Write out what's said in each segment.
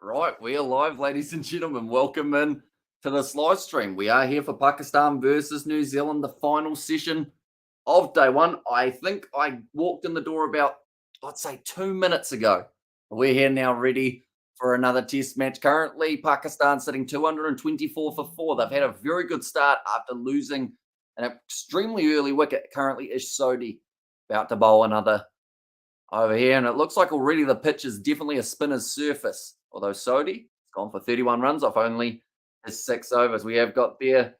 Right, we are live, ladies and gentlemen. Welcome in to this live stream. We are here for Pakistan versus New Zealand, the final session of day one. I think I walked in the door about, I'd say, 2 minutes ago. We're here now ready for another test match. Currently, Pakistan sitting 224 for 4. They've had a very good start after losing an extremely early wicket. Currently, Ish Sodhi about to bowl another over here, and it looks like already the pitch is definitely a spinner's surface. Although Sodhi has gone for 31 runs off only his 6 overs. We have got there.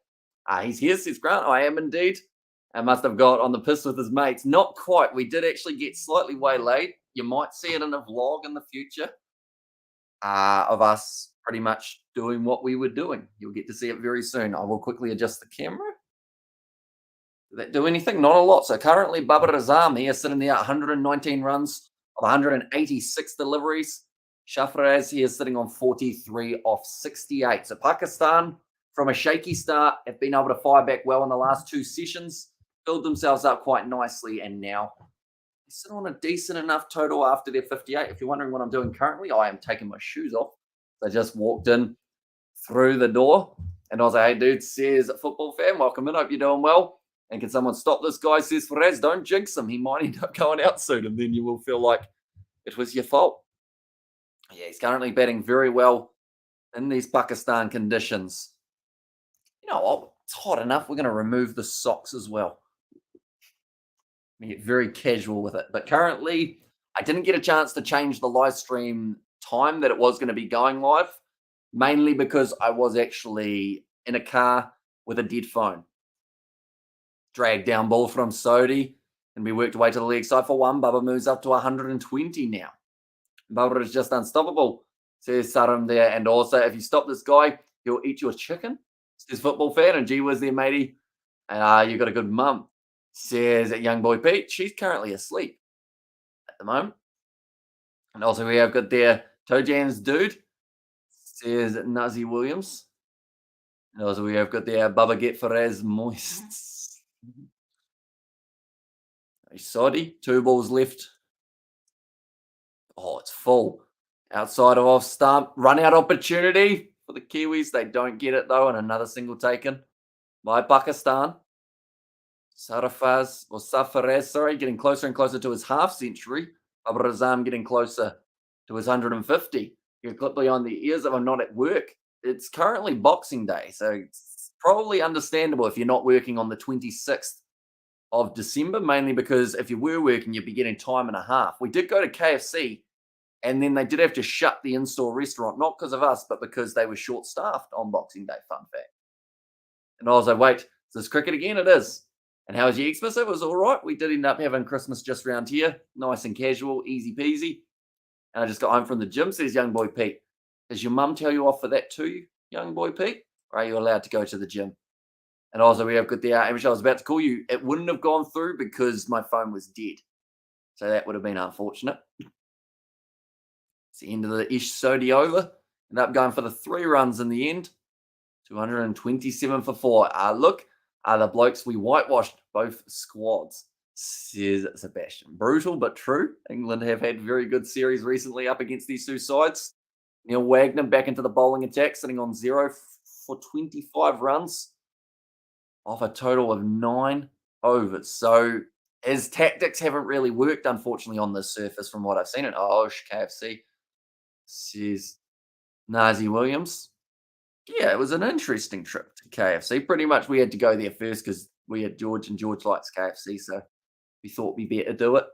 He's here, says Grant. I am indeed. And must have got on the piss with his mates. Not quite. We did actually get slightly waylaid. You might see it in a vlog in the future of us pretty much doing what we were doing. You'll get to see it very soon. I will quickly adjust the camera. Did that do anything? Not a lot. So currently, Babar Azam here sitting there 119 runs of 186 deliveries. Sarfaraz here sitting on 43 off 68. So Pakistan, from a shaky start, have been able to fire back well in the last two sessions, build themselves up quite nicely, and now they sit on a decent enough total after their 58. If you're wondering what I'm doing currently, I am taking my shoes off. I just walked in through the door, and I was like, hey, dude, says football fan, welcome in, hope you're doing well. And can someone stop this guy, says Faraz, don't jinx him. He might end up going out soon, and then you will feel like it was your fault. Yeah, he's currently batting very well in these Pakistan conditions. You know what? It's hot enough. We're going to remove the socks as well. Get very casual with it. But currently, I didn't get a chance to change the live stream time that it was going to be going live, mainly because I was actually in a car with a dead phone. Dragged down ball from Sodhi, and we worked away to the leg side for one. Bubba moves up to 120 now. Bubba is just unstoppable, says Saram there. And also, if you stop this guy, he'll eat your chicken, says football fan. And gee whiz there, matey. And you got a good mum, says young boy Pete. She's currently asleep at the moment. And also, we have got there Tojan's dude, says Nazi Williams. And also, we have got there Bubba Get Faraz Moist. Sodhi, 2 balls left. Oh, it's full. Outside of off stump. Run out opportunity for the Kiwis. They don't get it, though, and another single taken by Pakistan. Sarfaraz, getting closer and closer to his half century. Babar Azam getting closer to his 150. You're quickly on the ears of I'm not at work. It's currently Boxing Day, so it's probably understandable if you're not working on the 26th of December, mainly because if you were working, you'd be getting time and a half. We did go to KFC, and then they did have to shut the in-store restaurant, not because of us, but because they were short-staffed on Boxing Day, fun fact. And I was like, wait, is this cricket again? It is. And how was your Xmas? It was all right. We did end up having Christmas just around here. Nice and casual, easy peasy. And I just got home from the gym, says young boy Pete. Does your mum tell you off for that too, young boy Pete? Or are you allowed to go to the gym? And also, we have got the Amish. I was about to call you. It wouldn't have gone through because my phone was dead. So that would have been unfortunate. It's the end of the Ish Sodhi over. End up going for the 3 runs in the end. 227 for 4. Look, the blokes, we whitewashed both squads, says Sebastian. Brutal, but true. England have had very good series recently up against these two sides. Neil Wagner back into the bowling attack, sitting on 0 for 25 runs off a total of 9 overs. So his tactics haven't really worked, unfortunately, on this surface from what I've seen. And KFC, says Nazi Williams. Yeah, it was an interesting trip to KFC. Pretty much we had to go there first because we had George, and George likes KFC, so we thought we'd better do it.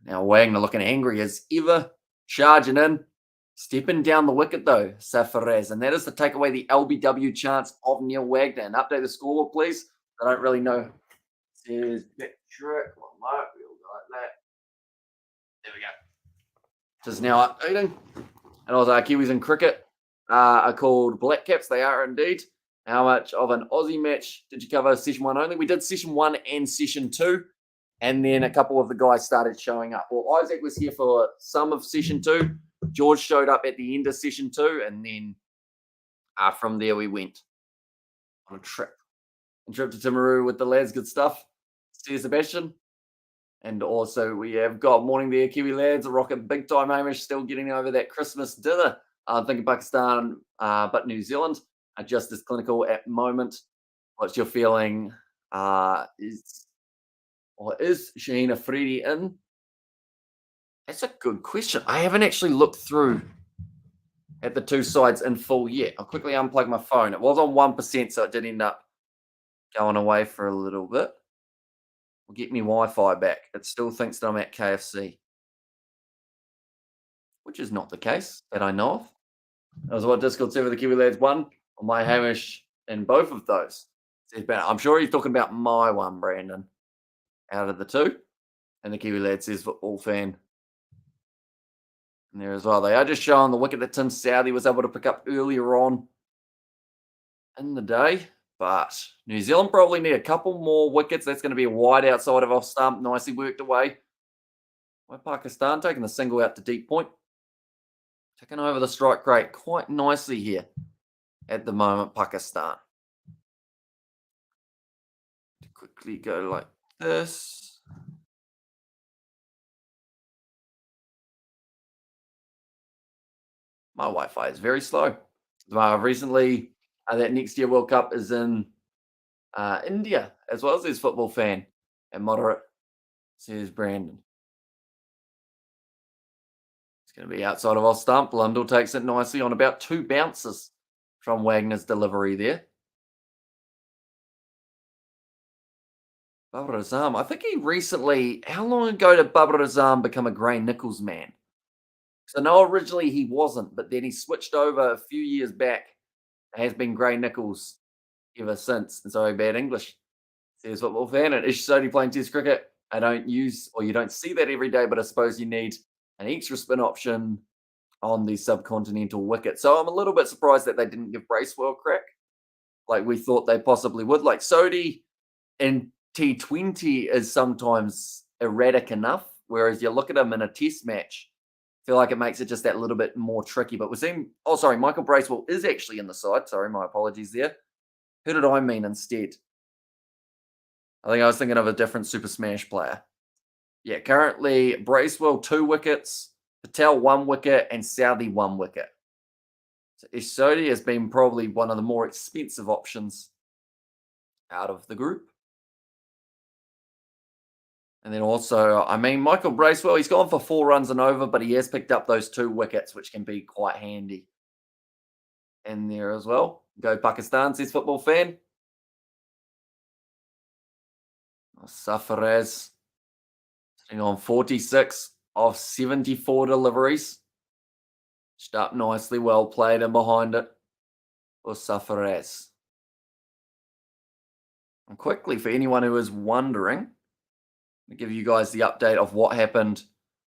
Now Wagner looking angry as ever, charging in. Stepping down the wicket, though, Sarfaraz, and that is to take away the LBW chance of Neil Wagner. And update the scoreboard, please. I don't really know. Says picture. We'll go like that. There we go. Just now updating. And also, Kiwis in cricket are called Black Caps. They are indeed. How much of an Aussie match did you cover session 1 only? We did session 1 and session 2. And then a couple of the guys started showing up. Well, Isaac was here for some of session 2. George showed up at the end of session 2, and then from there we went on a trip. A trip to Timaru with the lads, good stuff. See you, Sebastian. And also we have got morning there, Kiwi lads, a rocket big time Hamish, still getting over that Christmas dinner. Thinking Pakistan, but New Zealand are just as clinical at the moment. What's your feeling? Is Shaheen Afridi in? That's a good question. I haven't actually looked through at the two sides in full yet. I'll quickly unplug my phone. It was on 1%, so it did end up going away for a little bit. Will get me Wi-Fi back. It still thinks that I'm at KFC, which is not the case that I know of. That was what Discord server the Kiwi lads won on my Hamish in both of those. I'm sure he's talking about my one, Brandon, out of the two. And the Kiwi lad says football fan in there as well. They are just showing the wicket that Tim Southey was able to pick up earlier on in the day. But New Zealand probably need a couple more wickets. That's going to be a wide outside of off stump. Nicely worked away by Pakistan, taking the single out to deep point. Taking over the strike rate quite nicely here at the moment, Pakistan. To quickly go like this. My Wi-Fi is very slow. Recently, that next year World Cup is in India as well as his football fan and moderate, says Brandon. It's going to be outside of off stump. Lundell takes it nicely on about 2 bounces from Wagner's delivery there. Babar Azam, I think he recently, how long ago did Babar Azam become a Gray Nichols man? So no, originally he wasn't, but then he switched over a few years back. Has been Gray Nichols ever since. And sorry, bad English. Says football fan. And Ish Sodhi playing Test cricket. I don't use, or you don't see that every day, but I suppose you need an extra spin option on the subcontinental wicket. So I'm a little bit surprised that they didn't give Bracewell a crack like we thought they possibly would. Like Sodhi in T20 is sometimes erratic enough, whereas you look at him in a test match, feel like it makes it just that little bit more tricky. But we're seeing, oh, sorry, Michael Bracewell is actually in the side. Sorry, my apologies there. Who did I mean instead? I think I was thinking of a different Super Smash player. Yeah, currently Bracewell 2 wickets, Patel 1 wicket, and Southey 1 wicket. So Ishodi has been probably one of the more expensive options out of the group. And then also, I mean, Michael Bracewell, he's gone for 4 runs and over, but he has picked up those 2 wickets, which can be quite handy in there as well. Go Pakistan, says football fan. Sarfaraz sitting on 46 of 74 deliveries. Just up nicely, well played and behind it for Sarfaraz. And quickly, for anyone who is wondering, I'll give you guys the update of what happened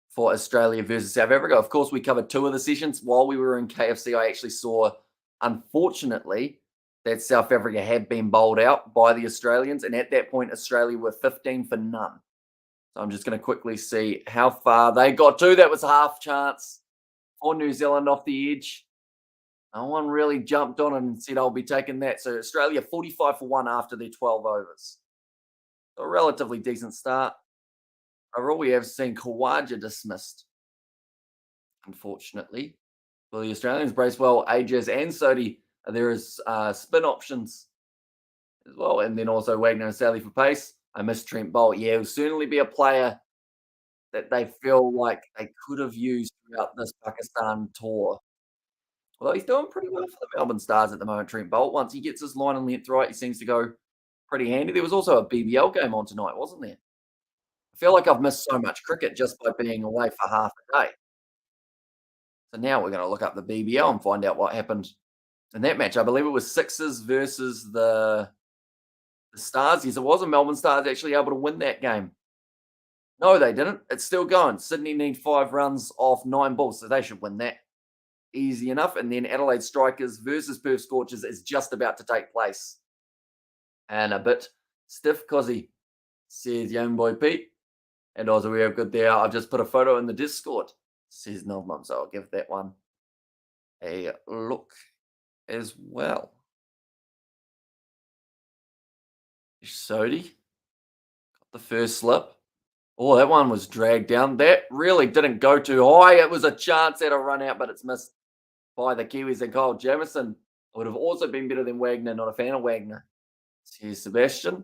for Australia versus South Africa. Of course, we covered 2 of the sessions. While we were in KFC, I actually saw, unfortunately, that South Africa had been bowled out by the Australians. And at that point, Australia were 15 for none. So I'm just going to quickly see how far they got to. That was a half chance for New Zealand off the edge. No one really jumped on it and said, I'll be taking that. So Australia 45 for 1 after their 12 overs. So a relatively decent start. Overall, we have seen Khawaja dismissed, unfortunately. For the Australians, Bracewell, Ages, and Sodhi, there is spin options as well. And then also Wagner and Sally for pace. I miss Trent Bolt. Yeah, he'll certainly be a player that they feel like they could have used throughout this Pakistan tour. Although he's doing pretty well for the Melbourne Stars at the moment, Trent Bolt. Once he gets his line and length right, he seems to go pretty handy. There was also a BBL game on tonight, wasn't there? I feel like I've missed so much cricket just by being away for half a day. So now we're going to look up the BBL and find out what happened in that match. I believe it was Sixers versus the Stars. Yes, it was. And Melbourne Stars actually able to win that game. No, they didn't. It's still going. Sydney need 5 runs off 9 balls, so they should win that easy enough. And then Adelaide Strikers versus Perth Scorchers is just about to take place. And a bit stiff, Cozzy, says young boy Pete. And also we have good there. I've just put a photo in the Discord, says Novmum. So I'll give that one a look as well. Sodhi got the first slip. Oh, that one was dragged down. That really didn't go too high. It was a chance at a run out, but it's missed by the Kiwis and Kyle Jamison. Would have also been better than Wagner. Not a fan of Wagner. Here's Sebastian.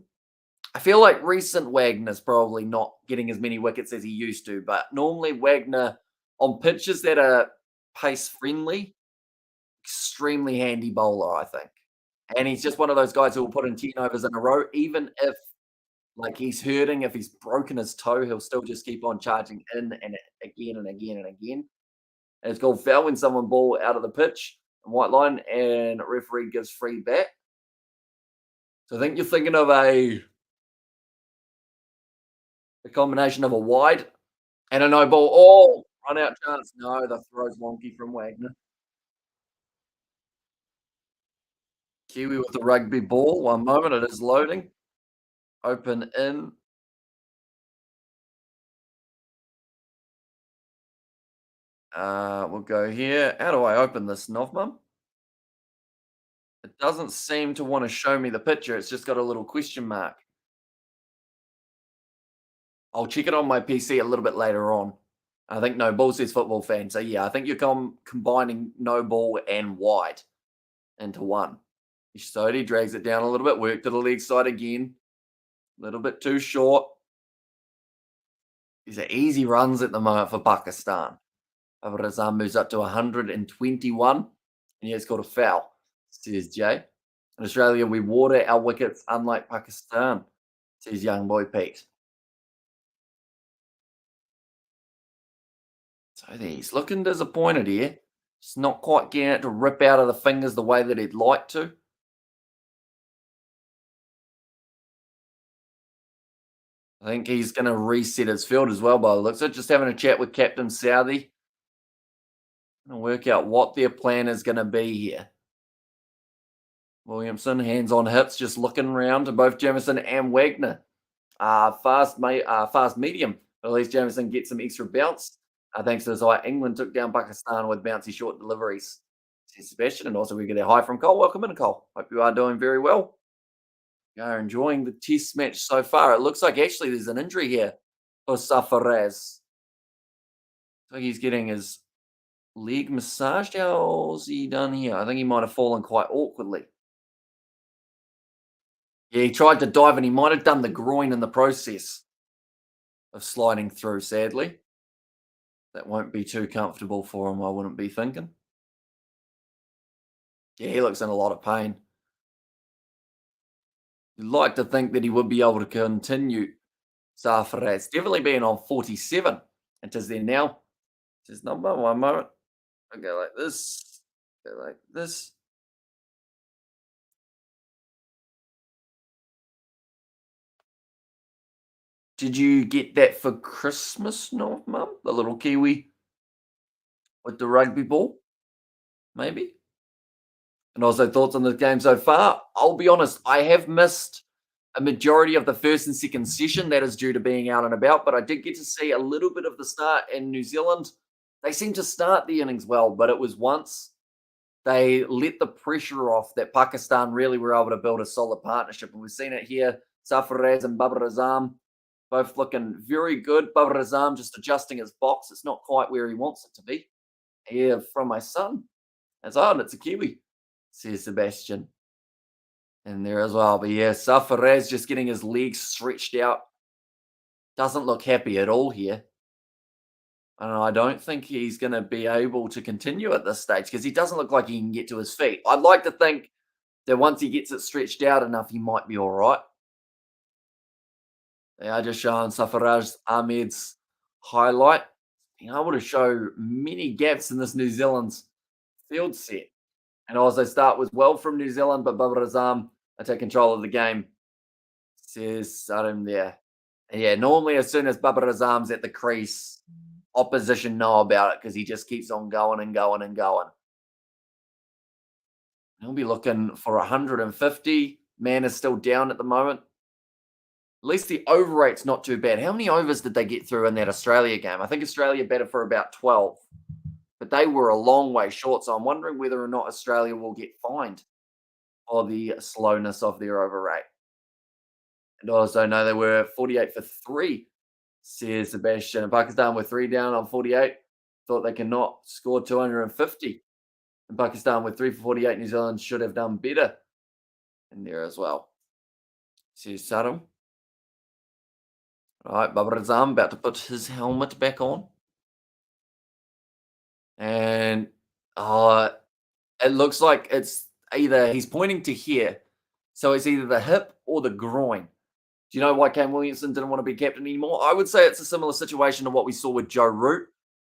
I feel like recent Wagner's probably not getting as many wickets as he used to, but normally Wagner on pitches that are pace friendly, extremely handy bowler, I think. And he's just one of those guys who will put in 10 overs in a row, even if like he's hurting, if he's broken his toe, he'll still just keep on charging in and again and again and again. And it's called foul when someone ball out of the pitch, white line, and referee gives free bat. So I think you're thinking of a combination of a wide and a no ball. Oh, run out chance. No, the throw's wonky from Wagner. Kiwi with the rugby ball. One moment, it is loading. Open in. We'll go here. How do I open this, Novmum? It doesn't seem to want to show me the picture. It's just got a little question mark. I'll check it on my PC a little bit later on. I think no ball says football fan. So yeah, I think you're combining no ball and wide into one. Sodi drags it down a little bit. Work to the leg side again. A little bit too short. These are easy runs at the moment for Pakistan. Babar Azam moves up to 121. And yeah, it's called a foul, says Jay. In Australia, we water our wickets, unlike Pakistan, says young boy Pete. So he's looking disappointed here. Just not quite getting it to rip out of the fingers the way that he'd like to. I think he's going to reset his field as well by the looks of it. Just having a chat with Captain Southey. Going to work out what their plan is going to be here. Williamson, hands on hips, just looking around to both Jamison and Wagner. Fast medium. At least Jamison gets some extra bounce. Thanks to his high, England took down Pakistan with bouncy short deliveries. Says Sebastian, and also we get a high from Cole. Welcome in, Cole. Hope you are doing very well. You are enjoying the test match so far. It looks like actually there's an injury here for Sarfaraz. So he's getting his leg massaged. How's he done here? I think he might have fallen quite awkwardly. Yeah, he tried to dive and he might have done the groin in the process of sliding through, sadly. That won't be too comfortable for him, I wouldn't be thinking. Yeah, he looks in a lot of pain. You'd like to think that he would be able to continue. Sarfaraz definitely being on 47. It is there now. It's his number. One moment. I go like this. Go like this. Did you get that for Christmas, no, Mum? The little Kiwi with the rugby ball? Maybe? And also thoughts on the game so far? I'll be honest, I have missed a majority of the first and second session. That is due to being out and about, but I did get to see a little bit of the start in New Zealand. They seem to start the innings well, but it was once they let the pressure off that Pakistan really were able to build a solid partnership. And we've seen it here. Sarfaraz and Babar Azam both looking very good. Babar Azam just adjusting his box. It's not quite where he wants it to be. Here from my son. It's on. It's a Kiwi, says Sebastian. And there as well. But yeah, Sarfaraz just getting his legs stretched out. Doesn't look happy at all here. And I don't think he's going to be able to continue at this stage because he doesn't look like he can get to his feet. I'd like to think that once he gets it stretched out enough, he might be all right. They are just showing Sarfaraz Ahmed's highlight. Being able to show many gaps in this New Zealand's field set. And also start was well from New Zealand, but Babar Azam take control of the game. Says Sarim there. Yeah, normally as soon as Babar Azam's at the crease, opposition know about it because he just keeps on going and going and going. He'll be looking for 150. Man is still down at the moment. At least the over rate's not too bad. How many overs did they get through in that Australia game? I think Australia batted for about 12. But they were a long way short, so I'm wondering whether or not Australia will get fined for the slowness of their over rate. And also know they were 48 for 3 Says Sebastian. And Pakistan were 3 down on 48. Thought they cannot score 250. And Pakistan with 3 for 48. New Zealand should have done better in there as well. Says Saddam. All right, Babar Azam about to put his helmet back on. And it looks like it's either he's pointing to here. So it's either the hip or the groin. Do you know why Cam Williamson didn't want to be captain anymore? I would say it's a similar situation to what we saw with Joe Root,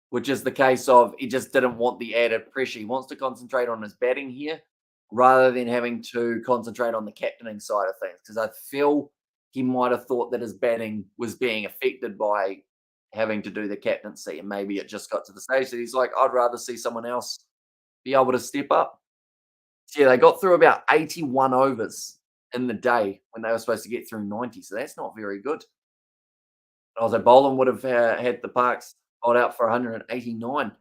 which is the case of he just didn't want the added pressure. He wants to concentrate on his batting here rather than having to concentrate on the captaining side of things. Because I feel he might have thought that his batting was being affected by having to do the captaincy. And maybe it just got to the stage that he's like, I'd rather see someone else be able to step up. So yeah, they got through about 81 overs in the day when they were supposed to get through 90. So that's not very good. Also, Boland would have had the Parks hold out for 189.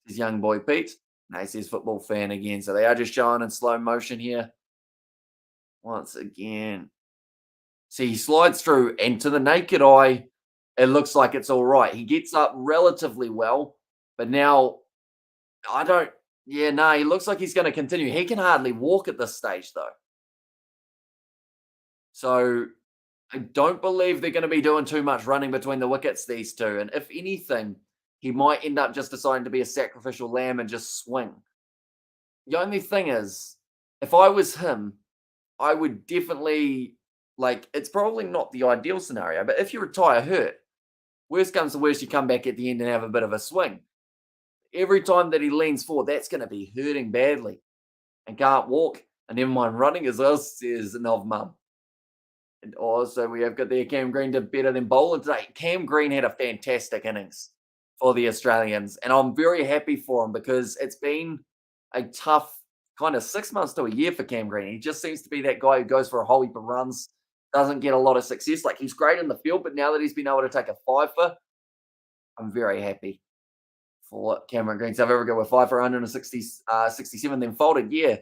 His young boy Pete. No, he says football fan again. So they are just showing in slow motion here. Once again. See, he slides through, and to the naked eye, it looks like it's all right. He gets up relatively well, but now I don't. Yeah, no, he looks like he's going to continue. He can hardly walk at this stage, though. So I don't believe they're going to be doing too much running between the wickets, these two. And if anything, he might end up just deciding to be a sacrificial lamb and just swing. The only thing is, if I was him, I would definitely, like, it's probably not the ideal scenario, but if you retire hurt, worst comes to worst, you come back at the end and have a bit of a swing. Every time that he leans forward, that's going to be hurting badly and can't walk. And never mind running as well, says Nov Mum. And also, we have got there Cam Green did better than Boland today. Cam Green had a fantastic innings for the Australians, and I'm very happy for him because it's been a tough kind of 6 months to a year for Cam Green. He just seems to be that guy who goes for a whole heap of runs, doesn't get a lot of success. Like, he's great in the field, but now that he's been able to take a fifer, I'm very happy for Cameron Green. South Africa were 5 for 167, then folded. Yeah,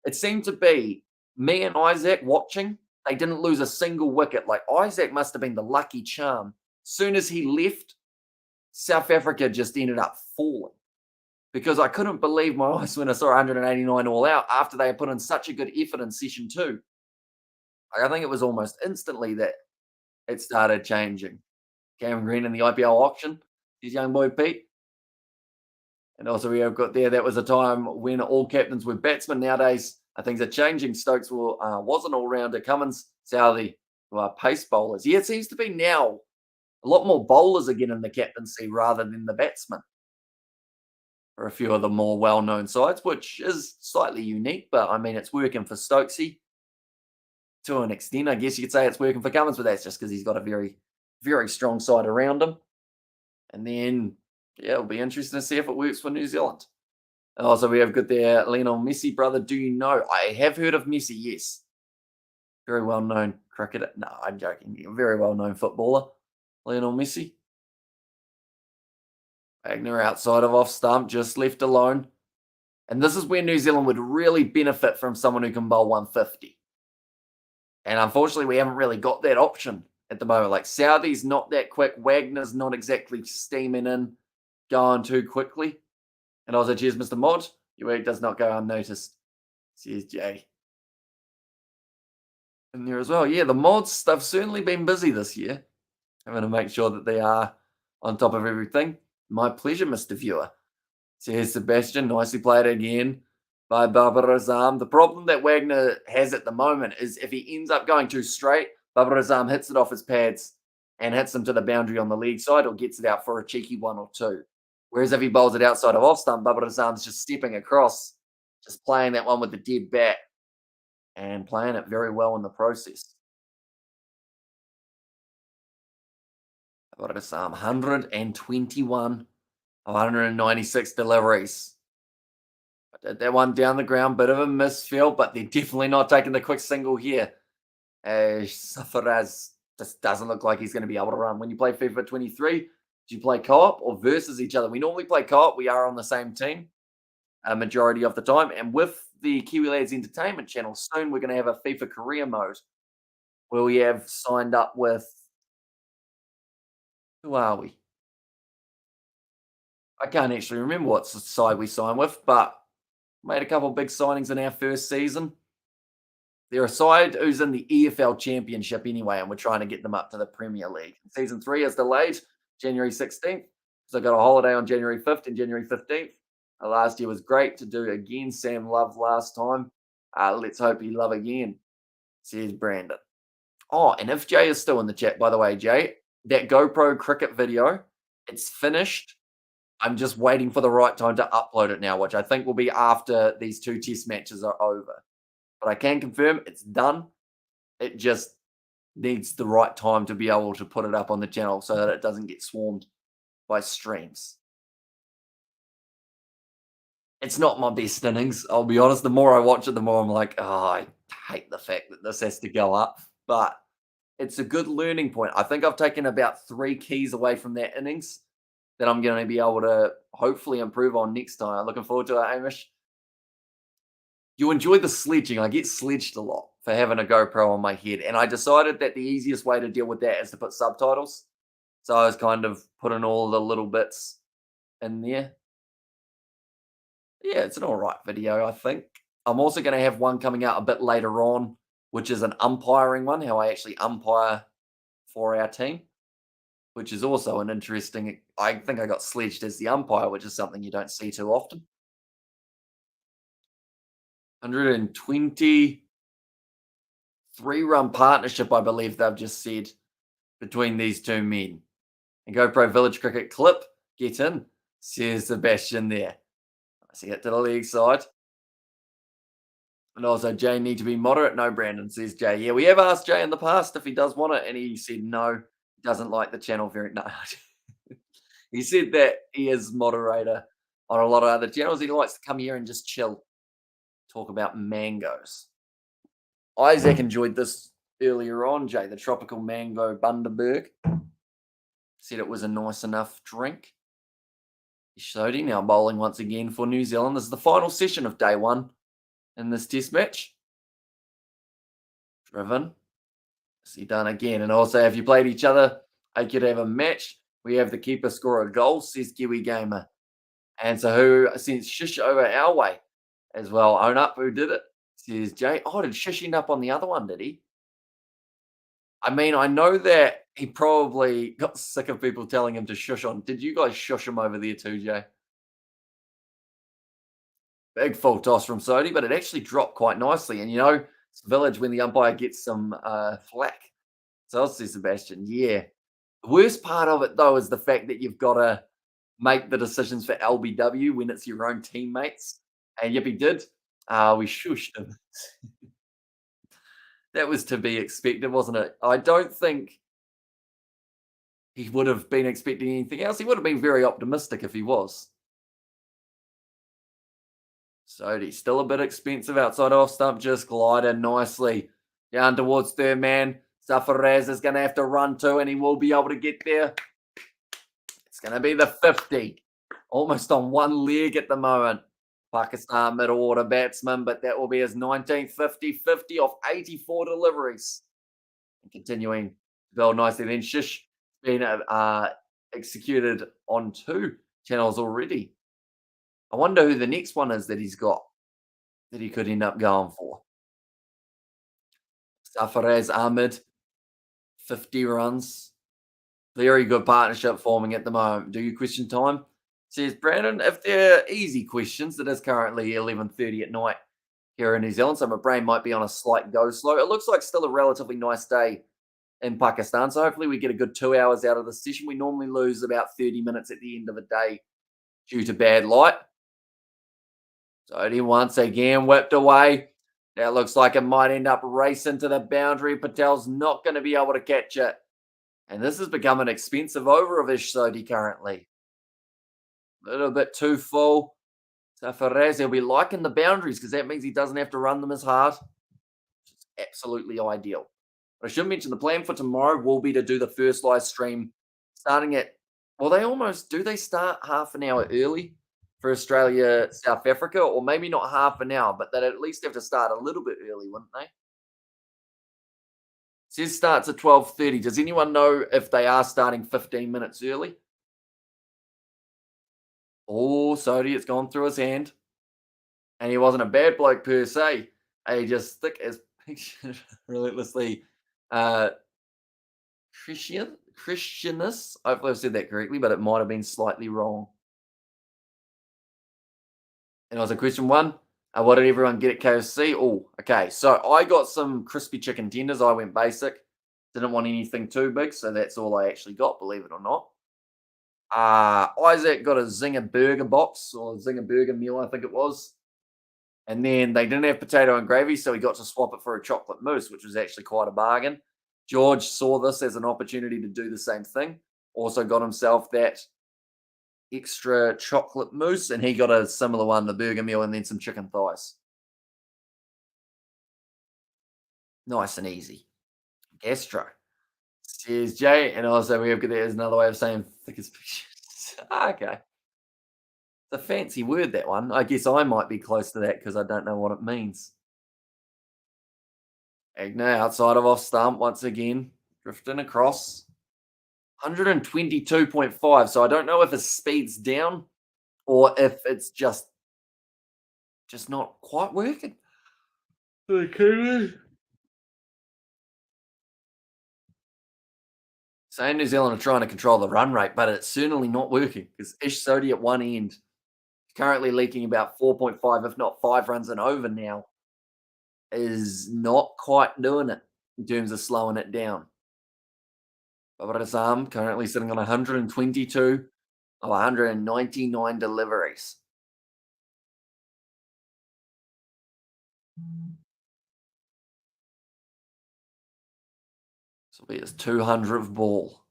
it seemed to be me and Isaac watching. They didn't lose a single wicket. Like, Isaac must have been the lucky charm. Soon as he left, South Africa just ended up falling. Because I couldn't believe my eyes when I saw 189 all out after they had put in such a good effort in session 2. Like, I think it was almost instantly that it started changing. Cameron Green in the IPL auction, his young boy Pete. And also we have got there, that was a time when all captains were batsmen. Nowadays, things are changing. Stokes was an all-rounder. Cummins, Southey, who are pace bowlers. Yeah, it seems to be now a lot more bowlers again in the captaincy rather than the batsmen for a few of the more well-known sides, which is slightly unique, but I mean, it's working for Stokesy to an extent. I guess you could say it's working for Cummins, but that's just because he's got a very, very strong side around him. And then, yeah, it'll be interesting to see if it works for New Zealand. And also, we have got there Lionel Messi, brother. Do you know? I have heard of Messi, yes. Very well known cricketer. No, I'm joking. Very well known footballer, Lionel Messi. Wagner outside of off stump, just left alone. And this is where New Zealand would really benefit from someone who can bowl 150. And unfortunately, we haven't really got that option at the moment. Like, Southey's not that quick. Wagner's not exactly steaming in, going too quickly. And also, cheers, Mr. Mod. Your work does not go unnoticed. Cheers, Jay. In there as well. Yeah, the mods, they've certainly been busy this year. I'm going to make sure that they are on top of everything. My pleasure, Mr. Viewer. Says Sebastian. Nicely played again by Babar Azam. The problem that Wagner has at the moment is if he ends up going too straight, Babar Azam hits it off his pads and hits him to the boundary on the leg side or gets it out for a cheeky 1 or 2. Whereas if he bowls it outside of off stump, Babar Azam's just stepping across, just playing that one with the dead bat and playing it very well in the process. Babar Azam, 121 of 196 deliveries. I did that one down the ground, bit of a misfield, but they're definitely not taking the quick single here. Sarfaraz just doesn't look like he's going to be able to run. When you play FIFA 23, do you play co-op or versus each other? We normally play co-op. We are on the same team a majority of the time. And with the Kiwi Lads Entertainment channel, soon we're going to have a FIFA career mode where we have signed up with Who are we? I can't actually remember what side we signed with, but made a couple of big signings in our first season. They're a side who's in the EFL Championship anyway, and we're trying to get them up to the Premier League. Season 3 is delayed January 16th, so I got a holiday on January 5th and January 15th. Last year was great to do again. Sam loved last time. Let's hope he love again, says Brandon. Oh, and if Jay is still in the chat, by the way, Jay, that GoPro cricket video, it's finished. I'm just waiting for the right time to upload it now, which I think will be after these 2 test matches are over. But I can confirm it's done. It just needs the right time to be able to put it up on the channel so that it doesn't get swarmed by streams. It's not my best innings, I'll be honest. The more I watch it, the more I'm like, oh, I hate the fact that this has to go up. But it's a good learning point. I think I've taken about 3 keys away from that innings that I'm going to be able to hopefully improve on next time. Looking forward to it, Hamish. You enjoy the sledging. I get sledged a lot for having a GoPro on my head. And I decided that the easiest way to deal with that is to put subtitles. So I was kind of putting all the little bits in there. Yeah, it's an all right video, I think. I'm also going to have one coming out a bit later on, which is an umpiring one, how I actually umpire for our team, which is also an interesting. I think I got sledged as the umpire, which is something you don't see too often. 123-run partnership, I believe they've just said, between these two men. And GoPro Village Cricket clip, get in, says Sebastian there. I see it to the leg side. And also, Jay need to be moderate. No, Brandon, says Jay. Yeah, we have asked Jay in the past if he does want it, and he said no, he doesn't like the channel very much. He said that he is moderator on a lot of other channels. He likes to come here and just chill, talk about mangoes. Isaac enjoyed this earlier on, Jay, the tropical mango Bundaberg. Said it was a nice enough drink. Ishodi now bowling once again for New Zealand. This is the final session of day 1 in this test match. Driven. Is he done again? And also, have you played each other? I could have a match. We have the keeper score a goal, says Kiwi Gamer. And so who sent Shish over our way as well? Own up, who did it? Says Jay. Oh, did Shish end up on the other one, did he? I mean, I know that he probably got sick of people telling him to shush on. Did you guys shush him over there too, Jay? Big full toss from Sodi, but it actually dropped quite nicely. And, it's Village when the umpire gets some flack. So I'll say Sebastian, yeah. The worst part of it, though, is the fact that you've got to make the decisions for LBW when it's your own teammates. And yep, he did. We shushed him. That was to be expected, wasn't it? I don't think he would have been expecting anything else. He would have been very optimistic if he was. Sodi, still a bit expensive outside off stump, just gliding nicely down towards third man. Sarfaraz is going to have to run too, and he will be able to get there. It's going to be the 50. Almost on one leg at the moment. Pakistan middle order batsman, but that will be his 19th 50-50 off 84 deliveries. And continuing to build nicely. Then Shish being executed on 2 channels already. I wonder who the next one is that he's got that he could end up going for. Sarfaraz Ahmed, 50 runs. Very good partnership forming at the moment. Do you question time? Says Brandon, if they're easy questions, it is currently 11:30 at night here in New Zealand, so my brain might be on a slight go slow. It looks like still a relatively nice day in Pakistan, so hopefully we get a good 2 hours out of the session. We normally lose about 30 minutes at the end of a day due to bad light. So he once again whipped away. That looks like it might end up racing to the boundary. Patel's not going to be able to catch it. And this has become an expensive over of Ishodi currently. A little bit too full. So Faraz, he'll be liking the boundaries because that means he doesn't have to run them as hard. Which is absolutely ideal. But I should mention the plan for tomorrow will be to do the first live stream starting at, well, do they start half an hour early for Australia, South Africa? Or maybe not half an hour, but they'd at least have to start a little bit early, wouldn't they? Says starts at 12:30. Does anyone know if they are starting 15 minutes early? Oh, Sodi, it's gone through his hand. And he wasn't a bad bloke per se. He just thick as picture relentlessly. Uh, Christianus. Hopefully I've said that correctly, but it might have been slightly wrong. And it was a question one. What did everyone get at KFC? Oh, okay. So I got some crispy chicken tenders. I went basic. Didn't want anything too big, so that's all I actually got, believe it or not. Isaac got a Zinger burger box or Zinger burger meal, I think it was. And then they didn't have potato and gravy, so he got to swap it for a chocolate mousse, which was actually quite a bargain. George saw this as an opportunity to do the same thing. Also got himself that extra chocolate mousse, and he got a similar one, the burger meal, and then some chicken thighs. Nice and easy. Gastro. Cheers, Jay. And also, we have got that as another way of saying thick as pictures. Okay. It's a fancy word, that one. I guess I might be close to that because I don't know what it means. Agna outside of off stump once again, drifting across. 122.5. So I don't know if his speed's down or if it's just not quite working. Okay. Saying New Zealand are trying to control the run rate, but it's certainly not working because Ish Sodi at one end currently leaking about 4.5, if not 5 runs and over now, is not quite doing it in terms of slowing it down. Babar Azam currently sitting on 122 of 199 deliveries. This will be his 200th ball.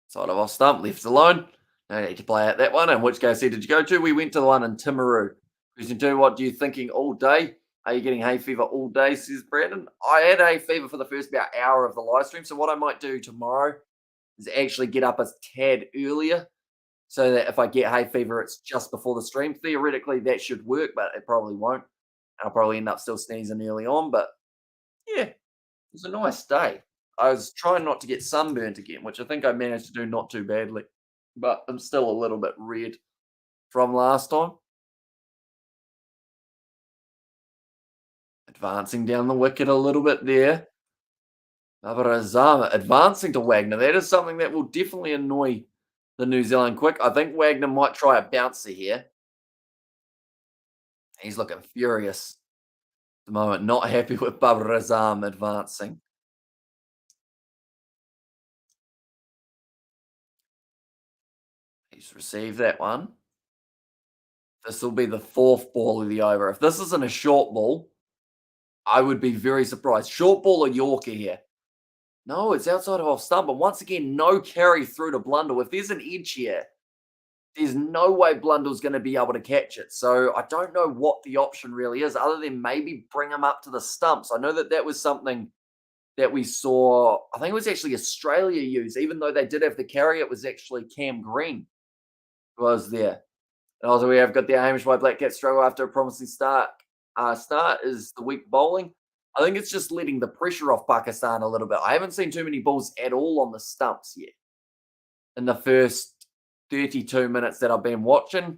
Side of off stump, left alone. No need to play out that one. And which KC did you go to? We went to the one in Timaru. Question two, what do you thinking all day? Are you getting hay fever all day, says Brandon? I had hay fever for the first about hour of the live stream. So what I might do tomorrow is actually get up a tad earlier so that if I get hay fever, it's just before the stream. Theoretically, that should work, but it probably won't. I'll probably end up still sneezing early on. But yeah, it was a nice day. I was trying not to get sunburnt again, which I think I managed to do not too badly. But I'm still a little bit red from last time. Advancing down the wicket a little bit there. Babar Azam advancing to Wagner. That is something that will definitely annoy the New Zealand quick. I think Wagner might try a bouncer here. He's looking furious at the moment. Not happy with Babar Azam advancing. He's received that one. This will be the 4th ball of the over. If this isn't a short ball, I would be very surprised. Short ball or Yorker here? No, it's outside of off stump. But once again, no carry through to Blundell. If there's an edge here, there's no way Blundell's going to be able to catch it. So I don't know what the option really is, other than maybe bring him up to the stumps. I know that that was something that we saw. I think it was actually Australia use, even though they did have the carry. It was actually Cam Green who was there. And also, we have got the Hamish White Black Cat struggle after a promising start. Start is the weak bowling. I think it's just letting the pressure off Pakistan a little bit. I haven't seen too many balls at all on the stumps yet in the first 32 minutes that I've been watching.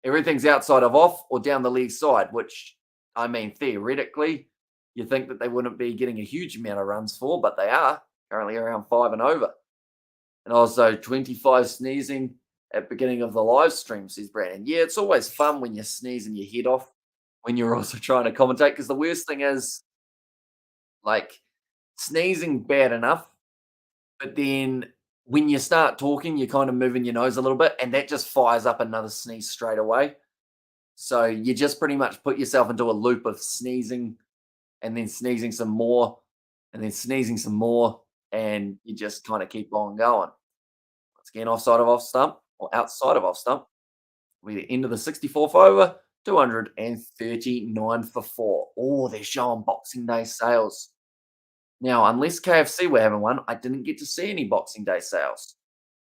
Everything's outside of off or down the leg side, which, I mean, theoretically, you think that they wouldn't be getting a huge amount of runs for, but they are currently around 5 and over. And also 25 sneezing at beginning of the live stream, says Brandon. Yeah, it's always fun when you sneeze and your head off when you're also trying to commentate, because the worst thing is, like, sneezing bad enough, but then when you start talking, you're kind of moving your nose a little bit, and that just fires up another sneeze straight away. So you just pretty much put yourself into a loop of sneezing and then sneezing some more and then sneezing some more, and you just kind of keep on going. Once again, offside of off stump or outside of off stump. We're the end of the 64th over, 239 for 4. Oh, they're showing Boxing Day sales. Now, unless KFC were having one, I didn't get to see any Boxing Day sales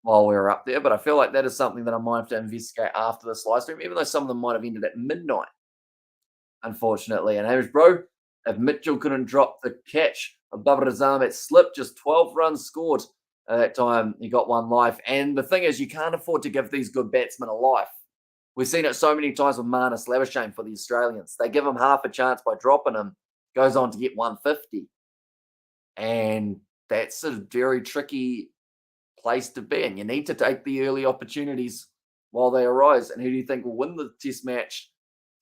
while we were up there, but I feel like that is something that I might have to investigate after this live stream, even though some of them might have ended at midnight, unfortunately. And Hamish, bro, If Mitchell couldn't drop the catch of Babar Azam, it slipped. Just 12 runs scored at that time. He got one life. And the thing is, you can't afford to give these good batsmen a life. We've seen it so many times with Marnus Labuschagne for the Australians. They give him half a chance by dropping him, goes on to get 150. And that's a very tricky place to be in. You need to take the early opportunities while they arise. And who do you think will win the test match?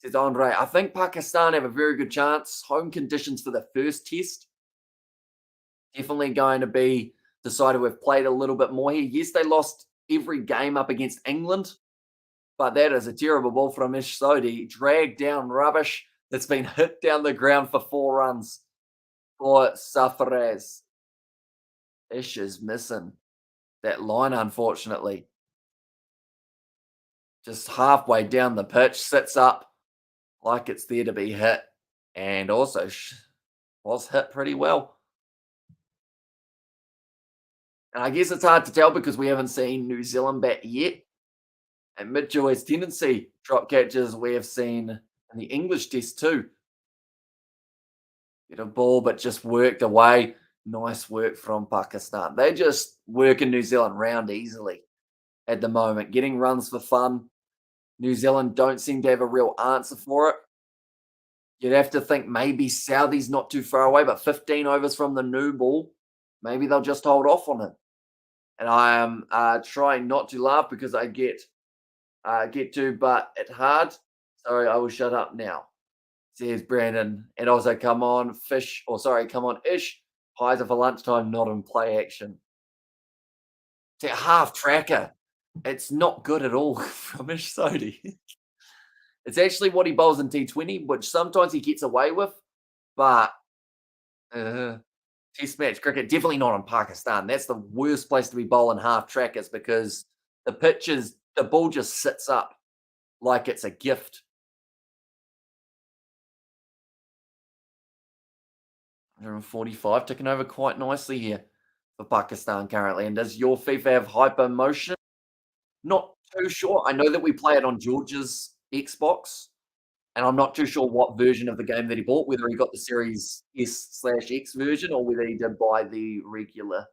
Says Andre. I think Pakistan have a very good chance. Home conditions for the first test definitely going to be decided. We've played a little bit more here. Yes, they lost every game up against England, but that is a terrible ball from Ish Sodhi. Dragged down rubbish that's been hit down the ground for 4 runs for Sarfaraz. Ish is missing that line, unfortunately. Just halfway down the pitch, sits up like it's there to be hit, and also was hit pretty well. And I guess it's hard to tell because we haven't seen New Zealand bat yet. And Mitchell has tendency drop catches we have seen in the English test too. Get a ball, but just worked away. Nice work from Pakistan. They're just working New Zealand round easily at the moment, getting runs for fun. New Zealand don't seem to have a real answer for it. You'd have to think maybe Southie's not too far away, but 15 overs from the new ball, maybe they'll just hold off on it. And I am trying not to laugh because I get to, but it's hard. Sorry, I will shut up now. Says Brandon. And also, come on, come on, Ish. Heiser for lunchtime, not in play action. It's a half tracker. It's not good at all from Ish Sodhi. It's actually what he bowls in T20, which sometimes he gets away with, but test match cricket, definitely not in Pakistan. That's the worst place to be bowling half trackers because the ball just sits up like it's a gift. 145 ticking over quite nicely here for Pakistan currently. And does your FIFA have hyper motion? Not too sure. I know that we play it on George's Xbox, and I'm not too sure what version of the game that he bought, whether he got the Series S/X version or whether he did buy the regular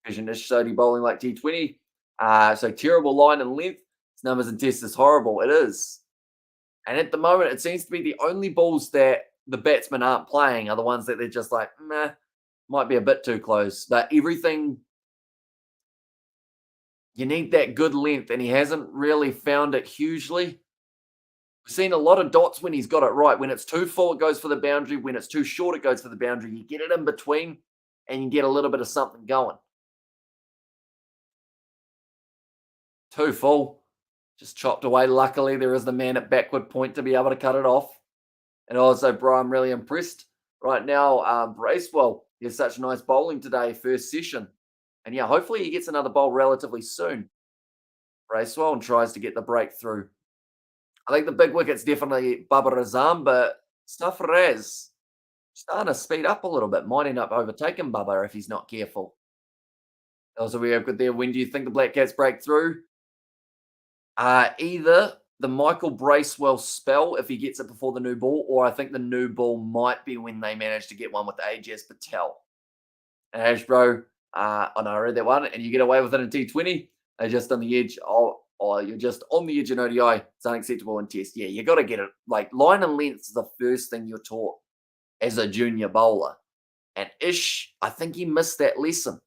version. So he bowling like T20. So terrible line and length. His numbers and tests is horrible. It is. And at the moment, it seems to be the only balls that the batsmen aren't playing are the ones that they're just like, meh, might be a bit too close. But everything, you need that good length, and he hasn't really found it hugely. We've seen a lot of dots when he's got it right. When it's too full, it goes for the boundary. When it's too short, it goes for the boundary. You get it in between, and you get a little bit of something going. Too full. Just chopped away. Luckily, there is the man at backward point to be able to cut it off. And also, bro, I'm really impressed right now. Bracewell, he has such nice bowling today, first session. And yeah, hopefully he gets another bowl relatively soon. Bracewell and tries to get the breakthrough. I think the big wicket's definitely Babar Azam, but Sarfaraz starting to speed up a little bit. Might end up overtaking Babar if he's not careful. Also, we have good there. When do you think the Black Cats break through? Either the Michael Bracewell spell, if he gets it before the new ball, or I think the new ball might be when they manage to get one with Ajaz Patel. And Ashbro, I read that one, and you get away with it in T20. They're just on the edge. You're just on the edge in ODI. It's unacceptable in Test. Yeah, you got to get it. Like, line and length is the first thing you're taught as a junior bowler. And Ish, I think he missed that lesson.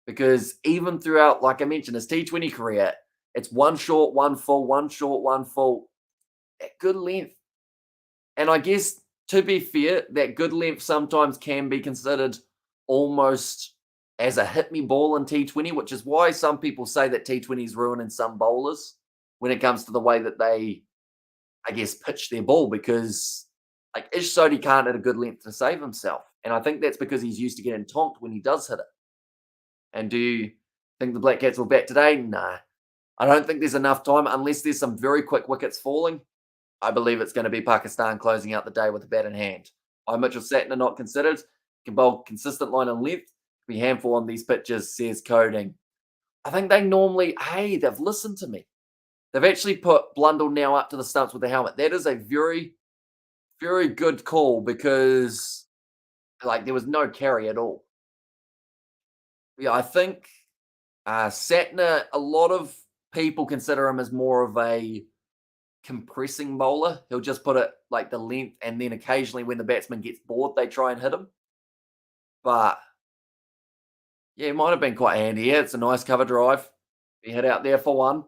Because even throughout, like I mentioned, his T20 career, it's one short, one full, one short, one full. At good length. And I guess, to be fair, that good length sometimes can be considered almost as a hit me ball in T20, which is why some people say that T20 is ruining some bowlers when it comes to the way that they, I guess, pitch their ball, because like Ish Sodhi can't hit a good length to save himself. And I think that's because he's used to getting tonked when he does hit it. And do you think the Black Cats will bat today? Nah. I don't think there's enough time unless there's some very quick wickets falling. I believe it's going to be Pakistan closing out the day with a bat in hand. Mitchell Satner not considered. Can bowl consistent line and length. Be handful on these pitches, says Coding. I think they normally, they've listened to me. They've actually put Blundell now up to the stumps with the helmet. That is a very, very good call because Like, there was no carry at all. Yeah, I think Satner, a lot of people consider him as more of a compressing bowler. He'll just put it like the length, and then occasionally when the batsman gets bored, they try and hit him. But yeah, it might have been quite handy. Yeah, it's a nice cover drive. He hit out there for one.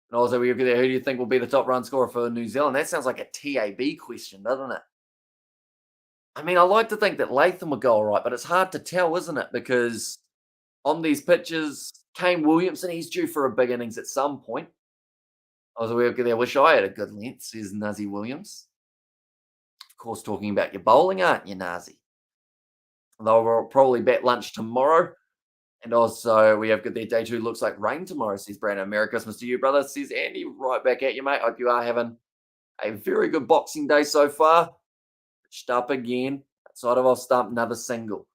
And also, we there. Who do you think will be the top run scorer for New Zealand? That sounds like a TAB question, doesn't it? I mean, I like to think that Latham would go all right, but it's hard to tell, isn't it? Because on these pitches, Kane Williamson, he's due for a big innings at some point. I was aware there. Wish I had a good length, says Nazi Williams. Of course, talking about your bowling, aren't you, Nazi? They'll probably bat lunch tomorrow. And also, we have got their day two. Looks like rain tomorrow, says Brandon. Merry Christmas to you, brother, says Andy. Right back at you, mate. Hope you are having a very good Boxing Day so far. Pitched up again. Outside of off stump, another single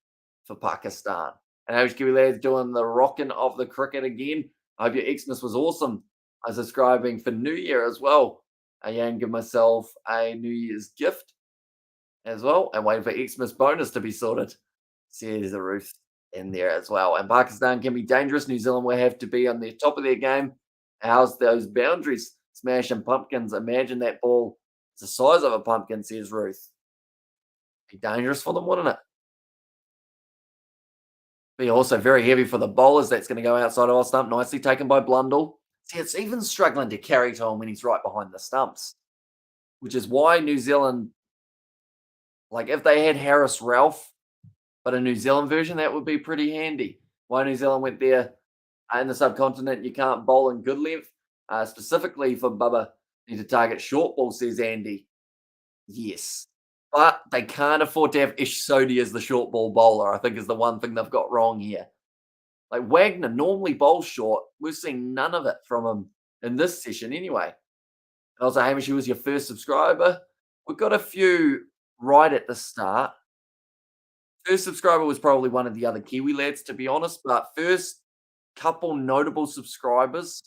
for Pakistan. And HQ lads doing the rocking of the cricket again. I hope your Xmas was awesome. I was subscribing for New Year as well. I am give myself a New Year's gift as well, and waiting for Xmas bonus to be sorted. See, there's a Ruth in there as well. And Pakistan can be dangerous. New Zealand will have to be on the top of their game. How's those boundaries? Smashing pumpkins. Imagine that ball. It's the size of a pumpkin, says Ruth. Be dangerous for them, wouldn't it? Be also very heavy for the bowlers. That's going to go outside of our stump. Nicely taken by Blundell. See, it's even struggling to carry to him when he's right behind the stumps, which is why New Zealand, like if they had Harris Ralph, but a New Zealand version, that would be pretty handy. Why New Zealand went there in the subcontinent, you can't bowl in good length. Specifically for Bubba, need to target short ball, says Andy. Yes. But they can't afford to have Ish Sodhi as the short ball bowler, I think is the one thing they've got wrong here. Like Wagner normally bowls short. We've seen none of it from him in this session anyway. And also, Hamish, who was your first subscriber? We've got a few right at the start. First subscriber was probably one of the other Kiwi lads, to be honest. But first couple notable subscribers,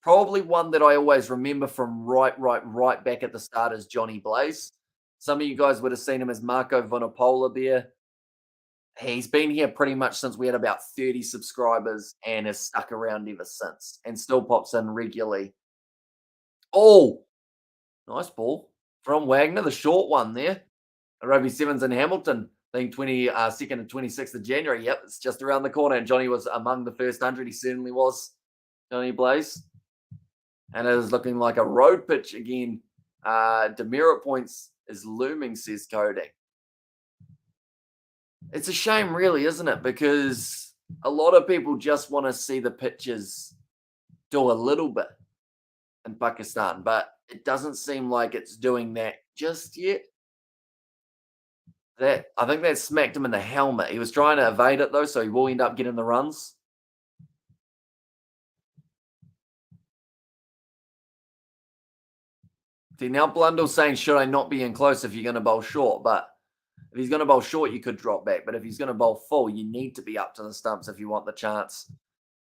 probably one that I always remember from right back at the start is Johnny Blaze. Some of you guys would have seen him as Marco Vanapola there. He's been here pretty much since we had about 30 subscribers and has stuck around ever since and still pops in regularly. Oh, nice ball from Wagner, the short one there. Roby Sevens in Hamilton, I think 22nd and 26th of January. Yep, it's just around the corner. And Johnny was among the first 100. He certainly was, Johnny Blaze. And it is looking like a road pitch again. Demerit points is looming, says Cody. It's a shame, really, isn't it? Because a lot of people just want to see the pitches do a little bit in Pakistan, but it doesn't seem like it's doing that just yet. That I think that smacked him in the helmet. He was trying to evade it though, so he will end up getting the runs. See, now Blundell's saying, should I not be in close if you're going to bowl short? But if he's going to bowl short, you could drop back. But if he's going to bowl full, you need to be up to the stumps if you want the chance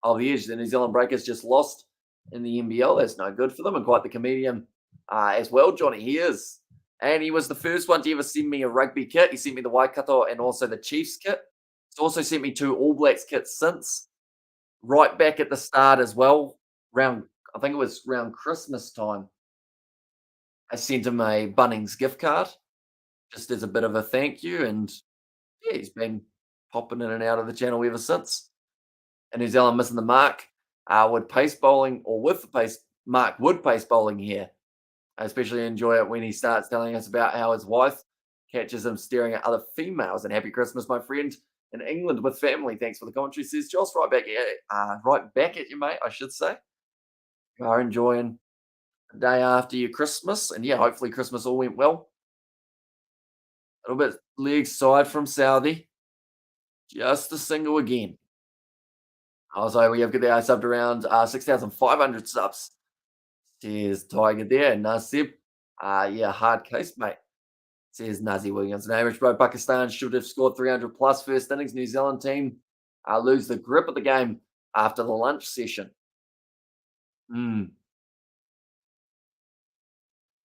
of the edge. The New Zealand Breakers just lost in the NBL. That's no good for them. And quite the comedian as well, Johnny. He is. And he was the first one to ever send me a rugby kit. He sent me the Waikato and also the Chiefs kit. He's also sent me 2 All Blacks kits since. Right back at the start as well. I think it was around Christmas time. I sent him a Bunnings gift card just as a bit of a thank you. And yeah, he's been popping in and out of the channel ever since. And New Zealand missing the mark with pace bowling, or with the pace, Mark Wood pace bowling here. I especially enjoy it when he starts telling us about how his wife catches him staring at other females. And happy Christmas, my friend, in England with family. Thanks for the commentary, says Joss. Right back at you, mate, I should say. You are enjoying the day after your Christmas. And yeah, hopefully Christmas all went well. A little bit leg side from Southie. Just a single again. Also, we have got the subbed around 6,500 subs. Says Tiger there. Nasib. Yeah, hard case, mate. Says Nazi Williams. And Hamish Bro, Pakistan should have scored 300 plus first innings. New Zealand team lose the grip of the game after the lunch session. And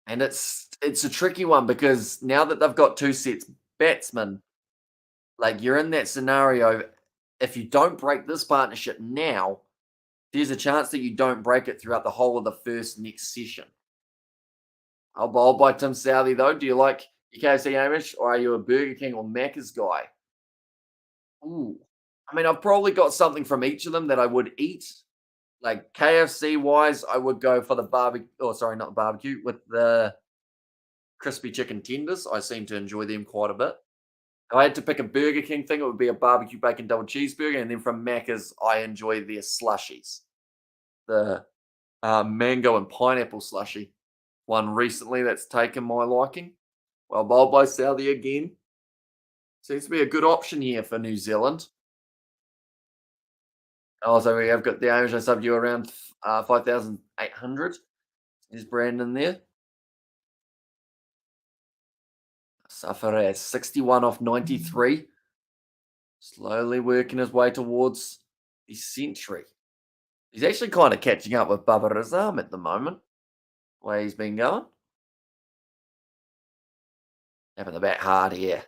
it's a tricky one because now that they've got 2 sets batsmen, Like you're in that scenario. If you don't break this partnership now, there's a chance that you don't break it throughout the whole of the first next session. I'll bowl by Tim Southey though. Do you like your KFC Amish or are you a Burger King or Macca's guy? Ooh. I mean, I've probably got something from each of them that I would eat. Like KFC wise, I would go for the barbecue. Oh, sorry, not the barbecue, with the crispy chicken tenders. I seem to enjoy them quite a bit. If I had to pick a Burger King thing, it would be a barbecue bacon double cheeseburger. And then from Macca's, I enjoy their slushies. The mango and pineapple slushy. One recently that's taken my liking. Well, bowled by Southey again. Seems to be a good option here for New Zealand. Also, we have got the Irish sub you around 5,800. Is Brandon there? Sarfaraz, 61 off 93. Slowly working his way towards the century. He's actually kind of catching up with Babar Azam at the moment, the way he's been going. Having the bat hard here.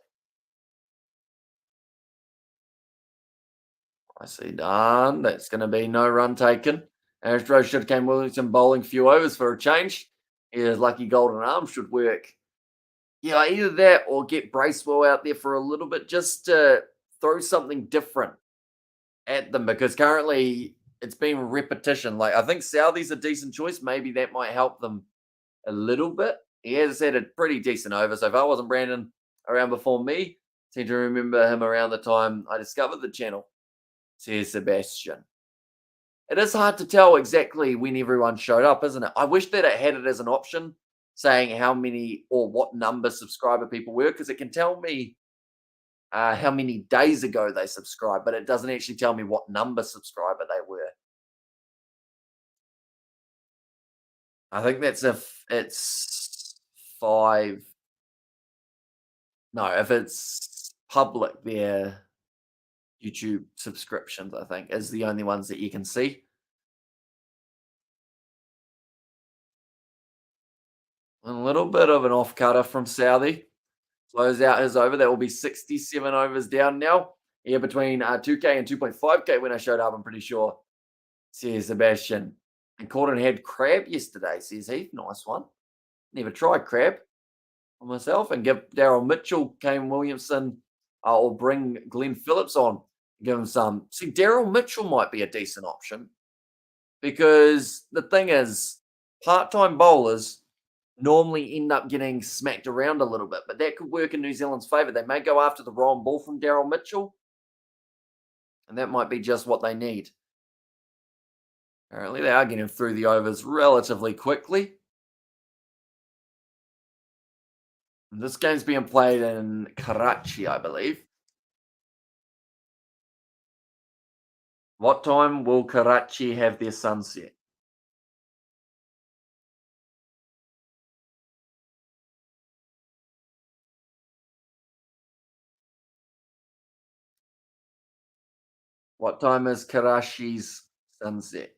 I see done. That's going to be no run taken. Astro should have came Williamson bowling few overs for a change. His lucky golden arm should work. Yeah, either that or get Bracewell out there for a little bit just to throw something different at them because currently it's been repetition. Like I think Southey's a decent choice. Maybe that might help them a little bit. He has had a pretty decent over so far. Wasn't Brandon around before me? Seem to remember him around the time I discovered the channel. Says Sebastian. It is hard to tell exactly when everyone showed up, isn't it? I wish that it had it as an option saying how many or what number subscriber people were because it can tell me how many days ago they subscribed, but it doesn't actually tell me what number subscriber they were. I think that's if it's 5. No, if it's public, their YouTube subscriptions, I think, is the only ones that you can see. A little bit of an off cutter from Southey. Close out his over. That will be 67 overs down now. Here between 2K and 2.5K when I showed up, I'm pretty sure. Says Sebastian. And Corden had crab yesterday, says Heath. Nice one. Never tried crab for myself. And give Daryl Mitchell, Kane Williamson, or bring Glenn Phillips on. Give him some. See, Daryl Mitchell might be a decent option because the thing is, part-time bowlers normally end up getting smacked around a little bit, but that could work in New Zealand's favour. They may go after the wrong ball from Daryl Mitchell, and that might be just what they need. Apparently, they are getting through the overs relatively quickly. And this game's being played in Karachi, I believe. What time will Karachi have their sunset? What time is Karachi's sunset?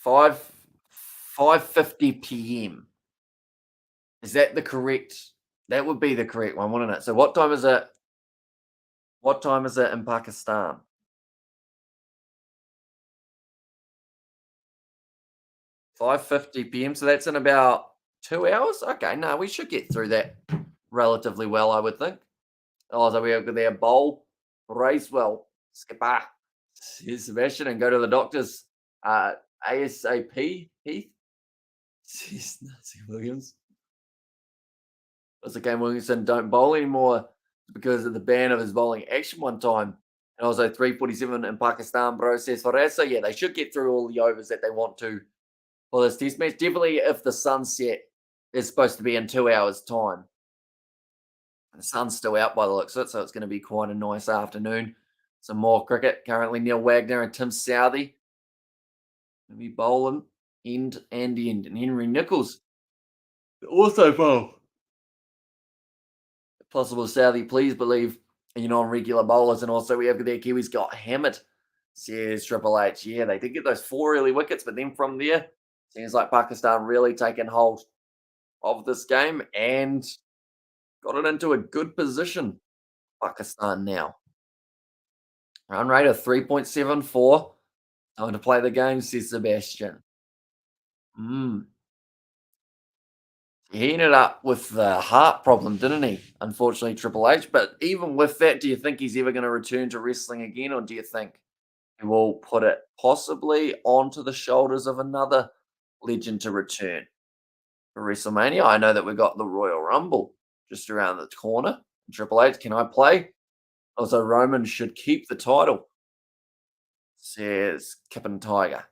5:50 p.m. Is that the correct? That would be the correct one, wouldn't it? So what time is it? What time is it in Pakistan? 5:50 p.m. So that's in about 2 hours. Okay, no, we should get through that relatively well, I would think. Oh, so we have there bowl, Bracewell, skipper, here's Sebastian, and go to the doctors ASAP. Heath, jeez, Nancy Williams. That's okay, Williamson don't bowl anymore because of the ban of his bowling action one time. And also 347 in Pakistan, bro, says Faraz. So yeah, they should get through all the overs that they want to for this test match. Definitely if the sunset is supposed to be in 2 hours' time. The sun's still out by the looks of it, so it's going to be quite a nice afternoon. Some more cricket. Currently, Neil Wagner and Tim Southey going to be bowling end and end. And Henry Nichols also bowl. If possible, Southey, please believe in non-regular bowlers. And also, we have their Kiwis got hammered, says Triple H. Yeah, they did get those 4 early wickets, but then from there, Seems like Pakistan really taking hold of this game and got it into a good position. Pakistan now. Run rate of 3.74. Time to play the game, says Sebastian. Mm. He ended up with the heart problem, didn't he? Unfortunately, Triple H. But even with that, do you think he's ever going to return to wrestling again, or do you think he will put it possibly onto the shoulders of another legend to return for WrestleMania? I know that we've got the Royal Rumble just around the corner. Triple H, can I play? Also, Roman should keep the title, says Kip Tiger.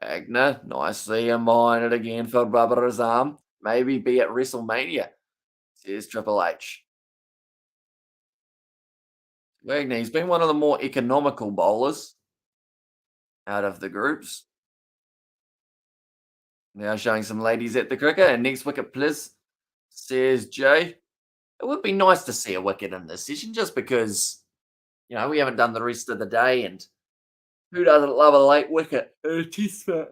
Wagner, nicely in behind it again for Babar Azam. Maybe be at WrestleMania, says Triple H. Wagner, he's been one of the more economical bowlers out of the groups. Now showing some ladies at the cricket. And next wicket, please, says Jay. It would be nice to see a wicket in this session just because, we haven't done the rest of the day. And who doesn't love a late wicket? A test match.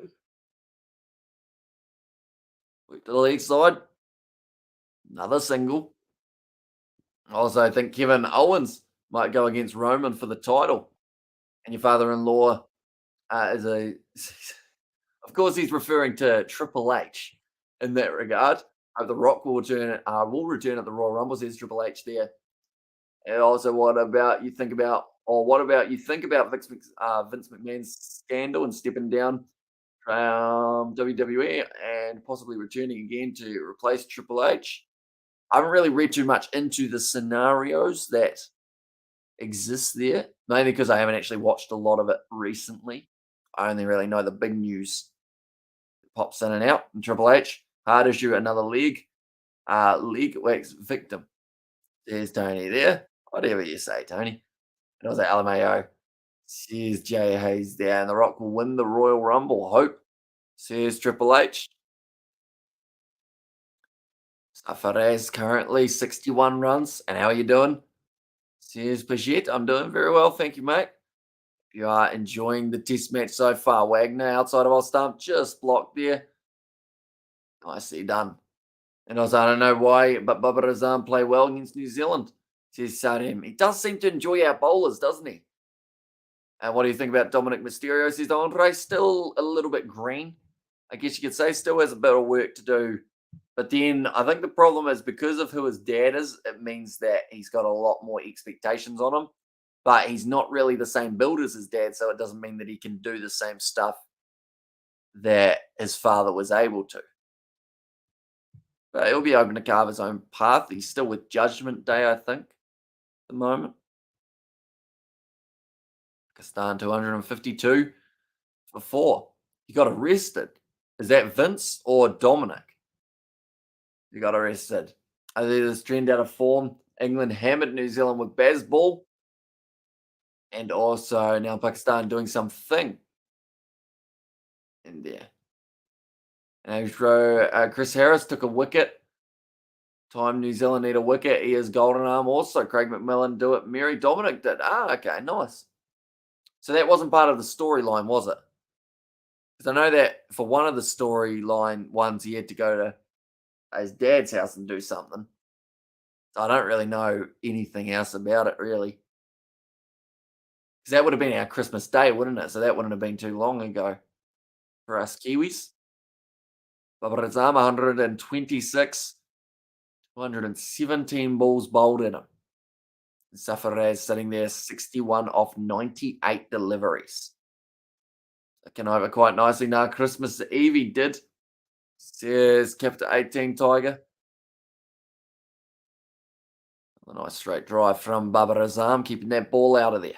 Look to the leg side. Another single. Also, I think Kevin Owens might go against Roman for the title. And your father-in-law is a... Of course, he's referring to Triple H in that regard. The Rock will return at the Royal Rumble, says Triple H there. And also, what about you think about Vince McMahon's scandal and stepping down from WWE and possibly returning again to replace Triple H? I haven't really read too much into the scenarios that exist there, mainly because I haven't actually watched a lot of it recently. I only really know the big news that pops in and out. And Triple H, hard issue, another leg wax victim. There's Tony there. Whatever you say, Tony. And also LMAO. Says Jay Hayes there. And The Rock will win the Royal Rumble. Hope. Says Triple H. Sarfaraz currently 61 runs. And how are you doing? Says Paget. I'm doing very well. Thank you, mate. If you are enjoying the test match so far, Wagner outside of our stump, just blocked there. Nicely done. And also, I don't know why, but Babar Azam play well against New Zealand, says Sadim. He does seem to enjoy our bowlers, doesn't he? And what do you think about Dominic Mysterio, says Andre? Still a little bit green, I guess you could say. Still has a bit of work to do. But then I think the problem is because of who his dad is, it means that he's got a lot more expectations on him. But he's not really the same build as his dad, so it doesn't mean that he can do the same stuff that his father was able to. But he'll be open to carve his own path. He's still with Judgment Day, I think, at the moment. Pakistan 252 for 4. He got arrested. Is that Vince or Dominic? He got arrested. I think this trend out of form. England hammered New Zealand with baseball. And also now Pakistan doing something in there. And Chris Harris took a wicket. Time New Zealand need a wicket. He is golden arm also. Craig McMillan do it. Mary Dominic did. Okay, nice. So that wasn't part of the storyline, was it? Because I know that for one of the storyline ones, he had to go to his dad's house and do something. So I don't really know anything else about it, really. Because that would have been our Christmas Day, wouldn't it? So that wouldn't have been too long ago for us Kiwis. Babar Azam, 126, 217 balls bowled in him. Sarfaraz sitting there, 61 off 98 deliveries. Looking over quite nicely now. Christmas Eve he did. Says kept at 18 Tiger. A nice straight drive from Babar Azam, keeping that ball out of there.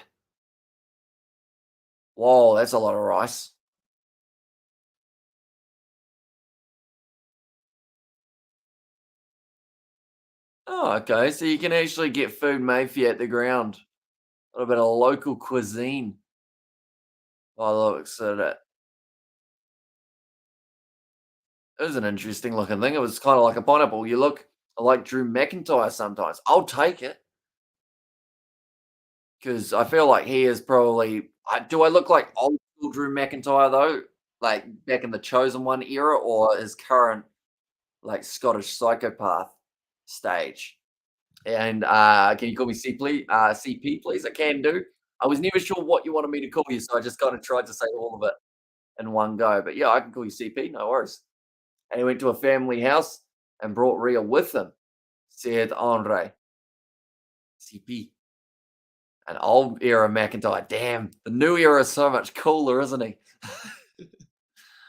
Whoa, that's a lot of rice. Oh, okay. So you can actually get food made for you at the ground. A little bit of local cuisine. By the looks at it. It was an interesting looking thing. It was kind of like a pineapple. You look like Drew McIntyre sometimes. I'll take it. Because I feel like he is probably. Do I look like old school Drew McIntyre though, like back in the Chosen One era, or his current like Scottish psychopath stage? And can you call me CP, please? I can do. I was never sure what you wanted me to call you, so I just kind of tried to say all of it in one go. But yeah, I can call you CP, no worries. And he went to a family house and brought Rhea with him, said Andre. CP. An old era McIntyre. Damn, the new era is so much cooler, isn't he?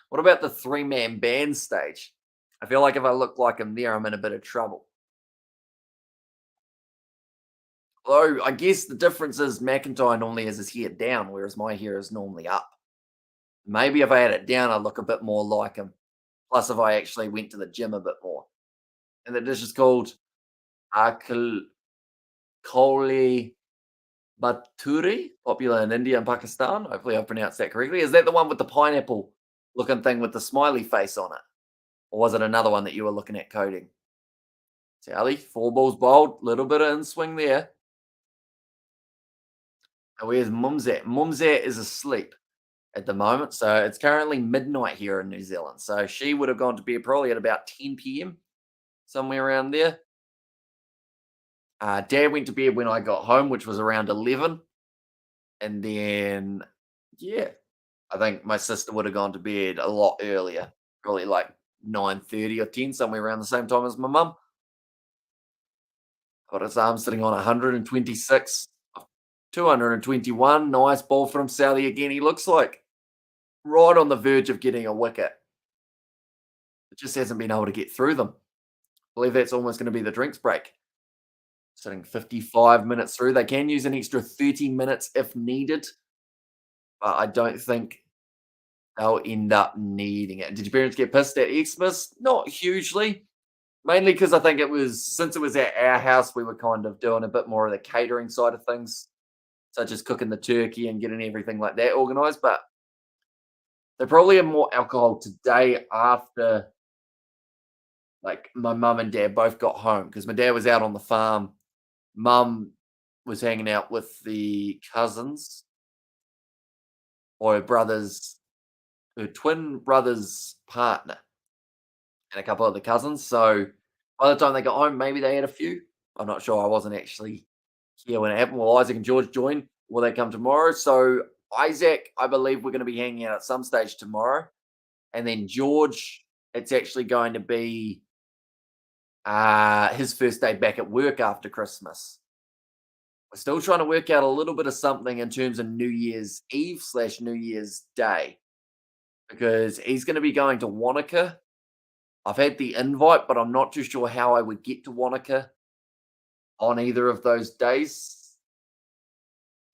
What about the three-man band stage? I feel like if I look like him there, I'm in a bit of trouble. Although I guess the difference is McIntyre normally has his hair down, whereas my hair is normally up. Maybe if I had it down, I'd look a bit more like him. Plus, if I actually went to the gym a bit more. And the dish is called akal koli baturi, popular in India and Pakistan. Hopefully, I pronounced that correctly. Is that the one with the pineapple looking thing with the smiley face on it? Or was it another one that you were looking at coding? Sally, four balls bowled, little bit of in swing there. And where's Mum's at? Mum's at is asleep at the moment. So it's currently midnight here in New Zealand. So she would have gone to bed probably at about 10 p.m., somewhere around there. Dad went to bed when I got home, which was around 11. And then, yeah, I think my sister would have gone to bed a lot earlier, probably like 9:30 or 10, somewhere around the same time as my mum. Got his arm sitting on 126, 221. Nice ball from Sally again. He looks like right on the verge of getting a wicket. It just hasn't been able to get through them. I believe that's almost going to be the drinks break. Sitting 55 minutes through. They can use an extra 30 minutes if needed, but I don't think they'll end up needing it. Did your parents get pissed at Xmas? Not hugely. Mainly because I think since it was at our house, we were kind of doing a bit more of the catering side of things, such as cooking the turkey and getting everything like that organized. But they probably have more alcohol today after like my mum and dad both got home because my dad was out on the farm. Mum was hanging out with the cousins or her twin brother's partner and a couple of the cousins. So by the time they got home, maybe they had a few. I'm not sure. I wasn't actually here when it happened. Well, Isaac and George join. Will they come tomorrow? So Isaac, I believe we're going to be hanging out at some stage tomorrow. And then George, it's actually going to be his first day back at work after Christmas. We're still trying to work out a little bit of something in terms of New Year's Eve / New Year's Day because he's going to be going to Wanaka. I've had the invite, but I'm not too sure how I would get to Wanaka on either of those days.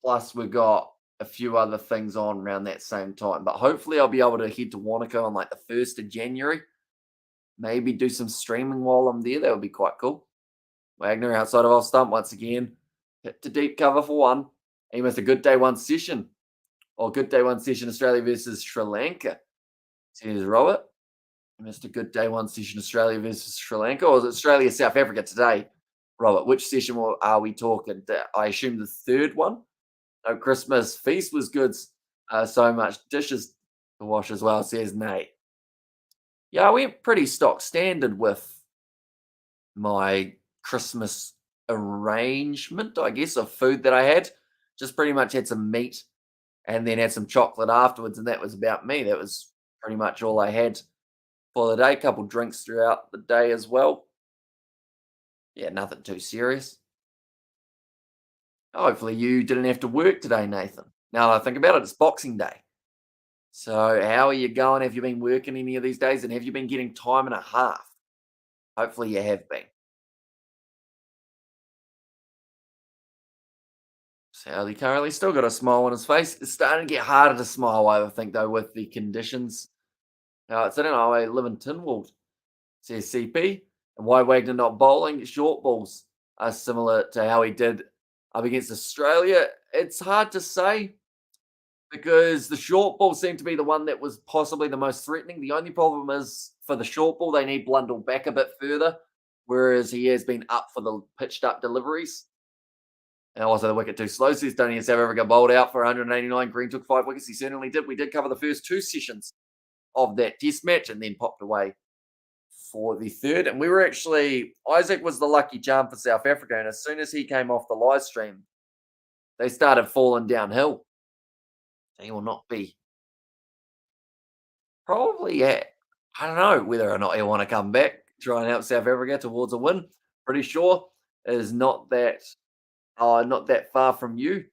Plus, we've got a few other things on around that same time. But hopefully, I'll be able to head to Wanaka on like the 1st of January. Maybe do some streaming while I'm there. That would be quite cool. Wagner outside of our stump once again. Hit to deep cover for one. He missed a good day one session. Or good day one session Australia versus Sri Lanka. Says Robert. He missed a good day one session Australia versus Sri Lanka. Or is it Australia South Africa today? Robert, which session are we talking? I assume the third one. No, Christmas feast was good. So much dishes to wash as well, says Nate. Yeah, I went pretty stock standard with my Christmas arrangement, I guess, of food that I had. Just pretty much had some meat and then had some chocolate afterwards, and that was about me. That was pretty much all I had for the day. A couple drinks throughout the day as well. Yeah, nothing too serious. Hopefully you didn't have to work today, Nathan. Now that I think about it, it's Boxing Day. So how are you going? Have you been working any of these days? And have you been getting time and a half? Hopefully you have been. Saudi currently still got a smile on his face. It's starting to get harder to smile, I think, though, with the conditions. Now, it's I don't know, I live in Tynwald, says CP. And why Wagner not bowling? Short balls are similar to how he did up against Australia. It's hard to say because the short ball seemed to be the one that was possibly the most threatening. The only problem is for the short ball, they need Blundell back a bit further, whereas he has been up for the pitched up deliveries. And also the wicket too slow. Says Tony in South Africa bowled out for 189. Green took 5 wickets. He certainly did. We did cover the first 2 sessions of that test match and then popped away for the third. And we were actually, Isaac was the lucky charm for South Africa. And as soon as he came off the live stream, they started falling downhill. He will not be probably at, I don't know whether or not he'll want to come back, try and help South Africa towards a win. Pretty sure it is not that far from you,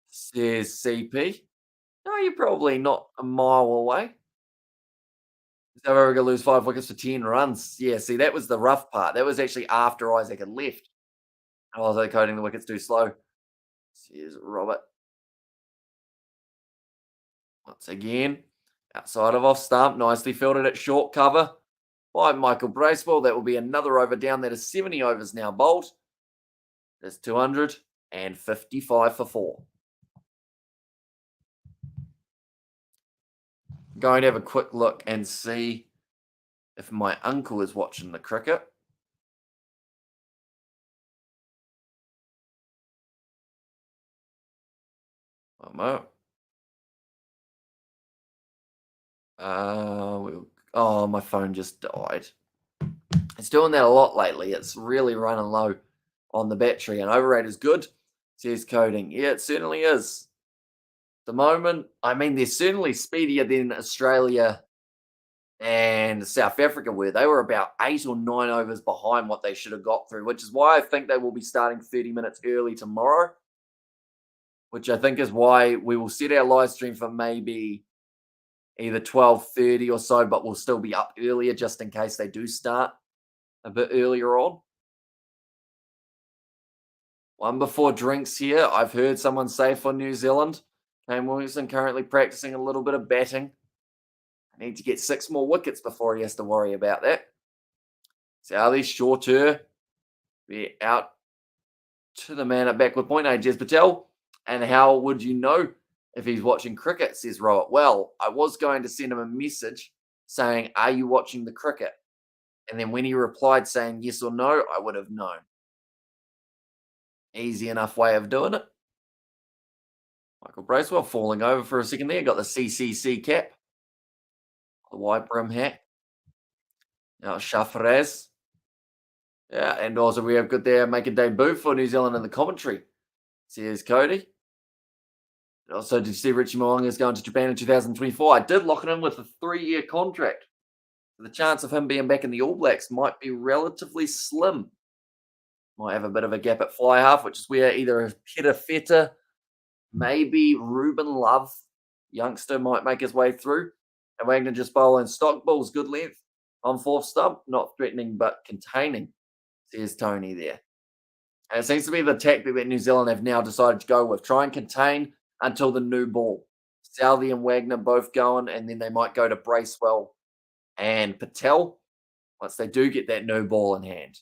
says CP. No, you're probably not a mile away. South Africa lose 5 wickets for 10 runs. Yeah, see, that was the rough part. That was actually after Isaac had left. I was coding the wickets too slow. Says Robert. Once again, outside of off stump, nicely fielded at short cover by Michael Bracewell. That will be another over down. That is 70 overs now bowled. That's 255 for 4. Going to have a quick look and see if my uncle is watching the cricket. One moment. My phone just died. It's doing that a lot lately. It's really running low on the battery, and overrate is good, says Coding. Yeah, it certainly is. At the moment, I mean, they're certainly speedier than Australia and South Africa were. They were about 8 or 9 overs behind what they should have got through, which is why I think they will be starting 30 minutes early tomorrow, which I think is why we will set our live stream for maybe either 12:30 or so, but we'll still be up earlier just in case they do start a bit earlier on. One before drinks here. I've heard someone say for New Zealand, Kane Williamson currently practicing a little bit of batting. I need to get 6 more wickets before he has to worry about that. Southie shorter. Be out to the man at backward point, Ajaz Patel. And how would you know if he's watching cricket, says Robert. Well, I was going to send him a message saying, are you watching the cricket? And then when he replied saying yes or no, I would have known. Easy enough way of doing it. Michael Bracewell falling over for a second there. Got the CCC cap. The wide brim hat. Now Sarfaraz. Yeah, and also we have got there make a debut for New Zealand in the commentary. Says Cody. Also, did you see Richie Mo'unga is going to Japan in 2024? I did lock it in with a 3-year contract. The chance of him being back in the All Blacks might be relatively slim. Might have a bit of a gap at fly half, which is where either a Peter Feta, maybe Ruben Love, youngster, might make his way through. And Wagner just bowling stock balls, good length on 4th stump, not threatening but containing, says Tony there. And it seems to be the tactic that New Zealand have now decided to go with. Try and contain until the new ball. Southey and Wagner both going, and then they might go to Bracewell and Patel once they do get that new ball in hand.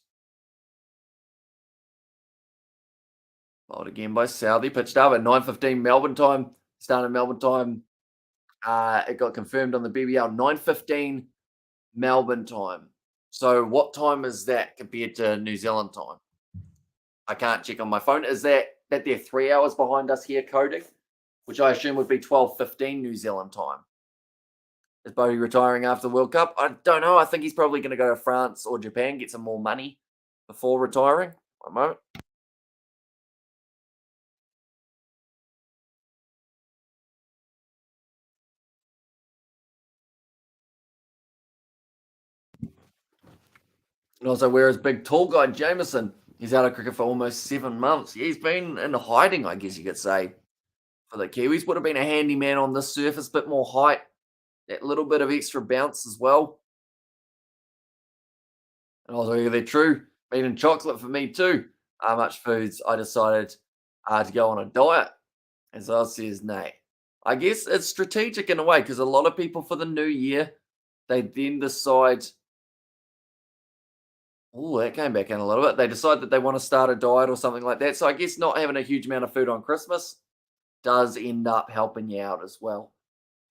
Bowled again by Southey. Pitched up at 9:15 Melbourne time. Started Melbourne time. It got confirmed on the BBL 9:15 Melbourne time. So what time is that compared to New Zealand time? I can't check on my phone. Is that they're 3 hours behind us here coding, which I assume would be 12:15 New Zealand time. Is Bodie retiring after the World Cup? I don't know. I think he's probably going to go to France or Japan, get some more money before retiring. One moment. And also, whereas big tall guy Jameson, he's out of cricket for almost 7 months. Yeah, he's been in hiding, I guess you could say, for the Kiwis. Would have been a handy man on this surface, bit more height, that little bit of extra bounce as well. And also, they're true. Meat and chocolate for me too. How much foods I decided to go on a diet. As I says, nay. I guess it's strategic in a way because a lot of people for the new year, they then decide. Oh, that came back in a little bit. They decide that they want to start a diet or something like that. So I guess not having a huge amount of food on Christmas does end up helping you out as well.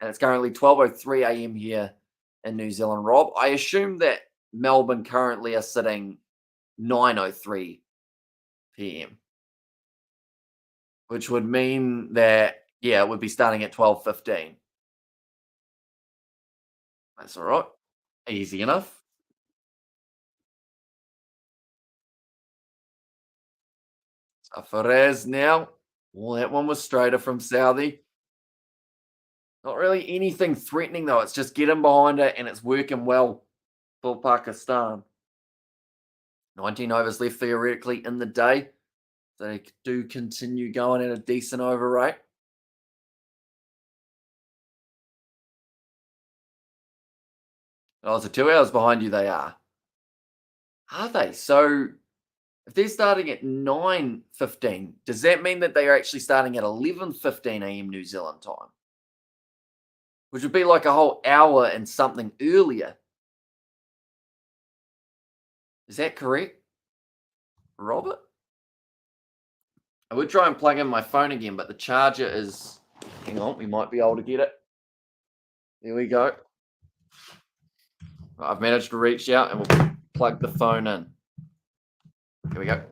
And it's currently 12:03 a.m. here in New Zealand, Rob. I assume that Melbourne currently are sitting 9:03 p.m. which would mean that, yeah, it would be starting at 12:15. That's all right. Easy enough. Sarfaraz now. Well, that one was straighter from Southey. Not really anything threatening though. It's just getting behind it and it's working well for Pakistan. 19 overs left theoretically in the day. They do continue going at a decent over rate. Oh, so 2 hours behind you they are. Are they? So if they're starting at 9:15, does that mean that they are actually starting at 11:15 a.m. New Zealand time? Which would be like a whole hour and something earlier. Is that correct, Robert? I would try and plug in my phone again, but the charger is. Hang on, we might be able to get it. There we go. I've managed to reach out and we'll plug the phone in. Here we go.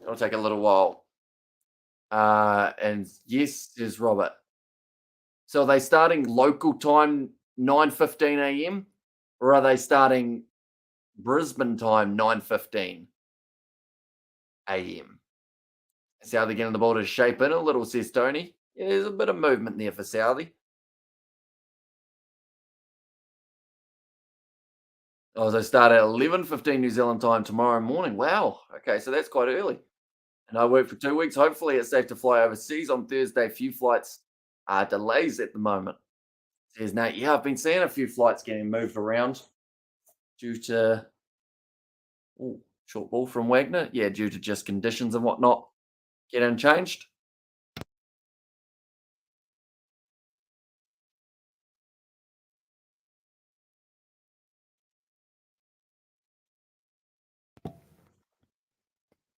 It'll take a little while. And yes, there's Robert. So are they starting local time 9:15 a.m. or are they starting Brisbane time 9:15 a.m.? Southey getting the ball to shape in a little, says Tony. Yeah, there's a bit of movement there for Southey. Oh, they start at 11:15 New Zealand time tomorrow morning. Wow. Okay, so that's quite early. And I work for 2 weeks. Hopefully, it's safe to fly overseas on Thursday. Few flights are delays at the moment. Says Nate. Yeah, I've been seeing a few flights getting moved around due to short ball from Wagner. Yeah, due to just conditions and whatnot getting changed.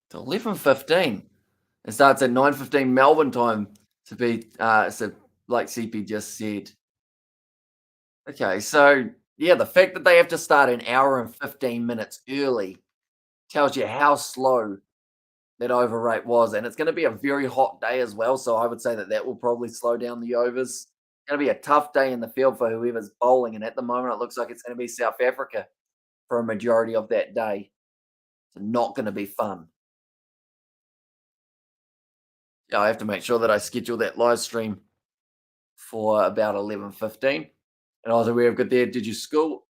To 11:15. It starts at 9:15 Melbourne time to be so like CP just said. Okay, so yeah, the fact that they have to start an hour and 15 minutes early tells you how slow that over rate was, and it's going to be a very hot day as well. So I would say that that will probably slow down the overs. It's going to be a tough day in the field for whoever's bowling, and at the moment it looks like it's going to be South Africa for a majority of that day. It's not going to be fun. Yeah, I have to make sure that I schedule that live stream for about 11:15. And I was aware of good there. Did your school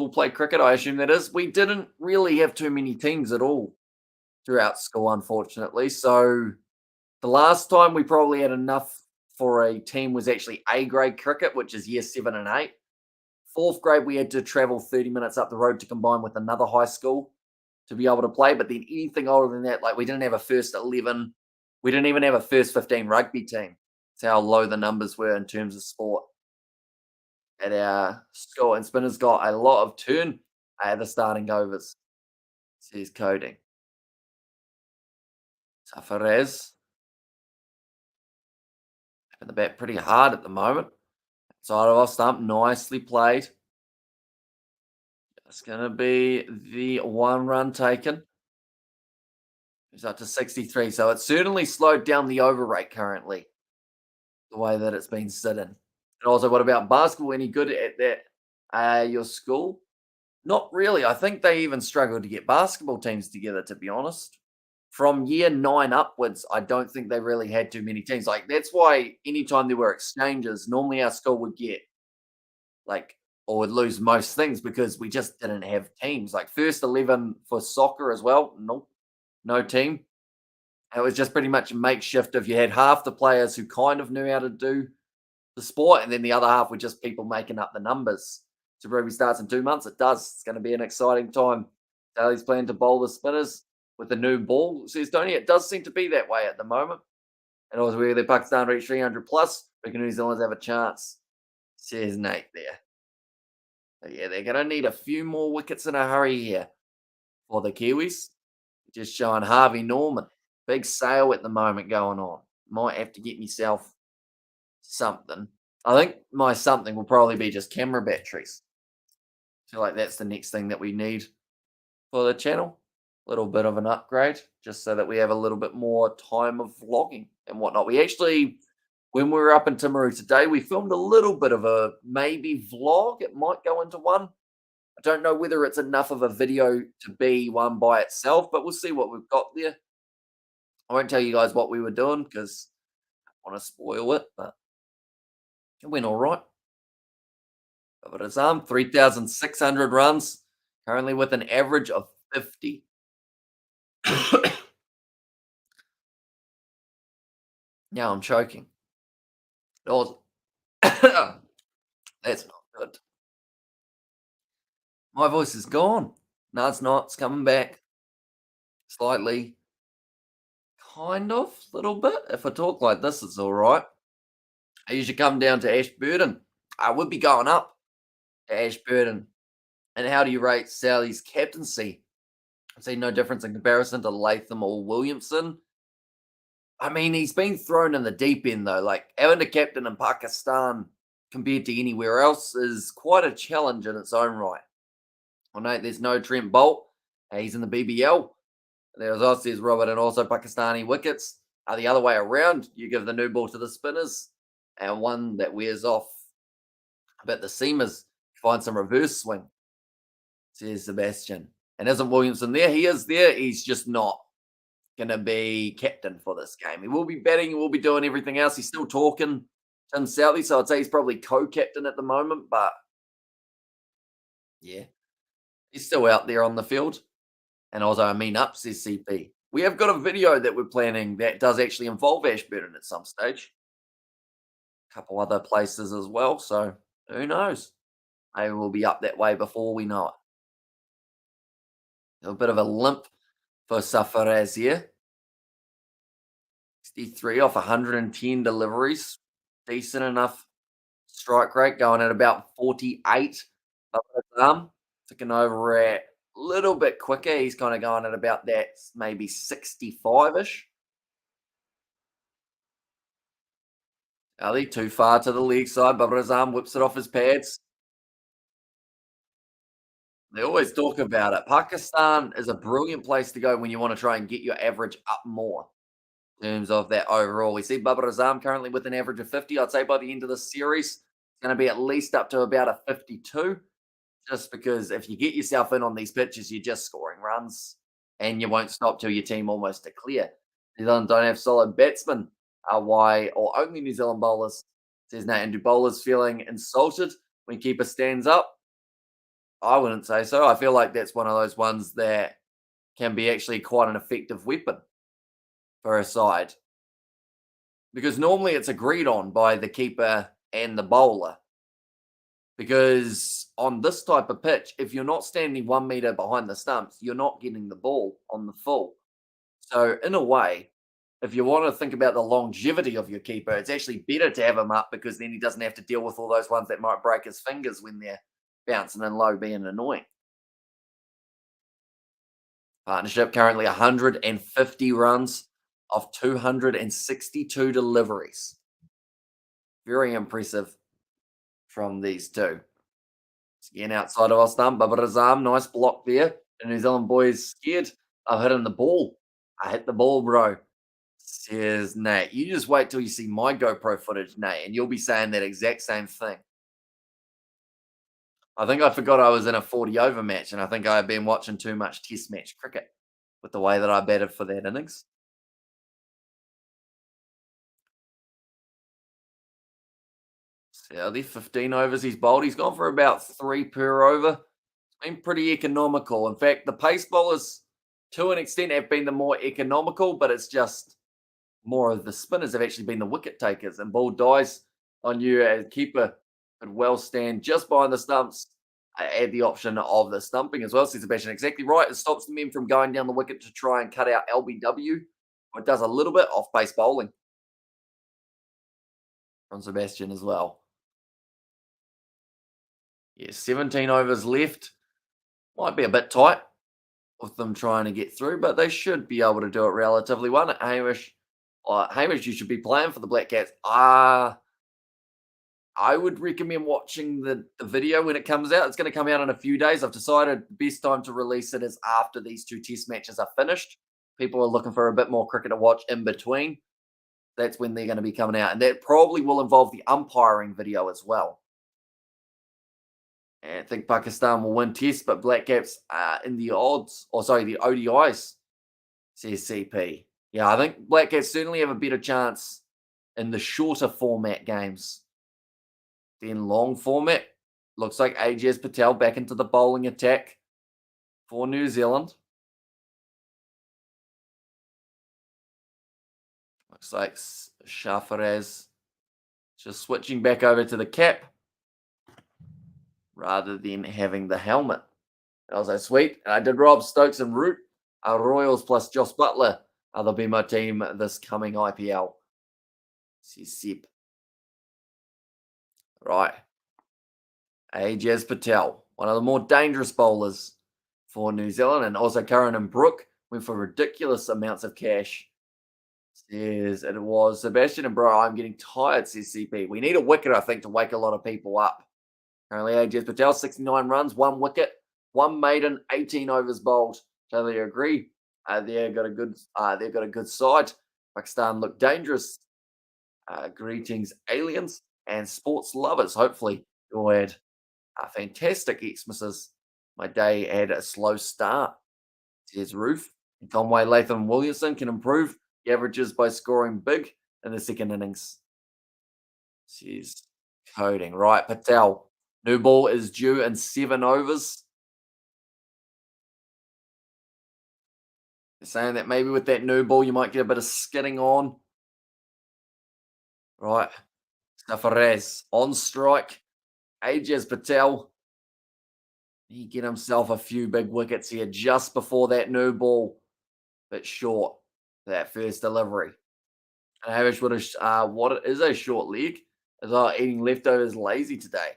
play cricket? I assume that is. We didn't really have too many teams at all throughout school, unfortunately. So the last time we probably had enough for a team was actually A grade cricket, which is year 7 and 8. Fourth grade, we had to travel 30 minutes up the road to combine with another high school to be able to play. But then anything older than that, like we didn't have a first 11, we didn't even have a first 15 rugby team. That's how low the numbers were in terms of sport at our school. And Spinner's got a lot of turn at the starting overs, says Coding. Sarfaraz in the bat pretty hard at the moment. Side of off stump, nicely played. It's going to be the 1 run taken. It's up to 63. So it's certainly slowed down the over rate currently, the way that it's been sitting. And also, what about basketball? Any good at that? Your school? Not really. I think they even struggled to get basketball teams together, to be honest. From year 9 upwards, I don't think they really had too many teams. Like, that's why anytime there were exchanges, normally our school would get like, or would lose most things because we just didn't have teams. Like, first 11 for soccer as well. Nope, no team. It was just pretty much a makeshift of you had half the players who kind of knew how to do the sport, and then the other half were just people making up the numbers. So rugby starts in 2 months. It does. It's going to be an exciting time. Daly's planning to bowl the spinners with the new ball, says Tony. It does seem to be that way at the moment. And also, where the Pakistan reach 300 plus, reckon New Zealanders have a chance, says Nate there. But yeah, they're going to need a few more wickets in a hurry here for the Kiwis. Just showing Harvey Norman. Big sale at the moment going on. Might have to get myself something. I think my something will probably be just camera batteries. I feel like that's the next thing that we need for the channel. Little bit of an upgrade, just so that we have a little bit more time of vlogging and whatnot. We actually, when we were up in Timaru today, we filmed a little bit of a maybe vlog. It might go into one. I don't know whether it's enough of a video to be one by itself, but we'll see what we've got there. I won't tell you guys what we were doing because I want to spoil it, but it went all right. Babar Azam, 3,600 runs, currently with an average of 50. Now I'm choking. Oh, that's not good. My voice is gone. No, it's not. It's coming back slightly. Kind of, little bit. If I talk like this, it's all right. I usually come down to Ashburton. I would be going up to Ashburton. And how do you rate Sally's captaincy? I see no difference in comparison to Latham or Williamson. I mean, he's been thrown in the deep end, though. Like, having a captain in Pakistan compared to anywhere else is quite a challenge in its own right. Well, no, there's no Trent Bolt. He's in the BBL. There's Aussies, Robert, and also Pakistani wickets. The other way around, you give the new ball to the spinners, and one that wears off about the seamers, find some reverse swing, says Sebastian. And isn't Williamson there? He is there. He's just not going to be captain for this game. He will be batting. He will be doing everything else. He's still talking to himself. So I'd say he's probably co-captain at the moment. But yeah, he's still out there on the field. And also, I mean, up, says CP. We have got a video that we're planning that does actually involve Ashburton at some stage. A couple other places as well. So who knows? Maybe we'll be up that way before we know it. A bit of a limp for Sarfaraz here. 63 off 110 deliveries. Decent enough strike rate, going at about 48. Ticking over at a little bit quicker. He's kind of going at about that maybe 65-ish. Ali too far to the leg side. Babar Azam whips it off his pads. They always talk about it. Pakistan is a brilliant place to go when you want to try and get your average up more in terms of that overall. We see Babar Azam currently with an average of 50. I'd say by the end of the series, it's going to be at least up to about a 52. Just because if you get yourself in on these pitches, you're just scoring runs and you won't stop till your team almost declare. New Zealand don't have solid batsmen. Why or only New Zealand bowlers? Says Nate. And do bowlers feeling insulted when keeper stands up? I wouldn't say so. I feel like that's one of those ones that can be actually quite an effective weapon for a side. Because normally it's agreed on by the keeper and the bowler. Because on this type of pitch, if you're not standing 1 meter behind the stumps, you're not getting the ball on the full. So in a way, if you want to think about the longevity of your keeper, it's actually better to have him up because then he doesn't have to deal with all those ones that might break his fingers when they're bouncing in low, being annoying. Partnership currently 150 runs of 262 deliveries. Very impressive from these two. Again, outside of our stump, Babar Azam, nice block there. The New Zealand boys scared. I've hit the ball. I hit the ball, bro. Says Nate. You just wait till you see my GoPro footage, Nate, and you'll be saying that exact same thing. I think I forgot I was in a 40 over match, and I think I had been watching too much test match cricket with the way that I batted for that innings. So the 15 overs he's bowled. He's gone for about 3 per over. It's been pretty economical. In fact, the pace bowlers, to an extent, have been the more economical, but it's just more of the spinners have actually been the wicket takers. And ball dies on you as keeper could well stand just behind the stumps. Add the option of the stumping as well. Says Sebastian, exactly right. It stops the men from going down the wicket to try and cut out LBW. It does a little bit off pace bowling from Sebastian as well. Yeah, 17 overs left. Might be a bit tight with them trying to get through, but they should be able to do it relatively well. Hamish, you should be playing for the Black Cats. I would recommend watching the video when it comes out. It's going to come out in a few days. I've decided the best time to release it is after these two test matches are finished. People are looking for a bit more cricket to watch in between. That's when they're going to be coming out. And that probably will involve the umpiring video as well. And I think Pakistan will win test, but Black Caps are in the odds, or sorry, the ODIs, says CP. Yeah, I think Black Caps certainly have a better chance in the shorter format games. Then long format, looks like Ajaz Patel back into the bowling attack for New Zealand. Looks like Sarfaraz just switching back over to the cap rather than having the helmet. That was a sweet. And I did Rob Stokes and Root. Our Royals plus Joss Butler. They'll be my team this coming IPL. Says Sip. Right. Ajaz Patel, one of the more dangerous bowlers for New Zealand. And also Curran and Brook went for ridiculous amounts of cash. Says it was Sebastian and Bro. I'm getting tired, says CP. We need a wicket, I think, to wake a lot of people up. Currently, Ajaz Patel, 69 runs, 1 wicket, 1 maiden, 18 overs bowled. Totally agree. They've got a good side. Pakistan look dangerous. Greetings, aliens and sports lovers. Hopefully, you'll had fantastic Xmas. My day had a slow start. Says Roof. And Conway Latham Williamson can improve the averages by scoring big in the second innings. Says Coding. Right, Patel. New ball is due in 7 overs. They're saying that maybe with that new ball, you might get a bit of skidding on. Right. Sarfaraz on strike. Ajaz Patel. He get himself a few big wickets here just before that new ball. Bit short for that first delivery. And Hamish would have, what is a short leg? As well, eating leftovers lazy today.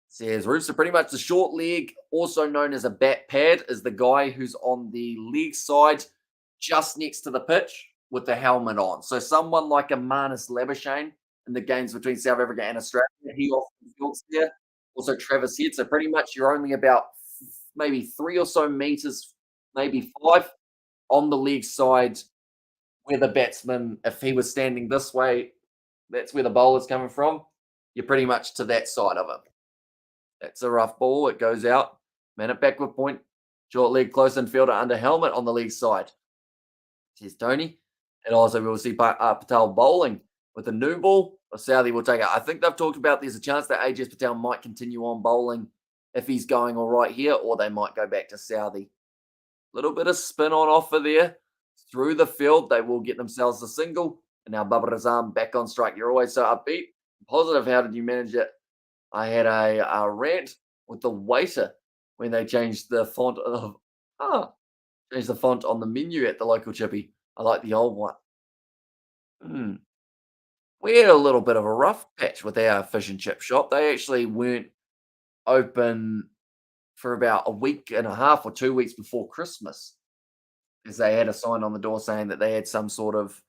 Says Roofs are pretty much the short leg, also known as a bat pad, is the guy who's on the leg side just next to the pitch with the helmet on. So someone like a Marnus Labuschagne in the games between South Africa and Australia, he often fields there. Also Travis Head. So pretty much you're only about maybe 3 or so meters, maybe 5 on the leg side where the batsman, if he was standing this way, that's where the bowler's coming from. You're pretty much to that side of him. That's a rough ball. It goes out. Man at backward point. Short leg, close in fielder under helmet on the leg side. Says Tony. And also we will see Patel bowling with a new ball. Or Southey will take it. I think they've talked about there's a chance that Ajaz Patel might continue on bowling if he's going all right here, or they might go back to Southey. Little bit of spin on offer there. Through the field, they will get themselves a single. And now Babar Azam back on strike. You're always so upbeat. Positive. How did you manage it? I had a rant with the waiter when they changed the font of changed the font on the menu at the local chippy. I like the old one. We had a little bit of a rough patch with our fish and chip shop. They actually weren't open for about a week and a half or 2 weeks before Christmas, as they had a sign on the door saying that they had some sort of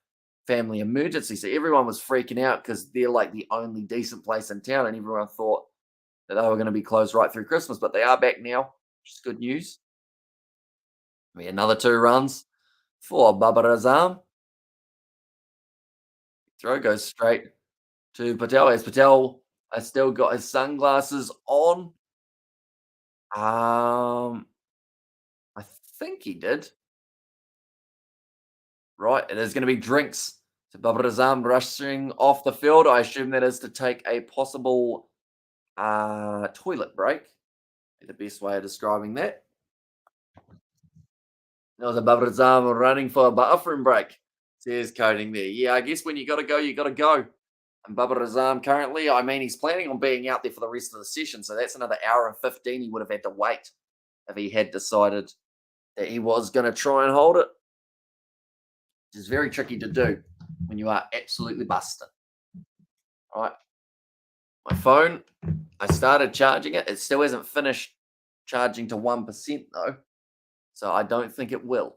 family emergency. So everyone was freaking out because they're like the only decent place in town, and everyone thought that they were going to be closed right through Christmas, but they are back now, which is good news. We had another 2 runs for Babar Azam. Throw goes straight to Patel. As Patel has still got his sunglasses on. I think he did. Right, it is going to be drinks. So Babar Azam rushing off the field. I assume that is to take a possible toilet break. The best way of describing that. That was a Babar Azam running for a bathroom break. Says Coding there. Yeah, I guess when you got to go, you got to go. And Babar Azam currently, I mean, he's planning on being out there for the rest of the session. So that's another hour and 15 he would have had to wait if he had decided that he was going to try and hold it. Which is very tricky to do when you are absolutely busted. All right. My phone, I started charging it. It still hasn't finished charging to 1% though. So I don't think it will.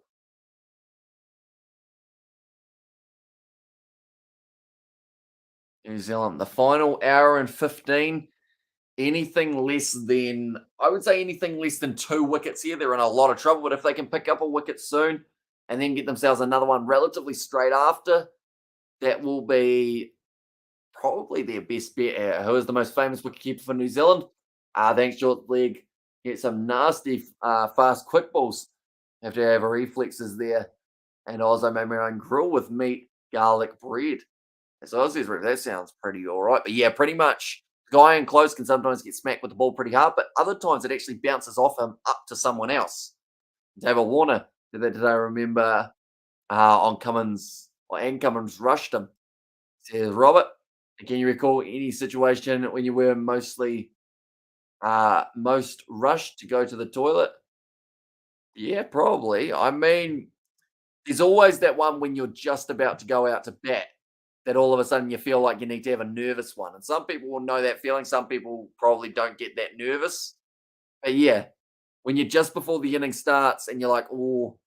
New Zealand. The final hour and 15. Anything less than, I would say anything less than 2 wickets here, they're in a lot of trouble. But if they can pick up a wicket soon and then get themselves another one relatively straight after, that will be probably their best bet. Who is the most famous wicketkeeper for New Zealand? Thanks, short leg. Get some nasty, fast quick balls. Have to have reflexes there. And also made my own grill with meat, garlic, bread. So Aussie's roof, that sounds pretty all right. But yeah, pretty much guy in close can sometimes get smacked with the ball pretty hard, but other times it actually bounces off him up to someone else. David Warner, did I remember on Cummins, and Cummins rushed him. Says, Robert, can you recall any situation when you were most rushed to go to the toilet? Yeah, probably. I mean, there's always that one when you're just about to go out to bat that all of a sudden you feel like you need to have a nervous one. And some people will know that feeling. Some people probably don't get that nervous. But yeah, when you're just before the inning starts and you're like, oh,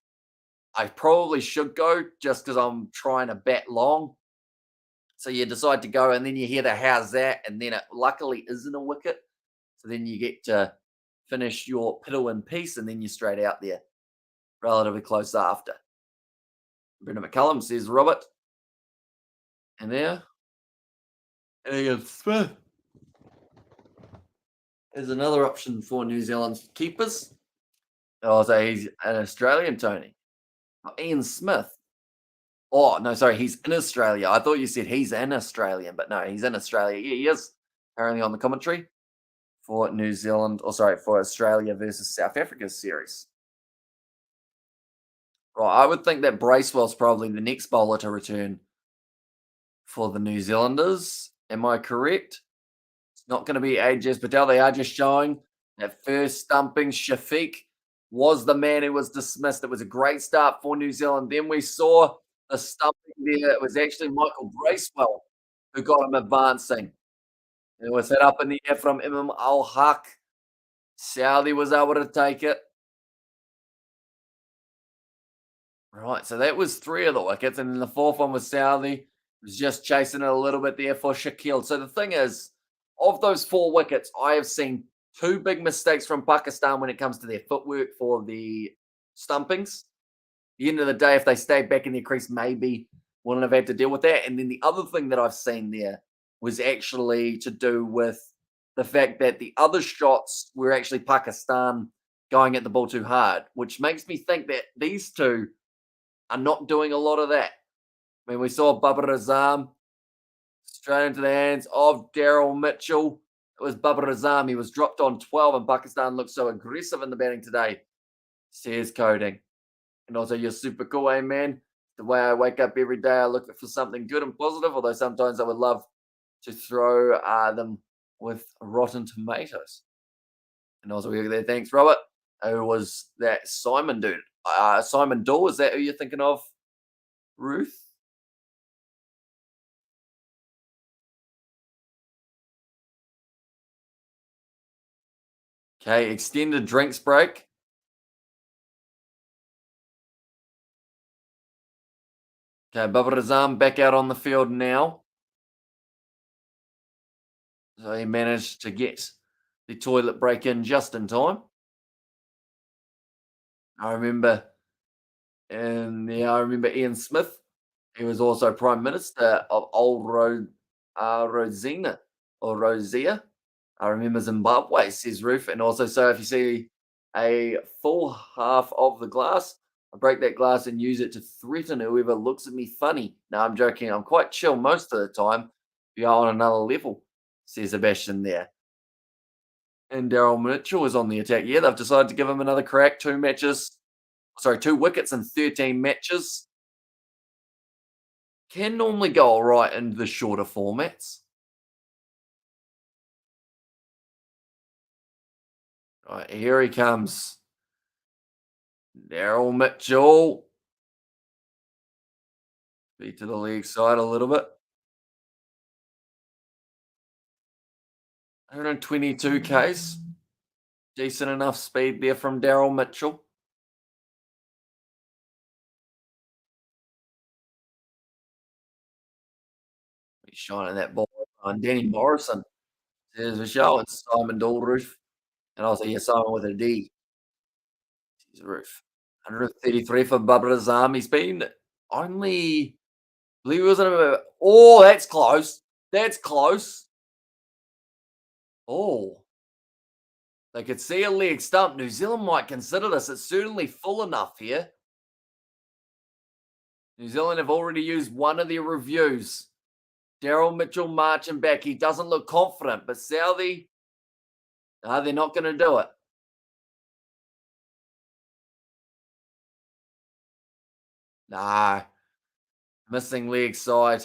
I probably should go just because I'm trying to bat long. So you decide to go and then you hear the how's that, and then it luckily isn't a wicket. So then you get to finish your piddle in peace and then you're straight out there relatively close after. Brendan McCullum says, Robert. And there, and against Smith is another option for New Zealand's keepers. Oh, so he's an Australian, Tony. Oh, Ian Smith. Oh, no, sorry, he's in Australia. I thought you said he's an Australian, but no, he's in Australia. Yeah, he is apparently on the commentary for New Zealand, or sorry, for Australia versus South Africa series. Right, I would think that Bracewell's probably the next bowler to return for the New Zealanders. Am I correct? It's not going to be Ajaz Patel. They are just showing that first stumping. Shafiq was the man who was dismissed. It was a great start for New Zealand. Then we saw the stumping there. It was actually Michael Bracewell who got him advancing. It was hit up in the air from Imam Al Haq. Saudi was able to take it. Right, so that was 3 of the wickets, and then the 4th one was Saudi. Was just chasing it a little bit there for Shakil. So the thing is, of those 4 wickets, I have seen 2 big mistakes from Pakistan when it comes to their footwork for the stumpings. At the end of the day, if they stayed back in their crease, maybe wouldn't have had to deal with that. And then the other thing that I've seen there was actually to do with the fact that the other shots were actually Pakistan going at the ball too hard, which makes me think that these two are not doing a lot of that. I mean, we saw Babar Azam straight into the hands of Daryl Mitchell. It was Babar Azam. He was dropped on 12, and Pakistan looked so aggressive in the batting today, says Coding. And also, you're super cool, eh, man? The way I wake up every day, I look for something good and positive, although sometimes I would love to throw them with rotten tomatoes. And also, we there. Thanks, Robert. Who was that Simon dude? Simon Daw, is that who you're thinking of, Ruth? Okay, extended drinks break. Okay, Babar Azam back out on the field now. So he managed to get the toilet break in just in time. I remember, and yeah, I remember Ian Smith. He was also Prime Minister of Old Rosina or Rosia. I remember Zimbabwe, says Ruth. And also, so if you see a full half of the glass, I break that glass and use it to threaten whoever looks at me funny. No, I'm joking. I'm quite chill most of the time. Be on another level, says Sebastian there. And Daryl Mitchell is on the attack. Yeah, they've decided to give him another crack. 2 wickets in 13 matches. Can normally go all right in the shorter formats. All right, here he comes. Daryl Mitchell. Speed to the leg side a little bit. 122 Ks. Decent enough speed there from Daryl Mitchell. He's shining that ball and Danny Morrison. There's a show. It's Simon Doldroof. And also, yeah, Simon with a D. He's a roof. 133 for Babar Azam. He's been only, I believe he was in a, oh, that's close. That's close. Oh, they could see a leg stump. New Zealand might consider this. It's certainly full enough here. New Zealand have already used one of their reviews. Daryl Mitchell marching back. He doesn't look confident, but Southey, no, they're not going to do it. Nah, missing leg side.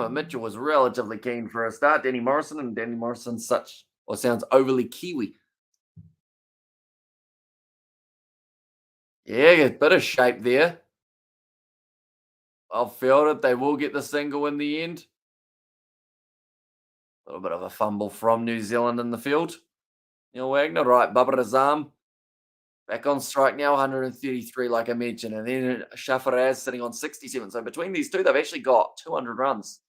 Mitchell was relatively keen for a start. Danny Morrison, and Danny Morrison's such, or sounds overly Kiwi. Yeah, a bit of shape there. I'll feel it. They will get the single in the end. A little bit of a fumble from New Zealand in the field. Neil Wagner, right, Babar Azam back on strike now, 133, like I mentioned, and then Sarfaraz sitting on 67. So between these two, they've actually got 200 runs.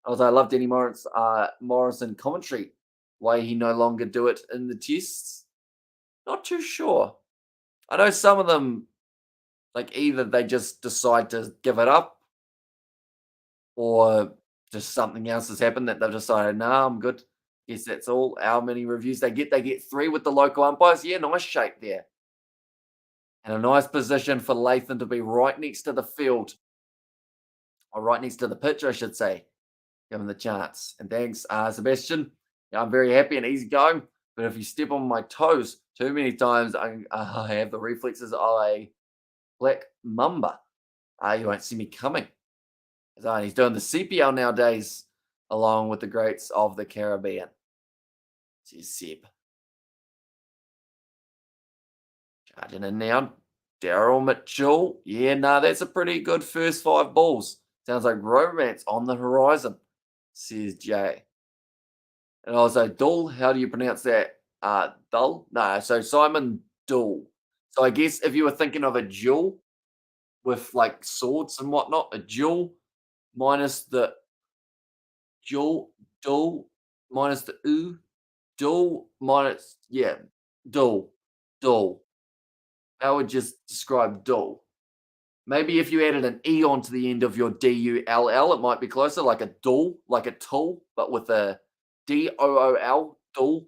Although I love Danny Morrison commentary, why he no longer do it in the tests. Not too sure. I know some of them, like either they just decide to give it up, or just something else has happened that they've decided, nah, I'm good. Guess that's all. How many reviews they get? They get 3 with the local umpires. Yeah, nice shape there. And a nice position for Lathan to be right next to the field. Or right next to the pitch, I should say. Give him the chance. And thanks, Sebastian. Yeah, I'm very happy and easy going. But if you step on my toes too many times, I have the reflexes of a black mamba. You won't see me coming. So he's doing the CPL nowadays, along with the greats of the Caribbean. Here's Seb. Charging in now. Daryl Mitchell. Yeah, that's a pretty good first 5 balls. Sounds like romance on the horizon, says Jay. And also, Dull, how do you pronounce that? Dull? No, so Simon Dull. So I guess if you were thinking of a duel with like swords and whatnot, a duel minus the duel minus the duel minus, yeah, duel. How would just describe dull? Maybe if you added an E onto the end of your DULL, it might be closer, like a duel, like a tool, but with a DOOL, duel.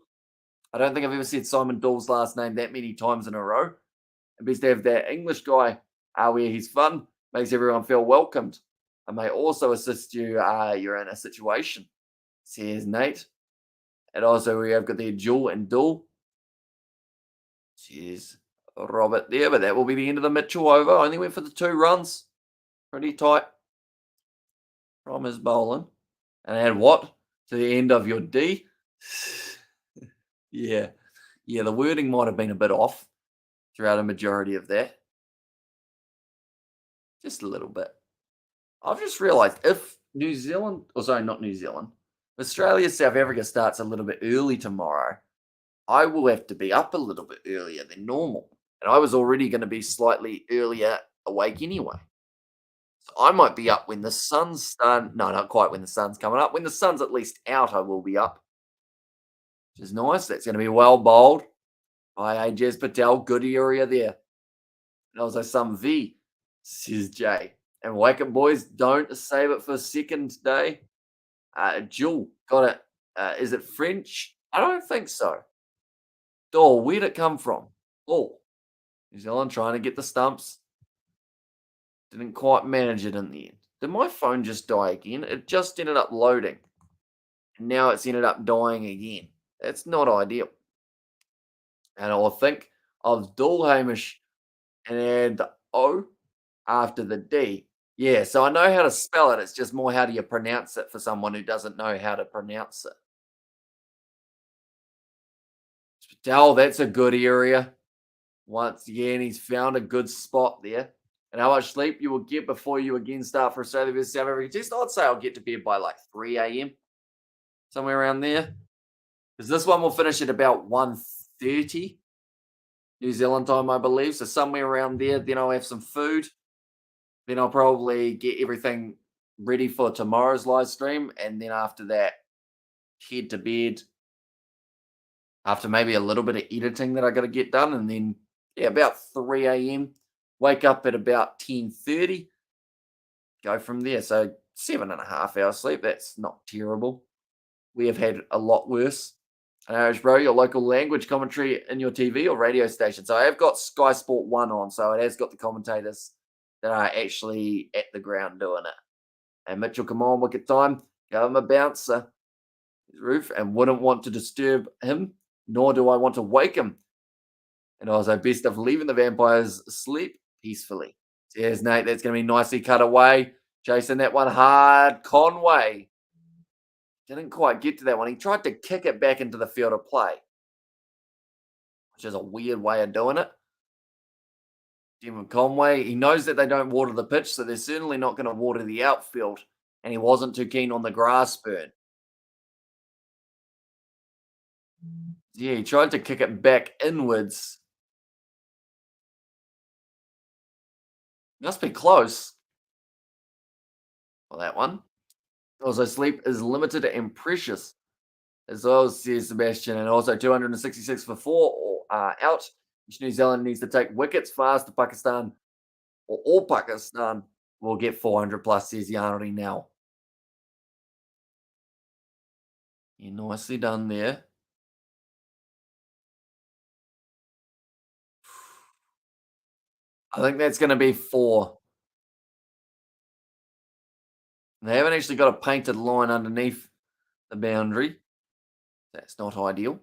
I don't think I've ever said Simon Dull's last name that many times in a row. And best to have that English guy where he's fun, makes everyone feel welcomed. I may also assist you, you're in a situation, says Nate. And also we have got the duel and duel. Cheers. Robert there, but that will be the end of the Mitchell over. Only went for the 2 runs. Pretty tight from his bowling. And add what to the end of your D? Yeah. The wording might have been a bit off throughout a majority of that. Just a little bit. I've just realised if New Zealand, or sorry, not New Zealand, Australia, South Africa starts a little bit early tomorrow, I will have to be up a little bit earlier than normal. And I was already going to be slightly earlier awake anyway. So I might be up when the sun's no, not quite when the sun's coming up. When the sun's at least out, I will be up. Which is nice. That's going to be well bowled by Ajaz Patel. Good area there. And also some V, says Jay. And Wicket boys, don't save it for second day. Jewel, got it. Is it French? I don't think so. Oh, where'd it come from? Oh, New Zealand trying to get the stumps. Didn't quite manage it in the end. Did my phone just die again? It just ended up loading. And now it's ended up dying again. That's not ideal. And I'll think of Dual Hamish and add the O after the D. Yeah, so I know how to spell it. It's just more how do you pronounce it for someone who doesn't know how to pronounce it. Oh, that's a good area. Once again, he's found a good spot there. And how much sleep you will get before you again start for Australia versus South Africa test? I'd say I'll get to bed by like 3 a.m. Somewhere around there. Because this one will finish at about 1:30 New Zealand time, I believe. So somewhere around there. Then I'll have some food. Then I'll probably get everything ready for tomorrow's live stream. And then after that, head to bed after maybe a little bit of editing that I got to get done. And then, yeah, about 3 a.m., wake up at about 10:30, go from there. So 7.5 hours sleep. That's not terrible. We have had a lot worse. Bro, your local language commentary in your TV or radio station. So I have got Sky Sport 1 on. So it has got the commentators that are actually at the ground doing it. And Mitchell, come on, wicket time. Give him a bouncer. Roof and wouldn't want to disturb him, nor do I want to wake him. And also, best of leaving the vampires sleep peacefully. Cheers, Nate. That's going to be nicely cut away. Chasing that one hard. Conway didn't quite get to that one. He tried to kick it back into the field of play, which is a weird way of doing it. Jim Conway, he knows that they don't water the pitch, so they're certainly not going to water the outfield. And he wasn't too keen on the grass burn. Yeah, he tried to kick it back inwards. Must be close. Well, that one. Also, sleep is limited and precious, as well, says Sebastian. And also 266 for 4 or out. Which New Zealand needs to take wickets fast to Pakistan, or all Pakistan will get 400 plus, says Yanri now. Yeah, nicely done there. I think that's going to be 4. They haven't actually got a painted line underneath the boundary. That's not ideal.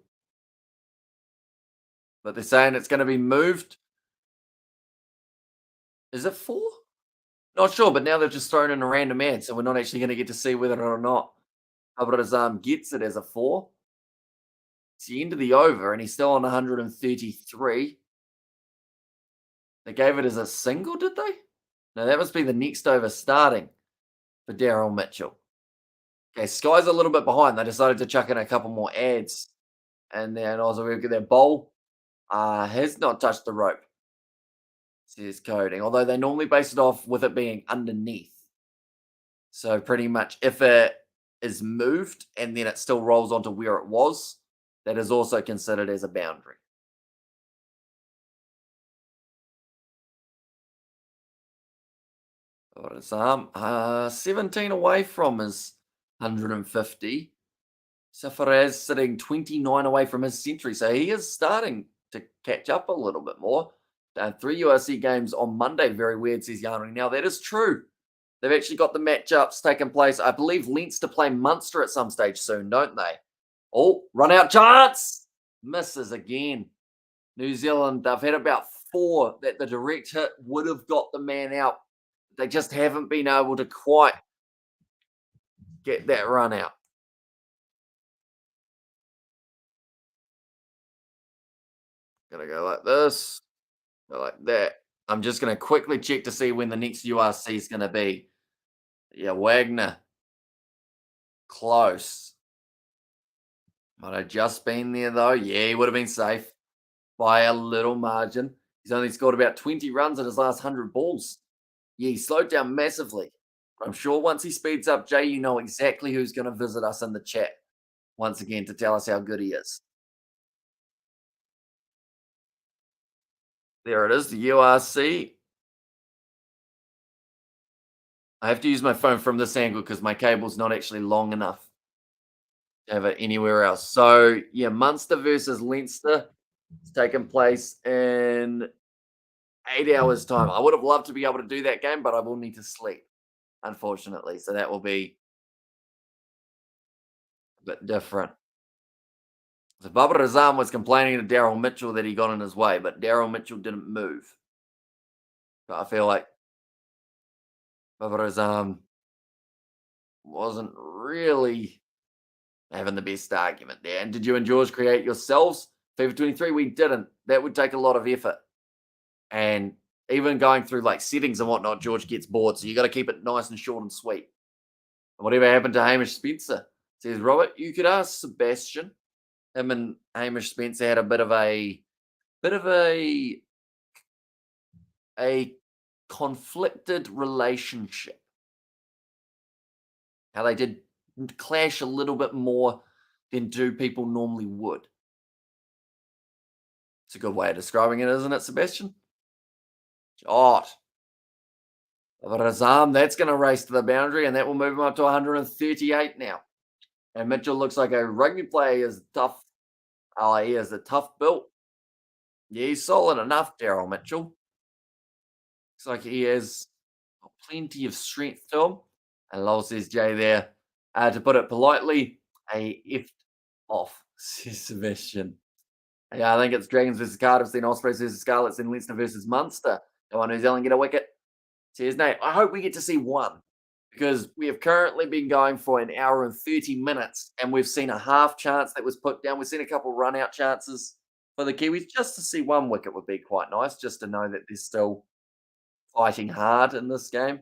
But they're saying it's going to be moved. Is it 4? Not sure, but now they've just thrown in a random ad, so we're not actually going to get to see whether or not Babar Azam gets it as a 4. It's the end of the over, and he's still on 133. They gave it as a single, did they? No, that must be the next over starting for Daryl Mitchell. Okay, Sky's a little bit behind. They decided to chuck in a couple more ads. And then also we get their bowl. Has not touched the rope, says coding. Although they normally base it off with it being underneath. So pretty much if it is moved and then it still rolls onto where it was, that is also considered as a boundary. Azam, 17 away from his 150. Sarfaraz sitting 29 away from his century. So he is starting to catch up a little bit more. 3 URC games on Monday. Very weird, says Yanri. Now, that is true. They've actually got the matchups taking place. I believe Leinster play Munster at some stage soon, don't they? Oh, run out chance. Misses again. New Zealand, they've had about 4 that the direct hit would have got the man out. They just haven't been able to quite get that run out. Gonna go like this, go like that. I'm just gonna quickly check to see when the next URC is gonna be. Yeah, Wagner. Close. Might have just been there though. Yeah, he would have been safe by a little margin. He's only scored about 20 runs in his last 100 balls. Yeah, he slowed down massively. I'm sure once he speeds up, Jay, you know exactly who's going to visit us in the chat once again to tell us how good he is. There it is, the URC. I have to use my phone from this angle because my cable's not actually long enough to have it anywhere else. So, yeah, Munster versus Leinster is taking place in 8 hours' time. I would have loved to be able to do that game, but I will need to sleep, unfortunately. So that will be a bit different. So Babar Azam was complaining to Daryl Mitchell that he got in his way, but Daryl Mitchell didn't move. But I feel like Babar Azam wasn't really having the best argument there. And did you and George create yourselves? FIFA 23, we didn't. That would take a lot of effort. And even going through like settings and whatnot, George gets bored. So you got to keep it nice and short and sweet. And whatever happened to Hamish Spencer? Says Robert, you could ask Sebastian. Him and Hamish Spencer had a bit of a conflicted relationship. how they did clash a little bit more than do people normally would. It's a good way of describing it, isn't it, Sebastian? Shot. Babar Azam, that's going to race to the boundary, and that will move him up to 138 now. And Mitchell looks like a rugby player. He is tough. Oh, he is a tough built. Yeah, he's solid enough, Daryl Mitchell. Looks like he has plenty of strength to him. And Lowell says, Jay there, to put it politely, a F off, says Sebastian. Yeah, I think it's Dragons versus Cardiff, then Ospreys versus Scarlets, then Leinster versus Munster. Do New Zealand get a wicket? Says Nate. I hope we get to see one because we have currently been going for an hour and 30 minutes and we've seen a half chance that was put down. We've seen a couple run out chances for the Kiwis. Just to see one wicket would be quite nice, just to know that they're still fighting hard in this game.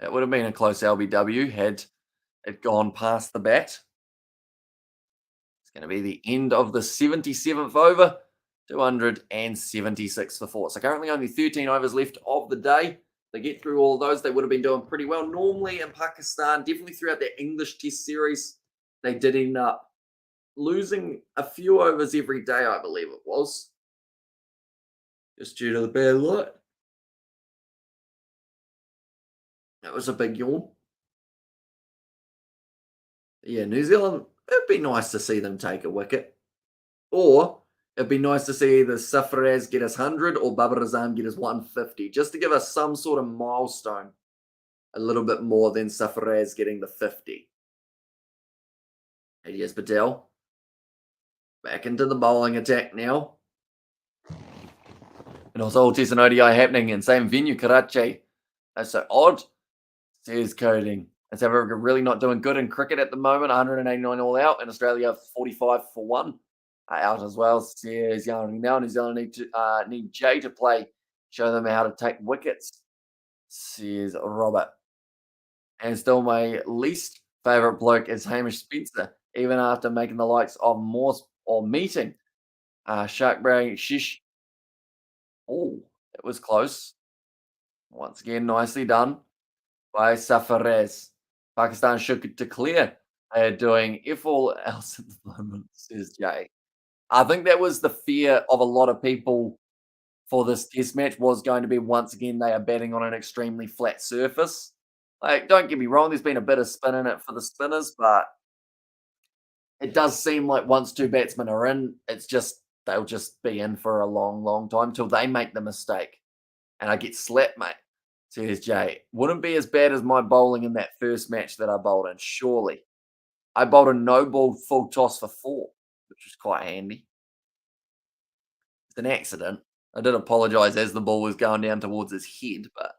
It would have been a close LBW had it gone past the bat. It's going to be the end of the 77th over, 276 for 4. So currently only 13 overs left of the day. They get through all of those, they would have been doing pretty well. Normally in Pakistan, definitely throughout their English Test series, they did end up losing a few overs every day, I believe it was. Just due to the bad light. That was a big yawn. Yeah, New Zealand, it'd be nice to see them take a wicket. Or it'd be nice to see either Sarfaraz get us 100 or Babar Azam get us 150, just to give us some sort of milestone. A little bit more than Sarfaraz getting the 50. Yes, Patel. Back into the bowling attack now. And also all Test and ODI happening in same venue, Karachi. That's so odd, says Coding. And South Africa really not doing good in cricket at the moment. 189 all out, and Australia 45 for 1 out as well. Says Young now New Zealand need Jay to play, show them how to take wickets. Says Robert. And still my least favourite bloke is Hamish Spencer, even after making the likes of Morse or meeting Sharkbrain Shish. Oh, it was close. Once again, nicely done by Sarfaraz. Pakistan should declare they are doing if all else at the moment, says Jay. I think that was the fear of a lot of people for this test match was going to be once again they are batting on an extremely flat surface. Like, don't get me wrong, there's been a bit of spin in it for the spinners, but it does seem like once two batsmen are in, it's just they'll just be in for a long, long time till they make the mistake. And I get slapped, mate. Says Jay. Wouldn't be as bad as my bowling in that first match that I bowled in, surely. I bowled a no ball full toss for 4, which was quite handy. It's an accident. I did apologise as the ball was going down towards his head, but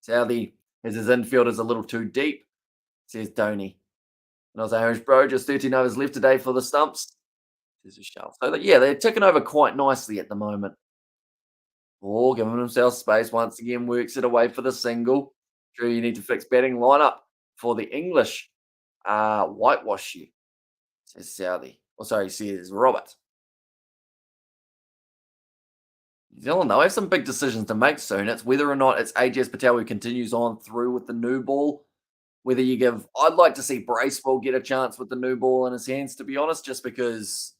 Southey as his infield is a little too deep, says Tony. And I was Irish bro, just 13 overs left today for the stumps. Says Michelle. So yeah, they're ticking over quite nicely at the moment. Oh, giving himself space once again, works it away for the single. Sure, you need to fix batting lineup for the English. Whitewash you, says Southey. Oh, sorry, says Robert. New Zealand, though, have some big decisions to make soon. It's whether or not it's AJS Patel who continues on through with the new ball. Whether you give, I'd like to see Bracewell get a chance with the new ball in his hands, to be honest, just because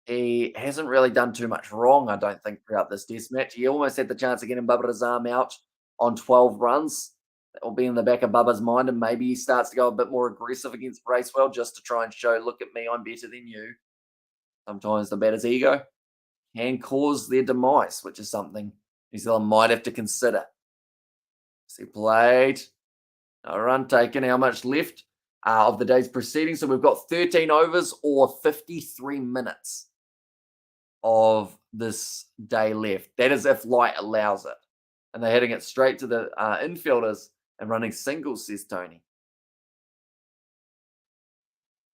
he hasn't really done too much wrong, I don't think, throughout this test match. He almost had the chance of getting Babar Azam out on 12 runs. That will be in the back of Bubba's mind, and maybe he starts to go a bit more aggressive against Bracewell just to try and show, look at me, I'm better than you. Sometimes the batter's ego can cause their demise, which is something New Zealand might have to consider. See played. No run taken. How much left of the day's proceedings? So we've got 13 overs or 53 minutes of this day left. That is if light allows it. And they're hitting it straight to the infielders and running singles, says Tony.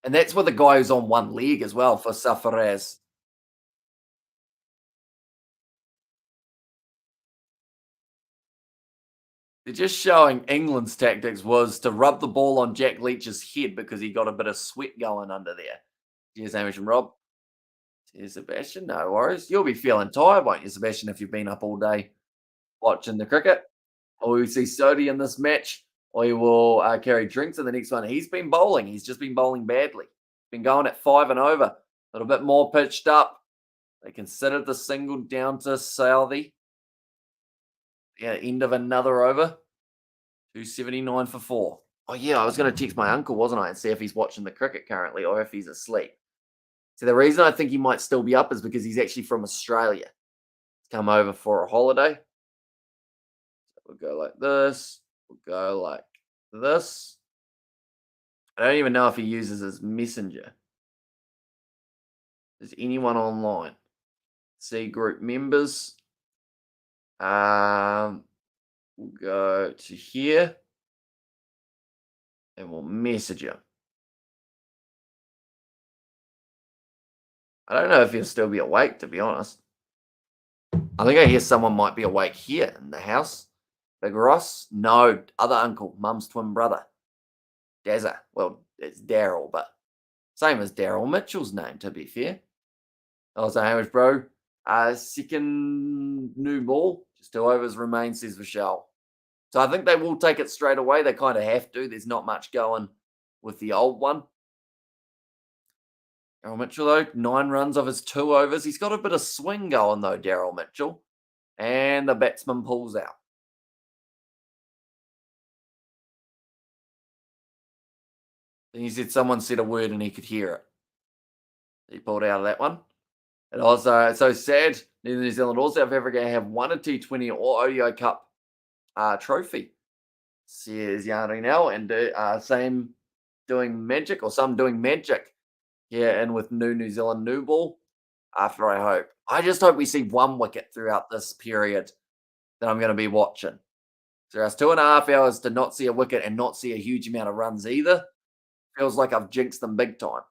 And that's with the guy who's on one leg as well for Sarfaraz. They're just showing England's tactics was to rub the ball on Jack Leach's head because he got a bit of sweat going under there. Cheers, Hamish and Rob. Cheers, Sebastian. No worries. You'll be feeling tired, won't you, Sebastian, if you've been up all day watching the cricket? or we see Sodi in this match, or he will carry drinks in the next one. He's been bowling. He's just been bowling badly. Been going at 5 and over. A little bit more pitched up. They considered the single down to Southey. Yeah, end of another over. 279 for 4. Oh, yeah, I was going to text my uncle, wasn't I, and see if he's watching the cricket currently or if he's asleep. So the reason I think he might still be up is because he's actually from Australia. He's come over for a holiday. So we'll go like this. We'll go like this. I don't even know if he uses his messenger. Is anyone online? See group members. We'll go to here. And we'll message him. I don't know if he'll still be awake, to be honest. I think I hear someone might be awake here in the house. Big Ross? No, other uncle, mum's twin brother. Dazza. Well, it's Daryl, but same as Daryl Mitchell's name, to be fair. Oh, so Hamish, bro. Second new ball. Just 2 overs remain, says Vishal. So I think they will take it straight away. They kind of have to. There's not much going with the old one. Daryl Mitchell, though, 9 runs of his 2 overs. He's got a bit of swing going, though, Daryl Mitchell. And the batsman pulls out. Then he said someone said a word and he could hear it. He pulled out of that one. And also, it's so sad, New Zealand or South Africa have won a T20 or ODI Cup trophy. Says Yanni now, and same doing magic, or some doing magic. Yeah, and with New Zealand new ball. After I just hope we see 1 wicket throughout this period that I'm going to be watching. So that's 2.5 hours to not see a wicket and not see a huge amount of runs either. Feels like I've jinxed them big time.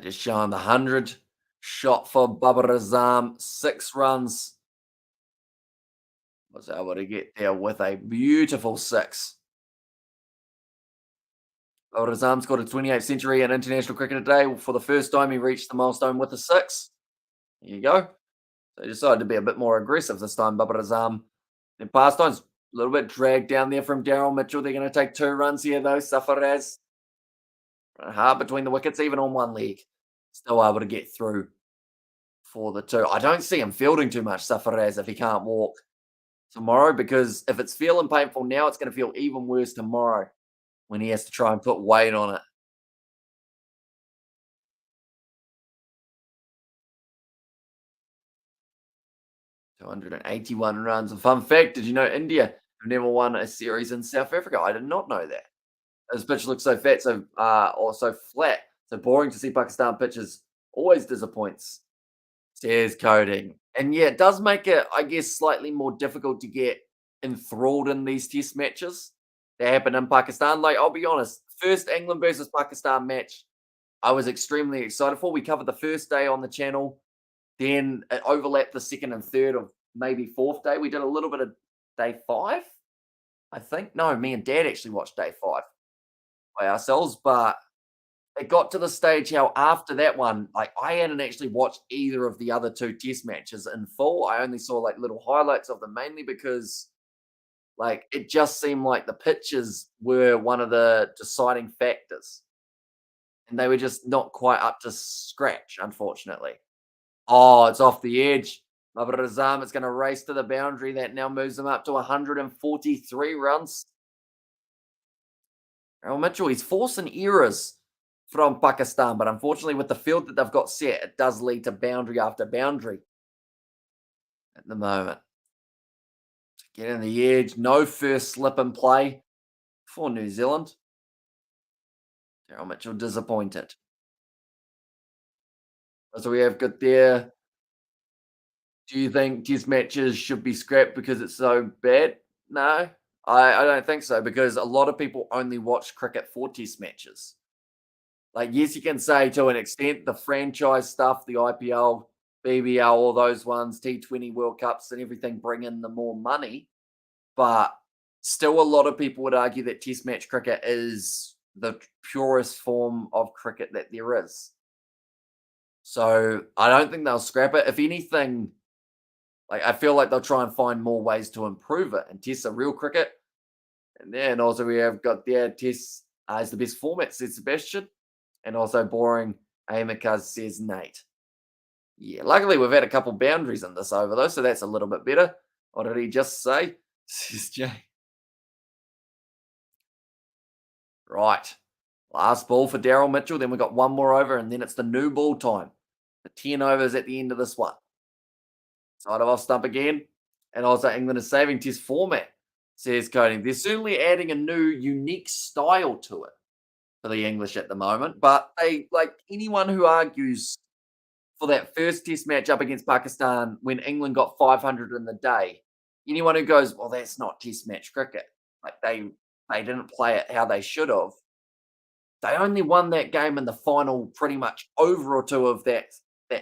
Just showing the 100 shot for Babar Azam, 6 runs. Was able to get there with a beautiful 6. Babar Azam scored a 28th century in international cricket today. For the first time, he reached the milestone with a 6. There you go. So he decided to be a bit more aggressive this time, Babar Azam. In pastimes, a little bit dragged down there from Daryl Mitchell. They're going to take 2 runs here, though. Sarfaraz. Hard between the wickets, even on one leg. Still able to get through for the 2. I don't see him fielding too much, Sarfaraz, if he can't walk tomorrow, because if it's feeling painful now, it's going to feel even worse tomorrow when he has to try and put weight on it. $281 runs. A fun fact, did you know India have never won a series in South Africa? I did not know that. This pitch looks so fat, or so flat, so boring to see Pakistan pitches. Always disappoints, says Coding. And yeah, it does make it, I guess, slightly more difficult to get enthralled in these test matches that happen in Pakistan. Like, I'll be honest, first England versus Pakistan match, I was extremely excited for. We covered the first day on the channel. Then it overlapped the second and third of maybe 4th day. We did a little bit of day 5, I think. No, me and Dad actually watched day 5 by ourselves. But it got to the stage how after that one, like, I hadn't actually watched either of the other 2 test matches in full. I only saw like little highlights of them, mainly because like it just seemed like the pitches were one of the deciding factors. And they were just not quite up to scratch, unfortunately. Oh, it's off the edge. Babar Azam is going to race to the boundary. That now moves them up to 143 runs. Daryl Mitchell, he's forcing errors from Pakistan, but unfortunately with the field that they've got set, it does lead to boundary after boundary at the moment. Get in the edge. No first slip and play for New Zealand. Daryl Mitchell disappointed. So we have got there. Do you think test matches should be scrapped because it's so bad? No, I don't think so, because a lot of people only watch cricket for test matches. Like, yes, you can say to an extent the franchise stuff, the IPL, BBL, all those ones, T20 World Cups and everything bring in the more money. But still, a lot of people would argue that test match cricket is the purest form of cricket that there is. So I don't think they'll scrap it. If anything, Like, I feel like they'll try and find more ways to improve it. And Tests are real cricket. And then also we have got Tests is the best format, says Sebastian. And also boring, Amicaz says Nate. Yeah, luckily we've had a couple boundaries in this over though, so that's a little bit better. What did he just say? Says Jay. Right. Last ball for Daryl Mitchell. Then we got one more over, and then it's the new ball time. The 10 overs at the end of this one. Side of off stump again. And also England is saving Test format, says Cody. They're certainly adding a new unique style to it for the English at the moment. But they, like anyone who argues for that first Test match up against Pakistan when England got 500 in the day, anyone who goes, well, that's not Test match cricket. Like they didn't play it how they should have. They only won that game in the final pretty much over or two of that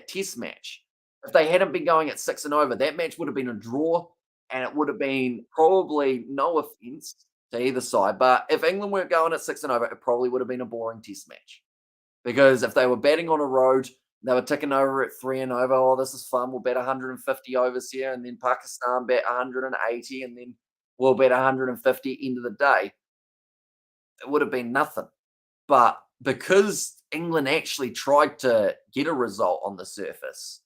Test match. If they hadn't been going at 6 and over, that match would have been a draw, and it would have been probably no offense to either side. But if England weren't going at 6 and over, it probably would have been a boring Test match. Because if they were batting on a road, they were ticking over at 3 and over. Oh, this is fun. We'll bet 150 overs here, and then Pakistan bet 180, and then we'll bet 150 end of the day. It would have been nothing. But because England actually tried to get a result on the surface,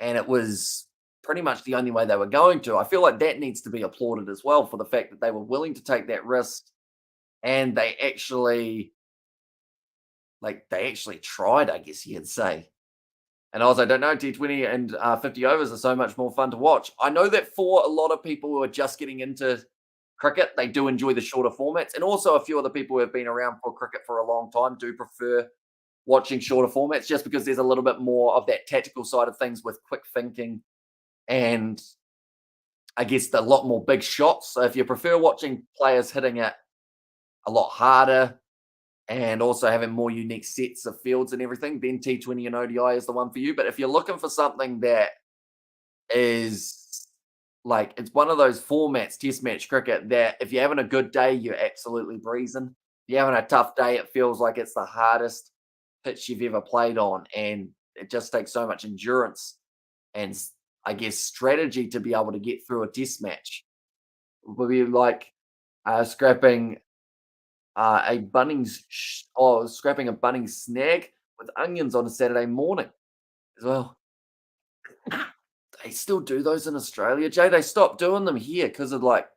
and it was pretty much the only way they were going to, I feel like that needs to be applauded as well for the fact that they were willing to take that risk, and they actually tried, I guess you'd say. And also, I don't know, T20 and 50 overs are so much more fun to watch. I know that for a lot of people who are just getting into cricket, they do enjoy the shorter formats. And also, a few other people who have been around for cricket for a long time do prefer watching shorter formats just because there's a little bit more of that tactical side of things with quick thinking and I guess a lot more big shots. So if you prefer watching players hitting it a lot harder and also having more unique sets of fields and everything, then T20 and ODI is the one for you. But if you're looking for something that is like it's one of those formats, Test match cricket, that if you're having a good day, you're absolutely breezing. If you're having a tough day, it feels like it's the hardest pitch you've ever played on, and it just takes so much endurance and I guess strategy to be able to get through a Test match. Would be like scrapping scrapping a Bunnings snag with onions on a Saturday morning as well. They still do those in Australia, Jay. They stopped doing them here because of like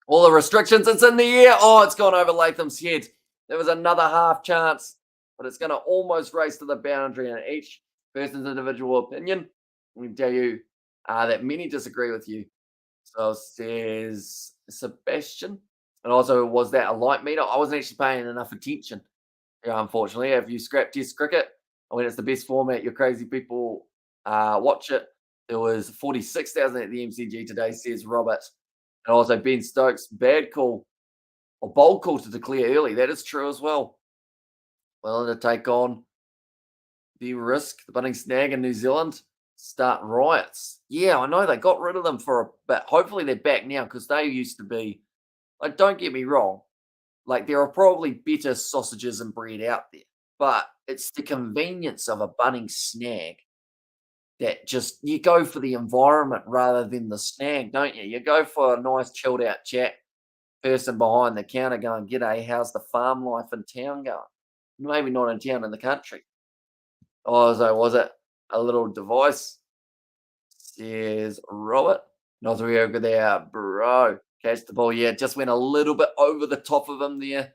all the restrictions. It's in the air. Oh, it's gone over Latham's head. There was another half chance, but it's going to almost race to the boundary. And each person's individual opinion, let me tell you that many disagree with you. So says Sebastian. And also, was that a light meter? I wasn't actually paying enough attention. Yeah, unfortunately, if you scrap Test cricket, I mean, it's the best format. Your crazy people watch it. There was 46,000 at the MCG today, says Robert. And also, Ben Stokes, bad call or bold call to declare early. That is true as well. Willing to take on the risk, the bunting snag in New Zealand, start riots. Yeah, I know they got rid of them for a bit. Hopefully, they're back now because they used to be, like, don't get me wrong, like, there are probably better sausages and bread out there, but it's the convenience of a bunning snag that just you go for the environment rather than the snag, don't you? You go for a nice chilled out chat, person behind the counter going, "G'day, how's the farm life in town going?" Maybe not in town, in the country. Oh, so was it a little device? Says Robert. Not real good there, bro. Catch the ball. Yeah, just went a little bit over the top of him there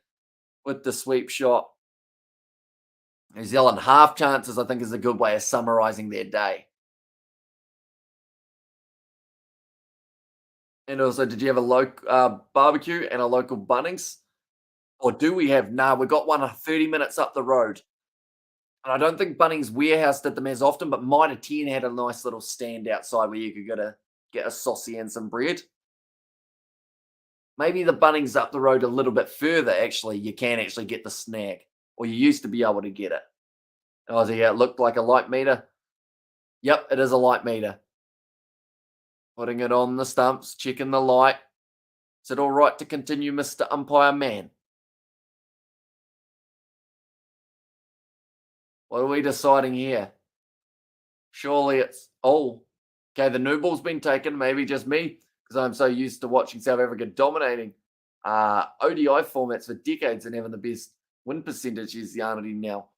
with the sweep shot. New Zealand half chances, I think, is a good way of summarizing their day. And also, did you have a local barbecue and a local Bunnings? Or do we have? Nah, we got one 30 minutes up the road. And I don't think Bunnings Warehouse did them as often, but Mitre 10 had a nice little stand outside where you could get a saucy and some bread. Maybe the Bunnings up the road a little bit further, actually, you can actually get the snag. Or you used to be able to get it. Oh, so yeah, it looked like a light meter. Yep, it is a light meter. Putting it on the stumps, checking the light. Is it all right to continue, Mr. Umpire Man? What are we deciding here? Surely it's... Oh, Okay, the new ball's been taken, maybe just me, because I'm so used to watching South Africa dominating ODI formats for decades and having the best win percentage is the Army now.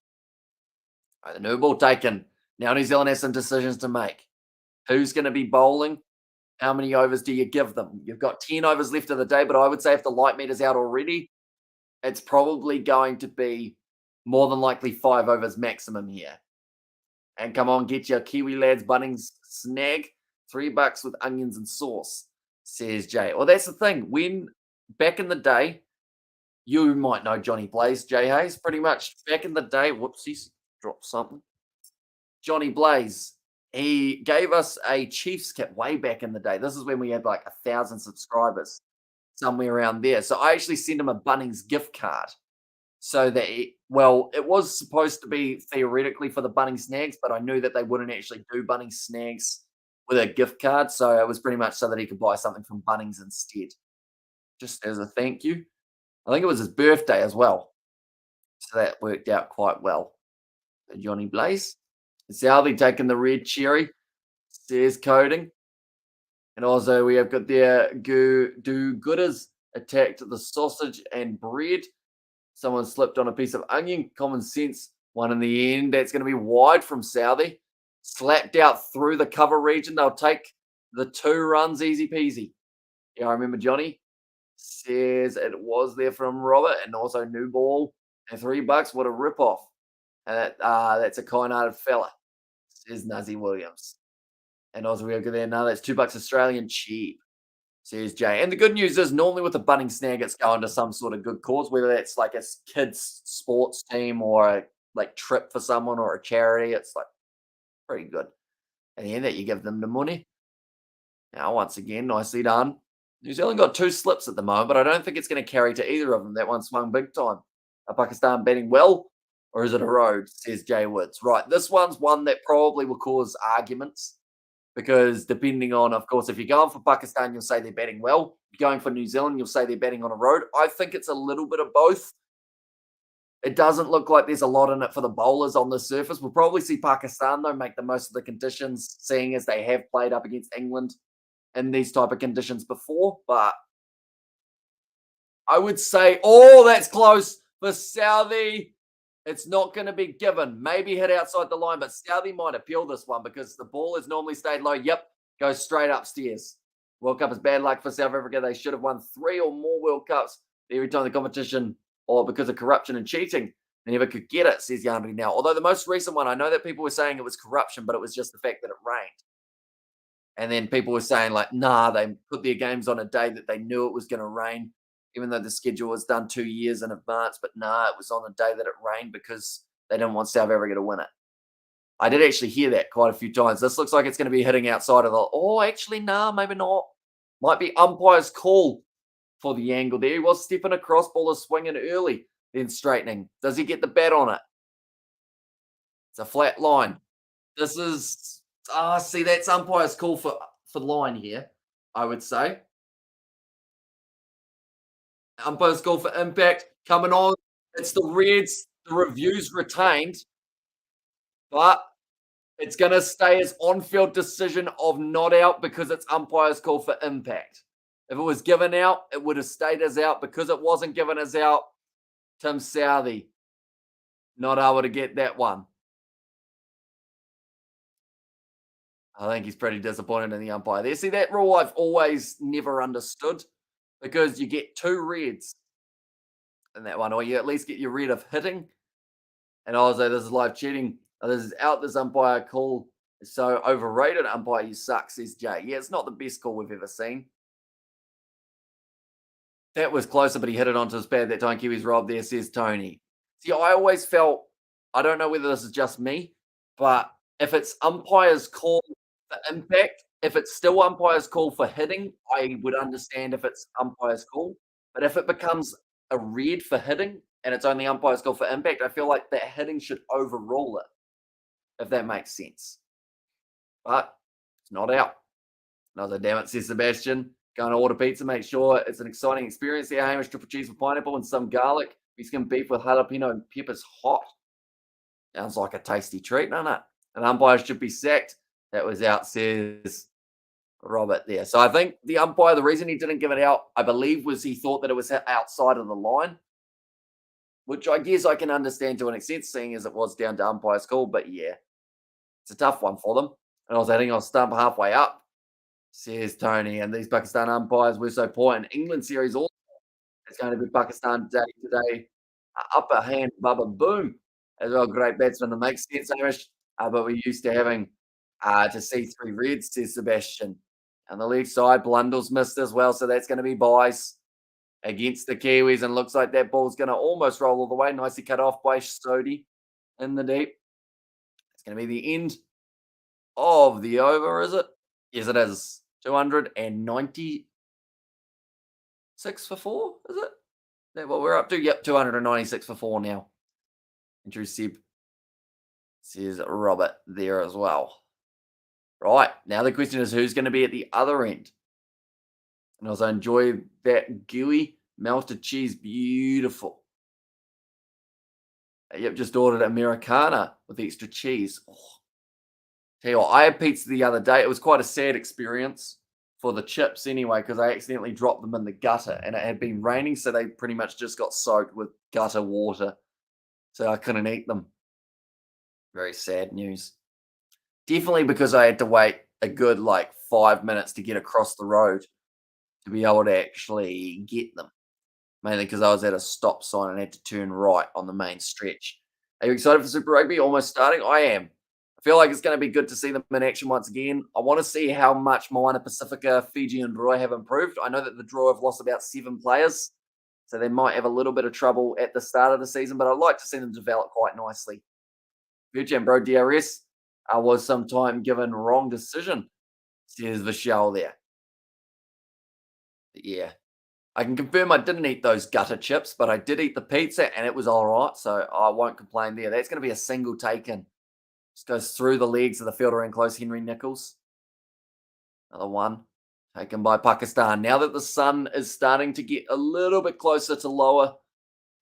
Right, the new ball taken. Now New Zealand has some decisions to make. Who's going to be bowling? How many overs do you give them? You've got 10 overs left of the day, but I would say if the light meter's out already, it's probably going to be more than likely 5 overs maximum here. And come on, get your Kiwi lads Bunnings snag. $3 with onions and sauce, says Jay. Well, that's the thing. When back in the day, you might know Johnny Blaze, Jay Hayes, pretty much back in the day. Whoopsies, dropped something. Johnny Blaze, he gave us a Chiefs kit way back in the day. This is when we had like 1,000 subscribers, somewhere around there. So I actually sent him a Bunnings gift card. So that, it was supposed to be theoretically for the Bunnings snags, but I knew that they wouldn't actually do Bunnings snags with a gift card. So it was pretty much so that he could buy something from Bunnings instead, just as a thank you. I think it was his birthday as well. So that worked out quite well. So Johnny Blaze. Southey taking the red cherry, says coding. And also we have got their do-gooders attacked the sausage and bread. Someone slipped on a piece of onion. Common sense. One in the end. That's going to be wide from Southey. Slapped out through the cover region. They'll take the 2 runs easy peasy. Yeah, I remember Johnny says it was there from Robert, and also new ball and $3. What a ripoff. And that's a kind-hearted fella, says Nuzzy Williams. And also we have got there now. That's $2 Australian cheap, says Jay. And the good news is normally with a Bunnings snag, it's going to some sort of good cause, whether that's like a kids sports team or a like trip for someone or a charity. It's like pretty good. And the end that you give them the money. Now, once again, nicely done. New Zealand got 2 slips at the moment, but I don't think it's going to carry to either of them. That one swung big time. Are Pakistan batting well, or is it a road, says Jay Woods. Right, this one's one that probably will cause arguments because depending on, of course, if you're going for Pakistan, you'll say they're batting well. If you're going for New Zealand, you'll say they're batting on a road. I think it's a little bit of both. It doesn't look like there's a lot in it for the bowlers on the surface. We'll probably see Pakistan, though, make the most of the conditions, seeing as they have played up against England in these type of conditions before. But I would say, that's close for Southey. It's not going to be given. Maybe hit outside the line, but Southey might appeal this one because the ball has normally stayed low. Yep, goes straight upstairs. World Cup is bad luck for South Africa. They should have won 3 or more World Cups every time the competition, or because of corruption and cheating, they never could get it, says Yandri now. Although the most recent one, I know that people were saying it was corruption, but it was just the fact that it rained. And then people were saying like, nah, they put their games on a day that they knew it was going to rain, even though the schedule was done 2 years in advance. But nah, it was on the day that it rained because they didn't want South Africa to win it. I did actually hear that quite a few times. This looks like it's going to be hitting outside of the, actually, nah, maybe not. Might be umpire's call for the angle there. He was stepping across, bowler swinging early, then straightening. Does he get the bat on it? It's a flat line. This is, see, that's umpire's call for line here, I would say. Umpire's call for impact coming on. It's the Reds. The review's retained, but it's going to stay as on-field decision of not out because it's umpire's call for impact. If it was given out, it would have stayed as out. Because it wasn't given as out, Tim Southey not able to get that one. I think he's pretty disappointed in the umpire there. See, that rule I've always never understood because you get 2 reds in that one, or you at least get your red of hitting. And also, this is live cheating. This is out. This umpire call is so overrated. Umpire, you suck, says Jay. Yeah, it's not the best call we've ever seen. That was closer, but he hit it onto his pad that time. Kiwis robbed there, says Tony. See, I always felt, I don't know whether this is just me, but if it's umpire's call for impact, if it's still umpire's call for hitting, I would understand if it's umpire's call. But if it becomes a red for hitting and it's only umpire's call for impact, I feel like that hitting should overrule it, if that makes sense. But it's not out. Another damn it, says Sebastian. Going to order pizza, make sure it's an exciting experience there. Hamish, triple cheese with pineapple and some garlic. Mexican beef with jalapeno and peppers hot. Sounds like a tasty treat, doesn't it? An umpire should be sacked. That was out, says Robert there. So I think the umpire, the reason he didn't give it out, I believe, was he thought that it was outside of the line, which I guess I can understand to an extent, seeing as it was down to umpire's call. But yeah, it's a tough one for them. And I was hitting on stump halfway up, says Tony. And these Pakistan umpires were so poor. In England series also, it's going to be Pakistan day today. Upper hand, Bubba Boom, as well. Great batsman. That makes sense, Amish. But we're used to having to see three reds, says Sebastian. And the leg side, Blundell's missed as well. So that's going to be buys against the Kiwis. And looks like that ball's going to almost roll all the way. Nicely cut off by Sodhi in the deep. It's going to be the end of the over, is it? Yes, it is. 296 for 4, is it? That what we're up to? Yep, 296 for 4 now. Andrew Seb, says Robert there as well. Right, now the question is who's going to be at the other end? And also enjoy that gooey melted cheese. Beautiful. Yep, just ordered Americana with extra cheese. Oh. Tell you what, I had pizza the other day. It was quite a sad experience for the chips anyway, because I accidentally dropped them in the gutter and it had been raining, so they pretty much just got soaked with gutter water. So I couldn't eat them. Very sad news. Definitely because I had to wait a good 5 minutes to get across the road to be able to actually get them. Mainly because I was at a stop sign and had to turn right on the main stretch. Are you excited for Super Rugby? Almost starting? I am. I feel like it's going to be good to see them in action once again. I want to see how much Moana Pacifica, Fiji, and Roy have improved. I know that the draw have lost about 7 players, so they might have a little bit of trouble at the start of the season, but I'd like to see them develop quite nicely. Virgin Bro DRS was sometime given wrong decision, says Vishal there. But yeah. I can confirm I didn't eat those gutter chips, but I did eat the pizza and it was all right, so I won't complain there. That's going to be a single taken. Just goes through the legs of the fielder and close, Henry Nichols. Another one taken by Pakistan. Now that the sun is starting to get a little bit closer to lower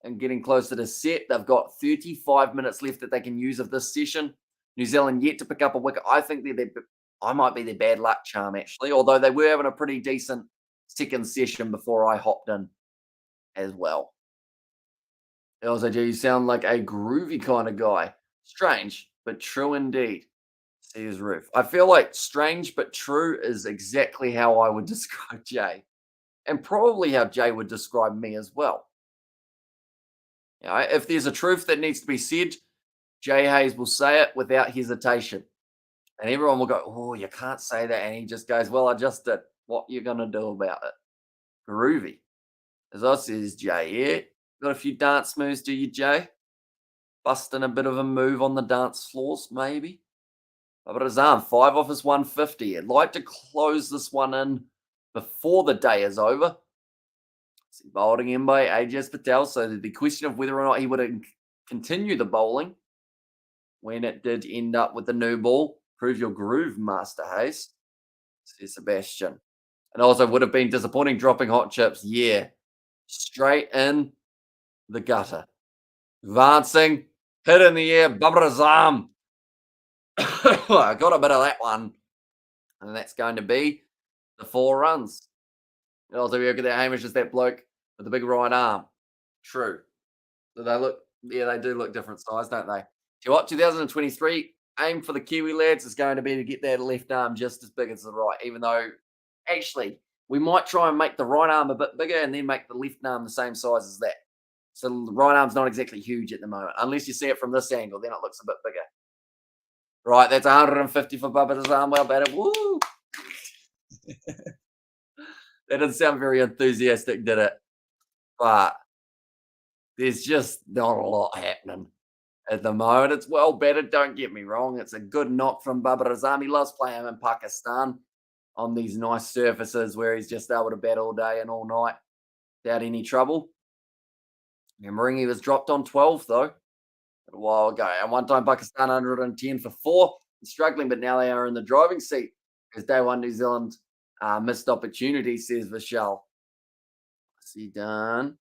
and getting closer to set, they've got 35 minutes left that they can use of this session. New Zealand yet to pick up a wicket. I think I might be their bad luck charm, actually, although they were having a pretty decent second session before I hopped in as well. LZG, you sound like a groovy kind of guy. Strange, but true indeed, says Roof. I feel like strange but true is exactly how I would describe Jay. And probably how Jay would describe me as well. You know, if there's a truth that needs to be said, Jay Hayes will say it without hesitation. And everyone will go, oh, you can't say that. And he just goes, well, I just did. What you going to do about it? Groovy. As I says, Jay, yeah. Got a few dance moves, do you, Jay? Busting a bit of a move on the dance floors, maybe. Babar Azam, 5 off his 150. I'd like to close this one in before the day is over. Bowling in by Ajaz Patel. So the question of whether or not he would continue the bowling when it did end up with the new ball. Prove your groove, Master Hayes, says Sebastian. And also would have been disappointing dropping hot chips. Yeah. Straight in the gutter. Advancing. Hit in the air. Babar Azam. I got a bit of that one. And that's going to be the 4 runs. And also, we look at that Hamish is that bloke with the big right arm. True. So they do look different size, don't they? So what, 2023, aim for the Kiwi lads is going to be to get that left arm just as big as the right, even though actually we might try and make the right arm a bit bigger and then make the left arm the same size as that. So the right arm's not exactly huge at the moment, unless you see it from this angle, then it looks a bit bigger. Right, that's 150 for Babar Azam. Well batted. Woo! That didn't sound very enthusiastic, did it? But there's just not a lot happening at the moment. It's well batted, don't get me wrong. It's a good knock from Babar Azam. He loves playing in Pakistan on these nice surfaces where he's just able to bat all day and all night without any trouble. Remembering he was dropped on 12, though, a while ago. And one time Pakistan 110 for 4. Struggling, but now they are in the driving seat because day one New Zealand missed opportunity, says Vishal. See done.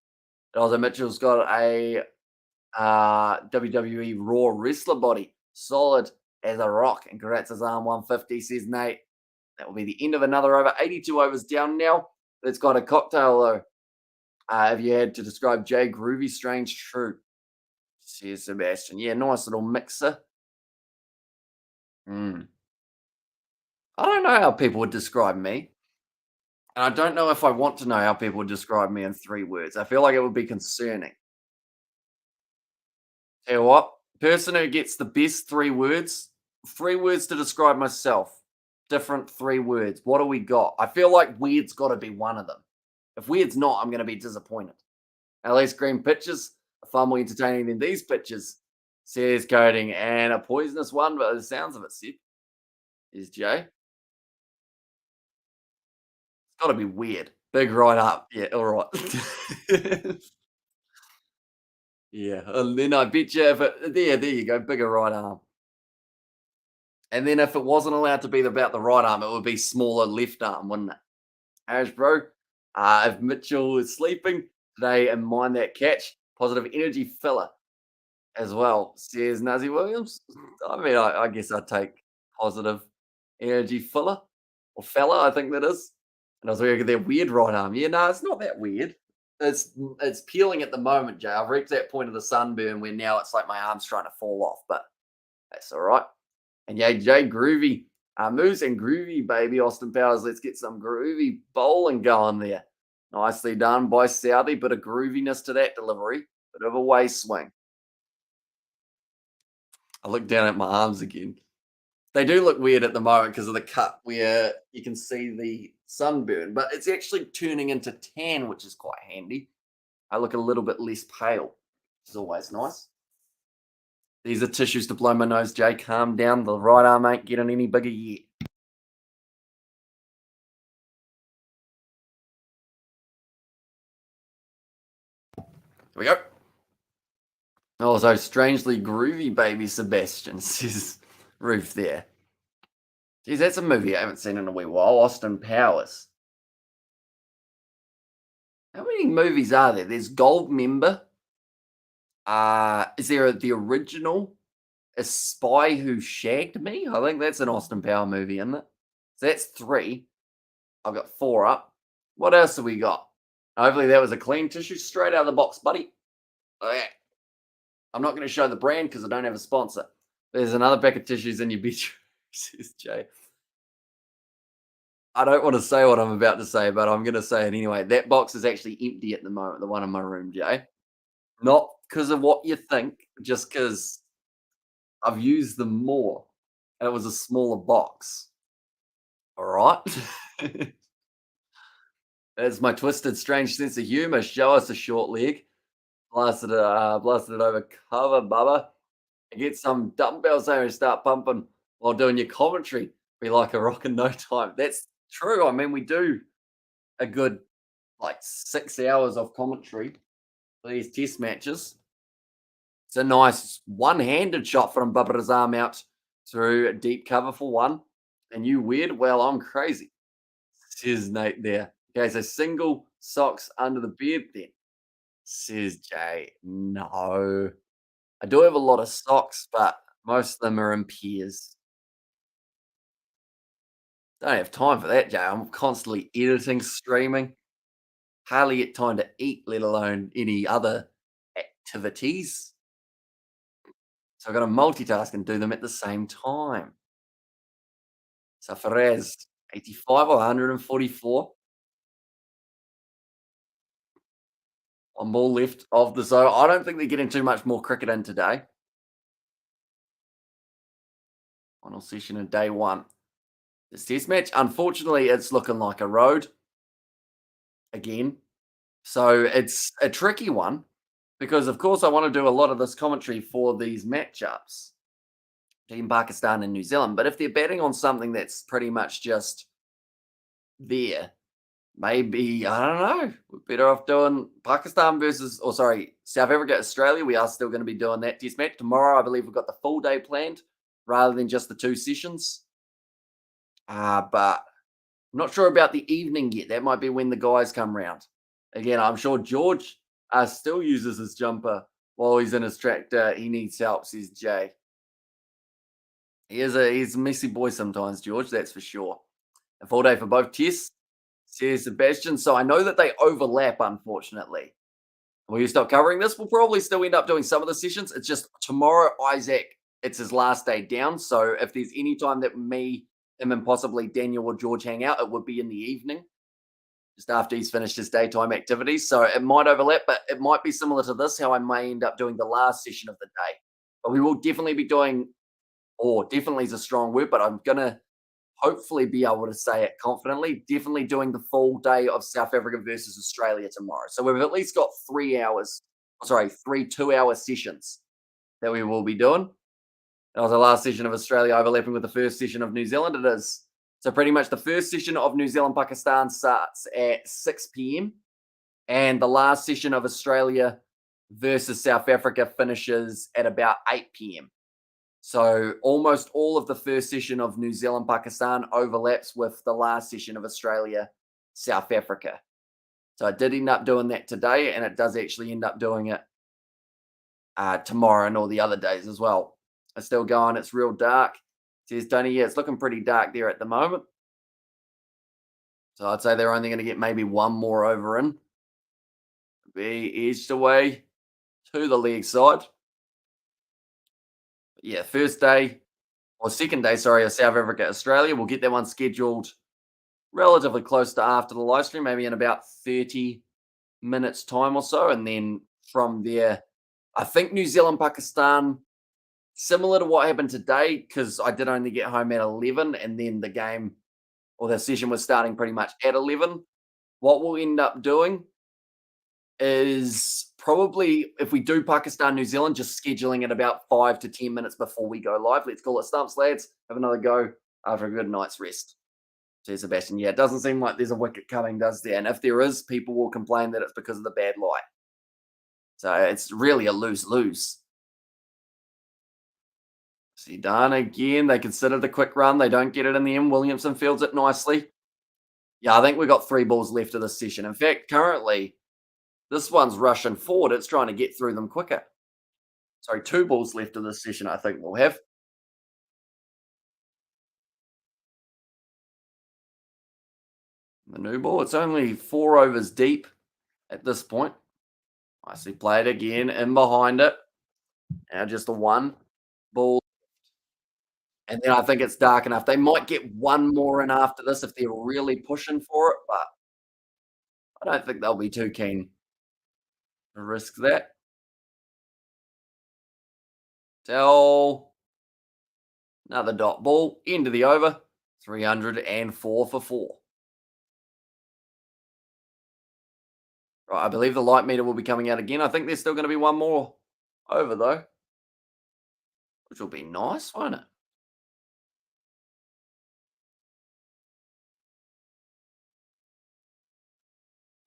Also, Mitchell's got a WWE Raw wrestler body. Solid as a rock. And Babar Azam 150, says Nate. That will be the end of another over. 82 overs down now. It's got a cocktail, though. Have you had to describe Jay Groovy Strange True? Says Sebastian. Yeah, nice little mixer. Mm. I don't know how people would describe me. And I don't know if I want to know how people would describe me in 3 words. I feel like it would be concerning. Tell you what, person who gets the best 3 words to describe myself. Different 3 words. What do we got? I feel like weird's got to be one of them. If weird's not, I'm going to be disappointed. At least green pitches are far more entertaining than these pitches, says Coding. And a poisonous one, but the sounds of it, Sip, is Jay. It's got to be weird. Big right up. Yeah, all right. Yeah, and then I bet you if it there you go, bigger right arm. And then if it wasn't allowed to be about the right arm, it would be smaller left arm, wouldn't it? Ash, bro. If Mitchell is sleeping today and mind that catch, positive energy filler as well, says Nazi Williams. I mean, I guess I'd take positive energy filler or fella, I think that is. And I was looking at their weird right arm. Yeah, no, it's not that weird. It's peeling at the moment, Jay. I've reached that point of the sunburn where now it's like my arm's trying to fall off, but that's all right. And yeah, Jay Groovy, moves and groovy, baby. Austin Powers, let's get some groovy bowling going there. Nicely done by Southey. Bit of grooviness to that delivery. Bit of a way swing. I look down at my arms again. They do look weird at the moment because of the cut where you can see the sunburn, but it's actually turning into tan, which is quite handy. I look a little bit less pale, which is always nice. These are tissues to blow my nose, Jay. Calm down. The right arm ain't getting any bigger yet. Here we go. Oh, so strangely groovy, baby Sebastian, says Roof there. Geez, that's a movie I haven't seen in a wee while. Austin Powers. How many movies are there? There's Gold Member. Is there the original? A Spy Who Shagged Me? I think that's an Austin Power movie, isn't it? So that's 3. I've got 4 up. What else have we got? Hopefully that was a clean tissue straight out of the box, buddy. Okay. I'm not going to show the brand because I don't have a sponsor. There's another pack of tissues in your bedroom, says Jay. I don't want to say what I'm about to say, but I'm going to say it anyway. That box is actually empty at the moment, the one in my room, Jay. Not because of what you think, just because I've used them more. And it was a smaller box. All right. That's my twisted, strange sense of humor. Show us a short leg. Blasted it over cover, Bubba. Get some dumbbells there and start pumping while doing your commentary. Be like a rock in no time. That's true. I mean, we do a good 6 hours of commentary for these test matches. It's a nice one-handed shot from Babar Azam out through deep cover for 1. And you weird? Well, I'm crazy, says Nate there. Okay, so single socks under the bed then, says Jay. No. I do have a lot of socks, but most of them are in pairs. Don't have time for that, Jay. I'm constantly editing, streaming. Hardly get time to eat, let alone any other activities. So I've got to multitask and do them at the same time. Sarfaraz, 85 or 144. One ball left of the zone. I don't think they're getting too much more cricket in today. Final session of day 1. This test match, unfortunately, it's looking like a road again. So it's a tricky one because, of course, I want to do a lot of this commentary for these matchups, Team Pakistan and New Zealand. But if they're betting on something that's pretty much just there, maybe, I don't know, we're better off doing Pakistan versus, South Africa, Australia. We are still going to be doing that test match. Tomorrow, I believe we've got the full day planned rather than just the 2 sessions. But I'm not sure about the evening yet. That might be when the guys come round. Again, I'm sure George still uses his jumper while he's in his tractor. He needs help, says Jay. He's a messy boy sometimes, George, that's for sure. A full day for both tests, says Sebastian. So I know that they overlap, unfortunately. Will you stop covering this? We'll probably still end up doing some of the sessions. It's just tomorrow, Isaac, it's his last day down. So if there's any time that me, him, and possibly Daniel or George hang out, it would be in the evening, just after he's finished his daytime activities. So it might overlap, but it might be similar to this, how I may end up doing the last session of the day. But we will definitely be doing, or definitely is a strong word, but I'm going to hopefully be able to say it confidently, definitely doing the full day of South Africa versus Australia tomorrow. So we've at least got 3 hours, sorry, 3 2-hour sessions that we will be doing. That was the last session of Australia overlapping with the first session of New Zealand. It is. So pretty much the first session of New Zealand Pakistan starts at 6 p.m. and the last session of Australia versus South Africa finishes at about 8 p.m. So almost all of the first session of New Zealand Pakistan overlaps with the last session of Australia South Africa. So I did end up doing that today, and it does actually end up doing it tomorrow and all the other days as well. It's still going. It's real dark. Says Tony, yeah, it's looking pretty dark there at the moment. So I'd say they're only going to get maybe one more over in. Be edged away to the leg side. Yeah, first day or second day, sorry, of South Africa, Australia. We'll get that one scheduled relatively close to after the live stream, maybe in about 30 minutes time or so. And then from there, I think New Zealand, Pakistan, similar to what happened today, because I did only get home at 11 and then the game or the session was starting pretty much at 11. What we'll end up doing is probably, if we do Pakistan, New Zealand, just scheduling it about 5 to 10 minutes before we go live. Let's call it stumps, lads. Have another go after a good night's rest. Says Sebastian. Yeah, it doesn't seem like there's a wicket coming, does there? And if there is, people will complain that it's because of the bad light. So it's really a lose-lose. See, done again. They consider the quick run. They don't get it in the end. Williamson fields it nicely. Yeah, I think we've got 3 balls left of this session. In fact, currently, this one's rushing forward. It's trying to get through them quicker. Sorry, 2 balls left of this session, I think we'll have. The new ball, it's only 4 overs deep at this point. Nicely played again, in behind it. Now just the 1 ball. And then I think it's dark enough. They might get 1 more in after this if they're really pushing for it, but I don't think they'll be too keen to risk that. Tell another dot ball, end of the over, 304 for 4. Right, I believe the light meter will be coming out again. I think there's still going to be 1 more over though, which will be nice, won't it?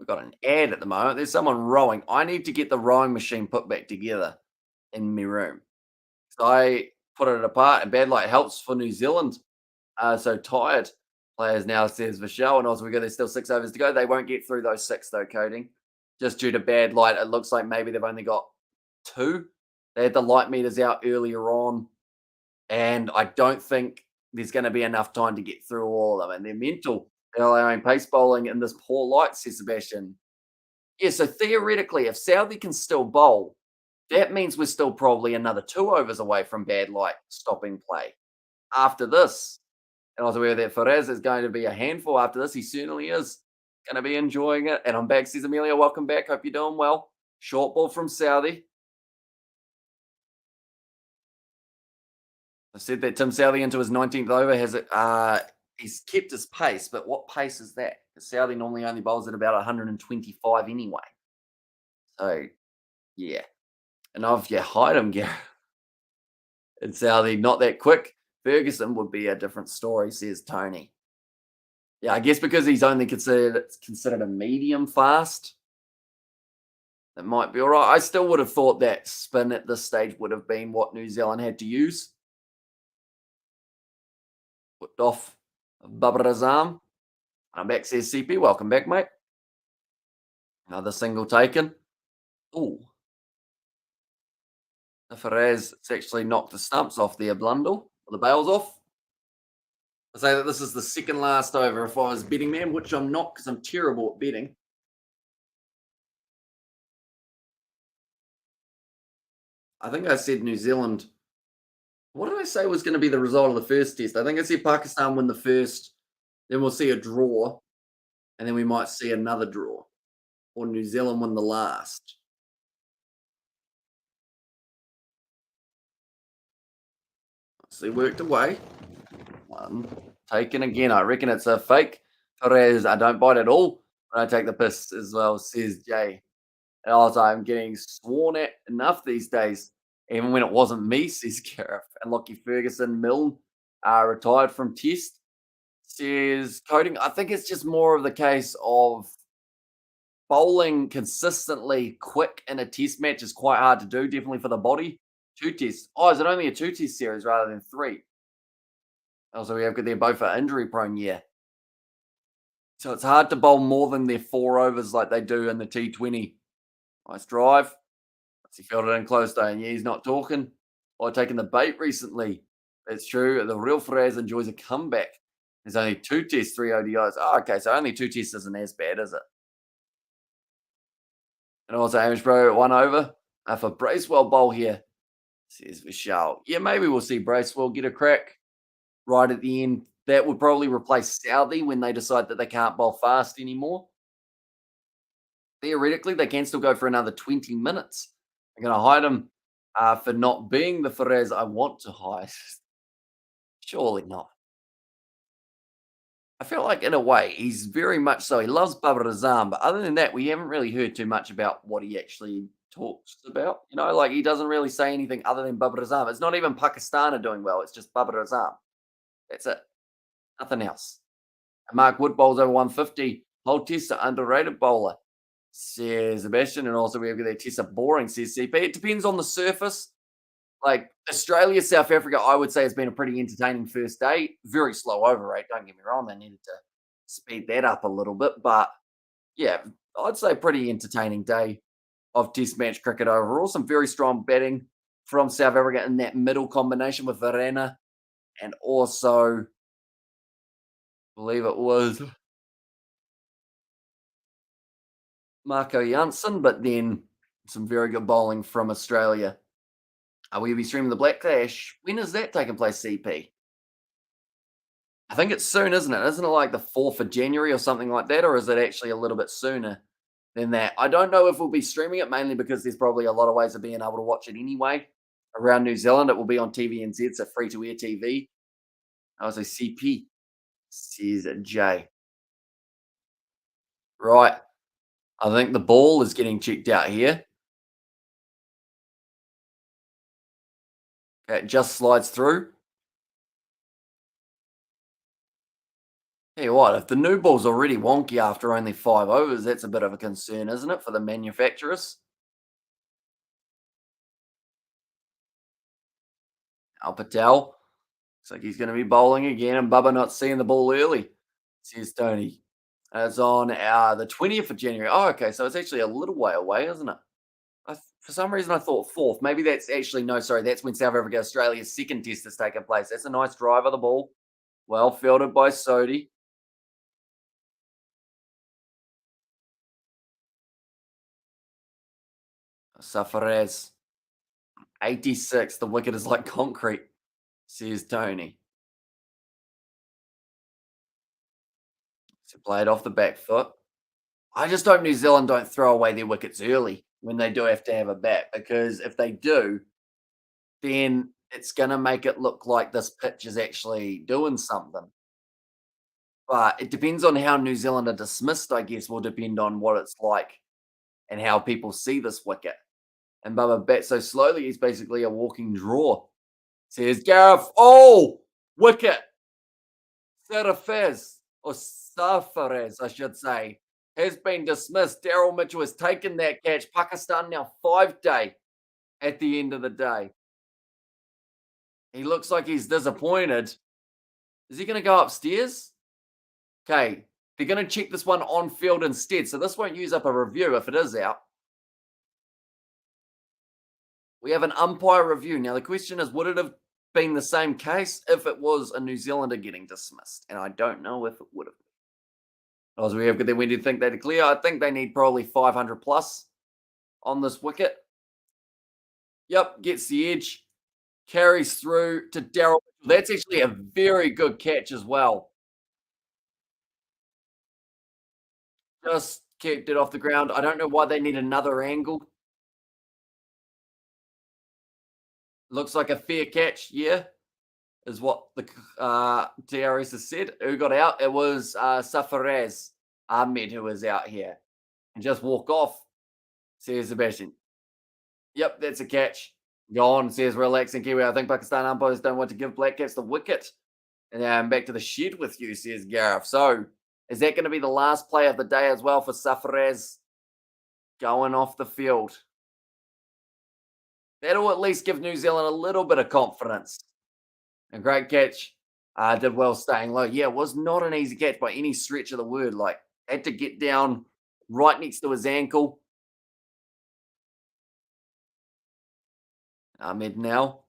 We've got an ad at the moment. There's someone rowing. I need to get the rowing machine put back together in my room. So I put it apart, and bad light helps for New Zealand. So tired players now, says Vishal, and also there's still 6 overs to go. They won't get through those 6 though, coding. Just due to bad light. It looks like maybe they've only got 2. They had the light meters out earlier on, and I don't think there's going to be enough time to get through all of them. And they're mental. They're allowing pace bowling in this poor light, says Sebastian. Yeah, so theoretically, if Southey can still bowl, that means we're still probably another 2 overs away from bad light stopping play. After this, and I was aware that Faraz is going to be a handful after this. He certainly is going to be enjoying it. And I'm back, says Amelia. Welcome back. Hope you're doing well. Short ball from Southey. I said that Tim Southey into his 19th over has it. He's kept his pace, but what pace is that? Because Southey normally only bowls at about 125 anyway. So, yeah. And if you hide him, Gareth, and Southey not that quick, Ferguson would be a different story, says Tony. Yeah, I guess because he's only considered a medium fast, that might be all right. I still would have thought that spin at this stage would have been what New Zealand had to use. Put off Babar Azam. I'm back, says CP. Welcome back, mate. Another single taken. Ooh. Faraz, it's actually knocked the stumps off there, Blundell. The bail's off. I say that this is the second last over if I was betting man, which I'm not because I'm terrible at betting. I think I said New Zealand. What did I say was going to be the result of the first test? I think I said Pakistan win the first, then we'll see a draw, and then we might see another draw, or New Zealand win the last. So he worked away. One taken again. I reckon it's a fake. Perez, I don't bite at all. When I take the piss as well, says Jay. And also, I'm getting sworn at enough these days, even when it wasn't me, says Gareth. And Lockie Ferguson, Milne, retired from Test, says coding. I think it's just more of the case of bowling consistently quick in a Test match is quite hard to do, definitely for the body. Two tests. Oh, is it only a two-test series rather than three? Also, we have they're both are injury prone, yeah. So it's hard to bowl more than their 4 overs like they do in the T20. Nice drive. He filled it in close though, and yeah, he's not talking. Or taking the bait recently. That's true. The real Faraz enjoys a comeback. There's only 2 tests, 3 ODIs. Oh, okay, so only 2 tests isn't as bad, is it? And also Hamish Bro 1 over. For Bracewell bowl here, says Vishal. Yeah, maybe we'll see Bracewell get a crack right at the end. That would probably replace Southey when they decide that they can't bowl fast anymore. Theoretically, they can still go for another 20 minutes. I'm going to hide him for not being the Faraz I want to hide. Surely not. I feel like, in a way, he's very much so. He loves Babar Azam, but other than that, we haven't really heard too much about what he actually talks about. You know, like he doesn't really say anything other than Babar Azam. It's not even Pakistan are doing well. It's just Babar Azam. That's it. Nothing else. And Mark Wood bowls over 150. Whole Test underrated bowler, says Sebastian. And also we have their Tessa boring, says CP. It depends on the surface. Like Australia, South Africa, I would say has been a pretty entertaining first day. Very slow over rate. Don't get me wrong. They needed to speed that up a little bit. But yeah, I'd say pretty entertaining day of Test match cricket overall. Some very strong batting from South Africa in that middle combination with Verena and also, I believe it was Marco Janssen, but then some very good bowling from Australia. Will be streaming the Black Clash? When is that taking place, CP? I think it's soon, isn't it? Isn't it like the 4th of January or something like that? Or is it actually a little bit sooner than that? I don't know if we'll be streaming it, mainly because there's probably a lot of ways of being able to watch it anyway. Around New Zealand, it will be on TVNZ, so free to air TV. I was a CP, says Jay. Right. I think the ball is getting checked out here. It just slides through. Tell you what, if the new ball's already wonky after only 5 overs, that's a bit of a concern, isn't it, for the manufacturers? Al Patel looks like he's going to be bowling again, and Bubba not seeing the ball early, says Tony. It's on the 20th of January. Oh, okay, so it's actually a little way away, isn't it? For some reason, I thought 4th. Maybe that's actually, no, sorry, that's when South Africa, Australia's second test has taken place. That's a nice drive of the ball. Well fielded by Sodhi. Sarfaraz. 86. The wicket is like concrete, says Tony. So play it off the back foot. I just hope New Zealand don't throw away their wickets early when they do have to have a bat, because if they do, then it's going to make it look like this pitch is actually doing something. But it depends on how New Zealand are dismissed, I guess, will depend on what it's like and how people see this wicket. And Bubba bats so slowly, he's basically a walking draw. Says Gareth, oh, wicket. Sarfaraz, or Sarfaraz, I should say, has been dismissed. Daryl Mitchell has taken that catch. Pakistan now 5-day at the end of the day. He looks like he's disappointed. Is he going to go upstairs? Okay, they're going to check this one on field instead. So this won't use up a review if it is out. We have an umpire review. Now, the question is, would it have been the same case if it was a New Zealander getting dismissed, and I don't know if it would have. As we have, then when do you think they declare? I think they need probably 500 plus on this wicket. Yep, gets the edge, carries through to Daryl. That's actually a very good catch as well. Just kept it off the ground. I don't know why they need another angle. Looks like a fair catch, yeah, is what the TRS has said. Who got out? It was Sarfaraz Ahmed who was out here. And just walk off, says Sebastian. Yep, that's a catch. Gone, says relaxing Kiwi. I think Pakistan umpires don't want to give Black Caps the wicket. And I'm back to the shed with you, says Gareth. So, is that going to be the last play of the day as well for Sarfaraz going off the field? That'll at least give New Zealand a little bit of confidence. A great catch. Did well staying low. Yeah, it was not an easy catch by any stretch of the word. Like, had to get down right next to his ankle. Ahmed now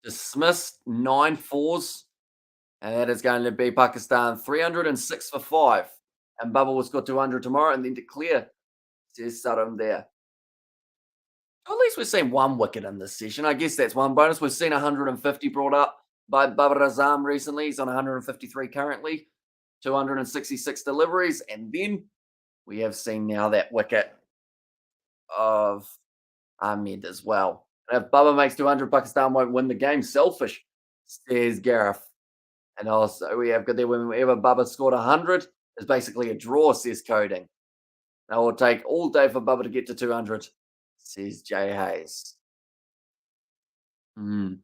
dismissed 9 fours. And that is going to be Pakistan 306 for 5. And Bubble will score 200 tomorrow and then declare. Says Saddam there. At least we've seen one wicket in this session. I guess that's one bonus. We've seen 150 brought up by Babar Azam recently. He's on 153 currently. 266 deliveries. And then we have seen now that wicket of Ahmed as well. And if Bubba makes 200, Pakistan won't win the game. Selfish, says Gareth. And also we have got there whenever Bubba scored 100, it's basically a draw, says Coding. Now it will take all day for Bubba to get to 200, says Jay Hayes. And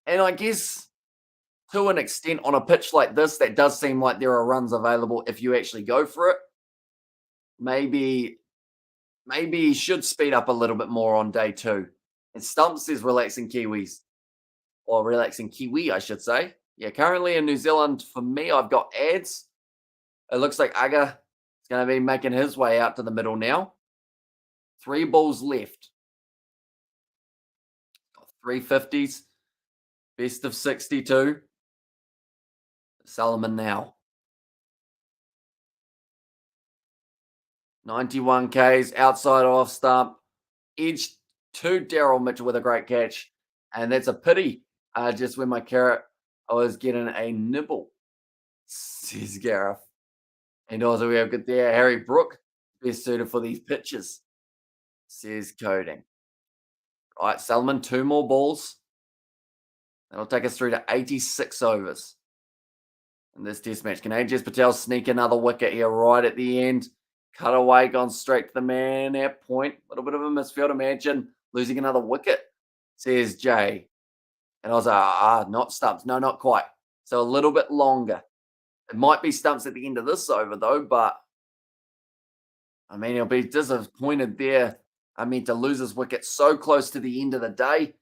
I guess to an extent on a pitch like this, that does seem like there are runs available if you actually go for it. Maybe he should speed up a little bit more on day 2. And Stumps says relaxing Kiwis. Or relaxing Kiwi, I should say. Yeah, currently in New Zealand, for me, I've got ads. It looks like Aga is going to be making his way out to the middle now. 3 balls left. Got 350s. Best of 62. Solomon now. 91 Ks outside off stump. Edge to Daryl Mitchell with a great catch. And that's a pity. Just when my carrot, I was getting a nibble, says Gareth. And also we have got there Harry Brook, best suited for these pitches, says Coding. All right, Salman, 2 more balls. That'll take us through to 86 overs in this test match. Can Ajaz Patel sneak another wicket here right at the end? Cut away, gone straight to the man at point. A little bit of a misfield. Imagine losing another wicket, says Jay. And I was like, not Stumps. No, not quite. So a little bit longer. It might be Stumps at the end of this over, though, but I mean, he'll be disappointed there. I mean, to lose his wicket so close to the end of the day.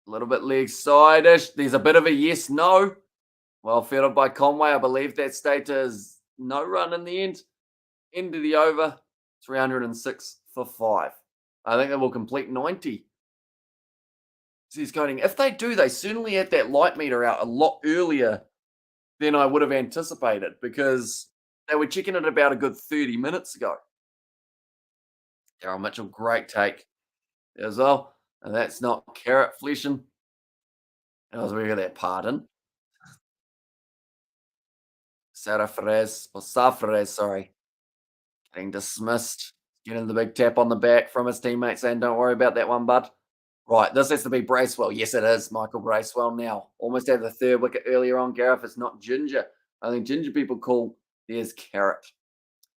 A little bit leg side-ish. There's a bit of a yes, no. Well fielded by Conway. I believe that stayed to his no run in the end. End of the over. 306 for 5. I think they will complete 90. Says Coding. If they do, they certainly had that light meter out a lot earlier than I would have anticipated because they were checking it about a good 30 minutes ago. Daryl Mitchell, great take as well. And that's not carrot fleshing. I was reading that pardon. Sarfaraz, sorry. Getting dismissed. Getting the big tap on the back from his teammates saying, don't worry about that one, bud. Right, this has to be Bracewell. Yes, it is Michael Bracewell now. Almost had the 3rd wicket earlier on, Gareth. It's not Ginger. I think Ginger people call there's Carrot.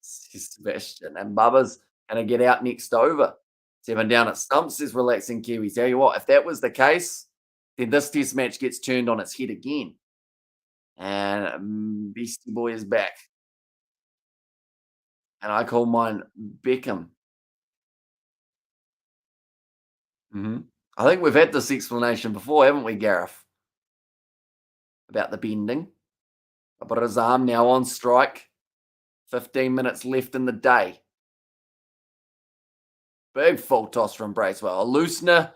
Sebastian. And Bubba's going to get out next over. 7 down at Stumps is relaxing Kiwis. Tell you what, if that was the case, then this test match gets turned on its head again. And Beastie Boy is back. And I call mine Beckham. I think we've had this explanation before, haven't we, Gareth? About the bending. Babar Azam now on strike. 15 minutes left in the day. Big full toss from Bracewell. A loosener.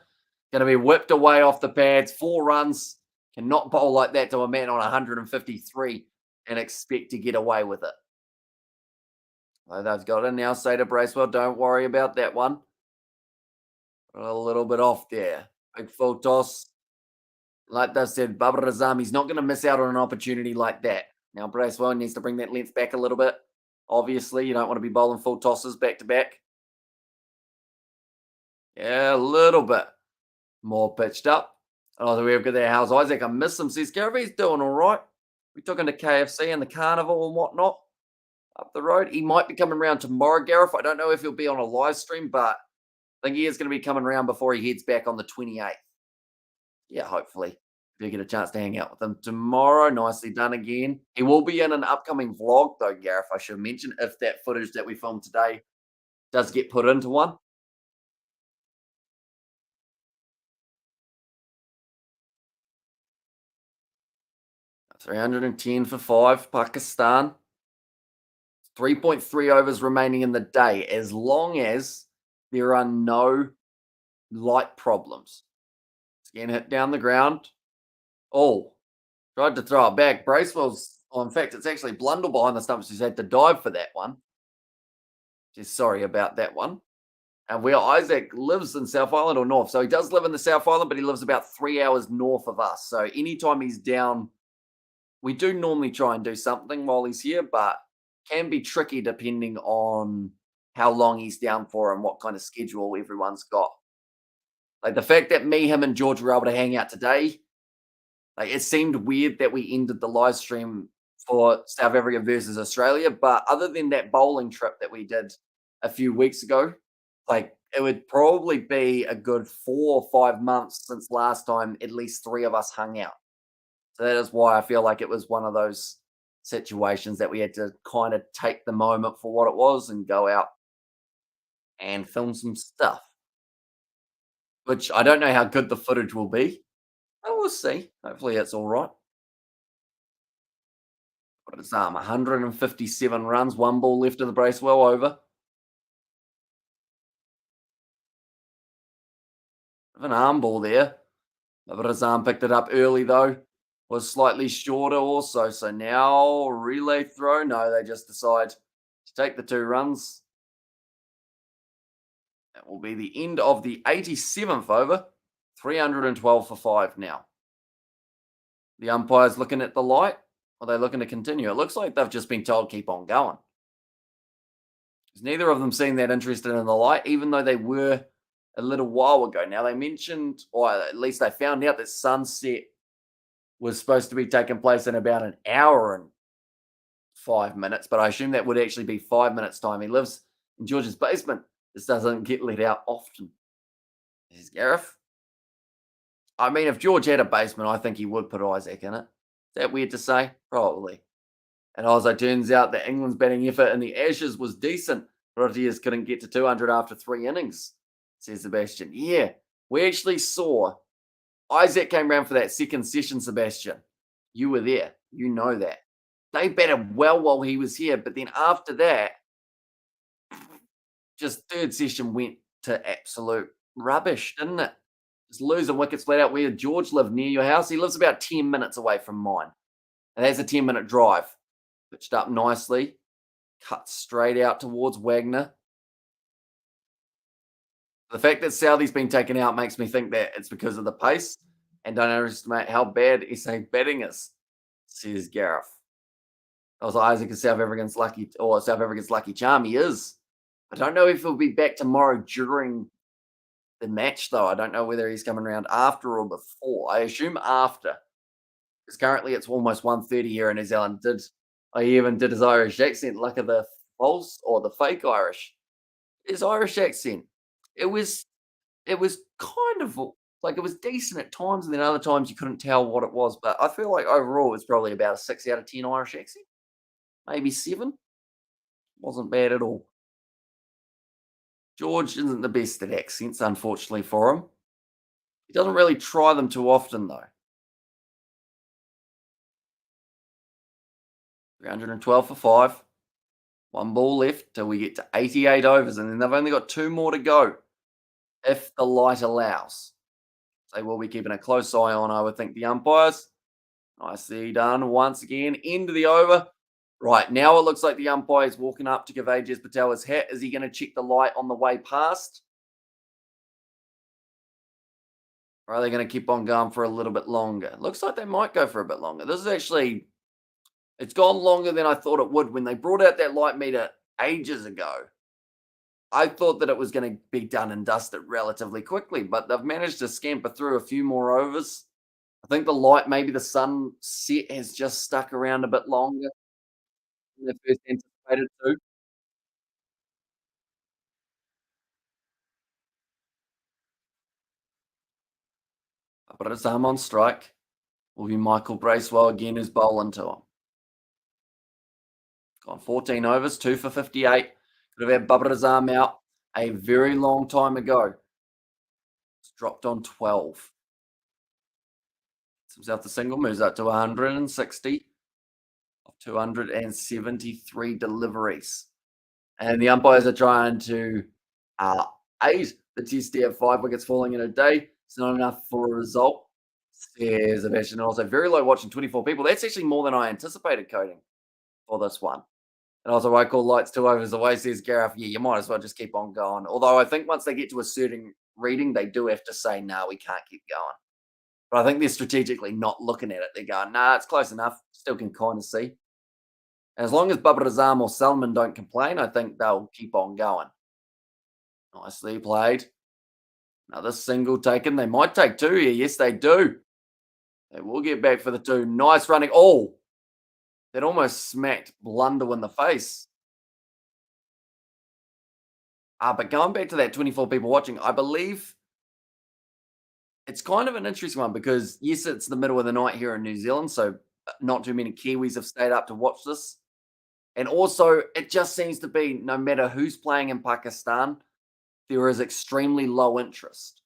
Going to be whipped away off the pads. 4 runs. Cannot bowl like that to a man on 153 and expect to get away with it. Oh, they've got it now. Say to Bracewell, don't worry about that one. A little bit off there. Big full toss. Like they said, Babar Azam, he's not going to miss out on an opportunity like that. Now, Bracewell needs to bring that length back a little bit. Obviously, you don't want to be bowling full tosses back to back. Yeah, a little bit more pitched up. Oh, we've got there. How's Isaac? I miss him. Says Garvey's doing all right. We took him to KFC and the carnival and whatnot up the road. He might be coming around tomorrow, Gareth. I don't know if he'll be on a live stream, but I think he is going to be coming around before he heads back on the 28th. Yeah, hopefully. If you get a chance to hang out with him tomorrow, nicely done again. He will be in an upcoming vlog, though, Gareth, I should mention, if that footage that we filmed today does get put into one. 310 for 5, Pakistan. 3.3 overs remaining in the day, as long as there are no light problems. It's getting hit down the ground. Oh, tried to throw it back. Bracewell's, in fact, it's actually Blundell behind the stumps who's had to dive for that one. Just sorry about that one. And where Isaac lives in South Island or North. So he does live in the South Island, but he lives about 3 hours north of us. So anytime he's down, we do normally try and do something while he's here, but can be tricky depending on how long he's down for and what kind of schedule everyone's got. Like the fact that me, him, and George were able to hang out today, like it seemed weird that we ended the live stream for South Africa versus Australia. But other than that bowling trip that we did a few weeks ago, like it would probably be a good 4 or 5 months since last time at least 3 of us hung out. So that is why I feel like it was one of those situations that we had to kind of take the moment for what it was and go out and film some stuff, which I don't know how good the footage will be. But we'll see. Hopefully it's all right. But it's 157 runs, 1 ball left of the brace, well over. An arm ball there. But his arm picked it up early though. Was slightly shorter also. So now relay throw. No, they just decide to take the 2 runs. That will be the end of the 87th over. 312 for 5 now. The umpire's looking at the light. Are they looking to continue? It looks like they've just been told keep on going. Because neither of them seem that interested in the light, even though they were a little while ago. Now they mentioned, or at least they found out that sunset was supposed to be taking place in about an hour and 5 minutes, but I assume that would actually be 5 minutes time. He lives in George's basement. This doesn't get let out often. There's Gareth. I mean, if George had a basement, I think he would put Isaac in it. Is that weird to say? Probably. And also turns out that England's batting effort in the Ashes was decent. Proteas couldn't get to 200 after 3 innings, says Sebastian. Yeah, we actually saw Isaac came round for that second session, Sebastian. You were there. You know that. They batted well while he was here, but then after that, just third session went to absolute rubbish, didn't it? Just losing wickets flat out. Where George lived near your house, he lives about 10 minutes away from mine. And that's a 10-minute drive. Pitched up nicely. Cut straight out towards Wagner. The fact that Southey's been taken out makes me think that it's because of the pace. And don't underestimate how bad SA batting is, says Gareth. I was like, Isaac is South Africa's lucky, or South Africa's lucky charm. He is. I don't know if he'll be back tomorrow during the match, though. I don't know whether he's coming around after or before. I assume after. Because currently it's almost 1:30 here in New Zealand. I even did his Irish accent. Look at the false or the fake Irish. His Irish accent. It was kind of like it was decent at times, and then other times you couldn't tell what it was. But I feel like overall it was probably about a 6 out of 10 Irish accent. Maybe 7. Wasn't bad at all. George isn't the best at accents, unfortunately for him. He doesn't really try them too often, though. 312 for 5. 1 ball left till we get to 88 overs, and then they've only got 2 more to go if the light allows. They will be keeping a close eye on, I would think, the umpires. Nicely done once again. End of the over. Right, now it looks like the umpire is walking up to give Ajaz Patel his hat. Is he going to check the light on the way past? Or are they going to keep on going for a little bit longer? Looks like they might go for a bit longer. This is actually, it's gone longer than I thought it would. When they brought out that light meter ages ago, I thought that it was going to be done and dusted relatively quickly, but they've managed to scamper through a few more overs. I think the light, maybe the sunset has just stuck around a bit longer than they first anticipated to. But it's arm on strike. Will be Michael Bracewell again, who's bowling to him. Gone 14 overs, 2 for 58. Could have had Babar Azam out a very long time ago. It's dropped on 12. Himself the single, moves up to 160 of 273 deliveries. And the umpires are trying to aid the test there. 5 wickets falling in a day. It's not enough for a result. Says Sebastian. Also, very low watching, 24 people. That's actually more than I anticipated coding for this one. And also, I call lights 2 overs away, says Gareth. Yeah, you might as well just keep on going. Although I think once they get to a certain reading, they do have to say, no, we can't keep going. But I think they're strategically not looking at it. They're going, nah, it's close enough. Still can kind of see. And as long as Babar Azam or Salman don't complain, I think they'll keep on going. Nicely played. Another single taken. They might take 2 here. Yes, they do. They will get back for the 2. Nice running. Oh, that almost smacked Blunder in the face. But going back to that 24 people watching, I believe it's kind of an interesting one because, yes, it's the middle of the night here in New Zealand, so not too many Kiwis have stayed up to watch this. And also, it just seems to be no matter who's playing in Pakistan, there is extremely low interest.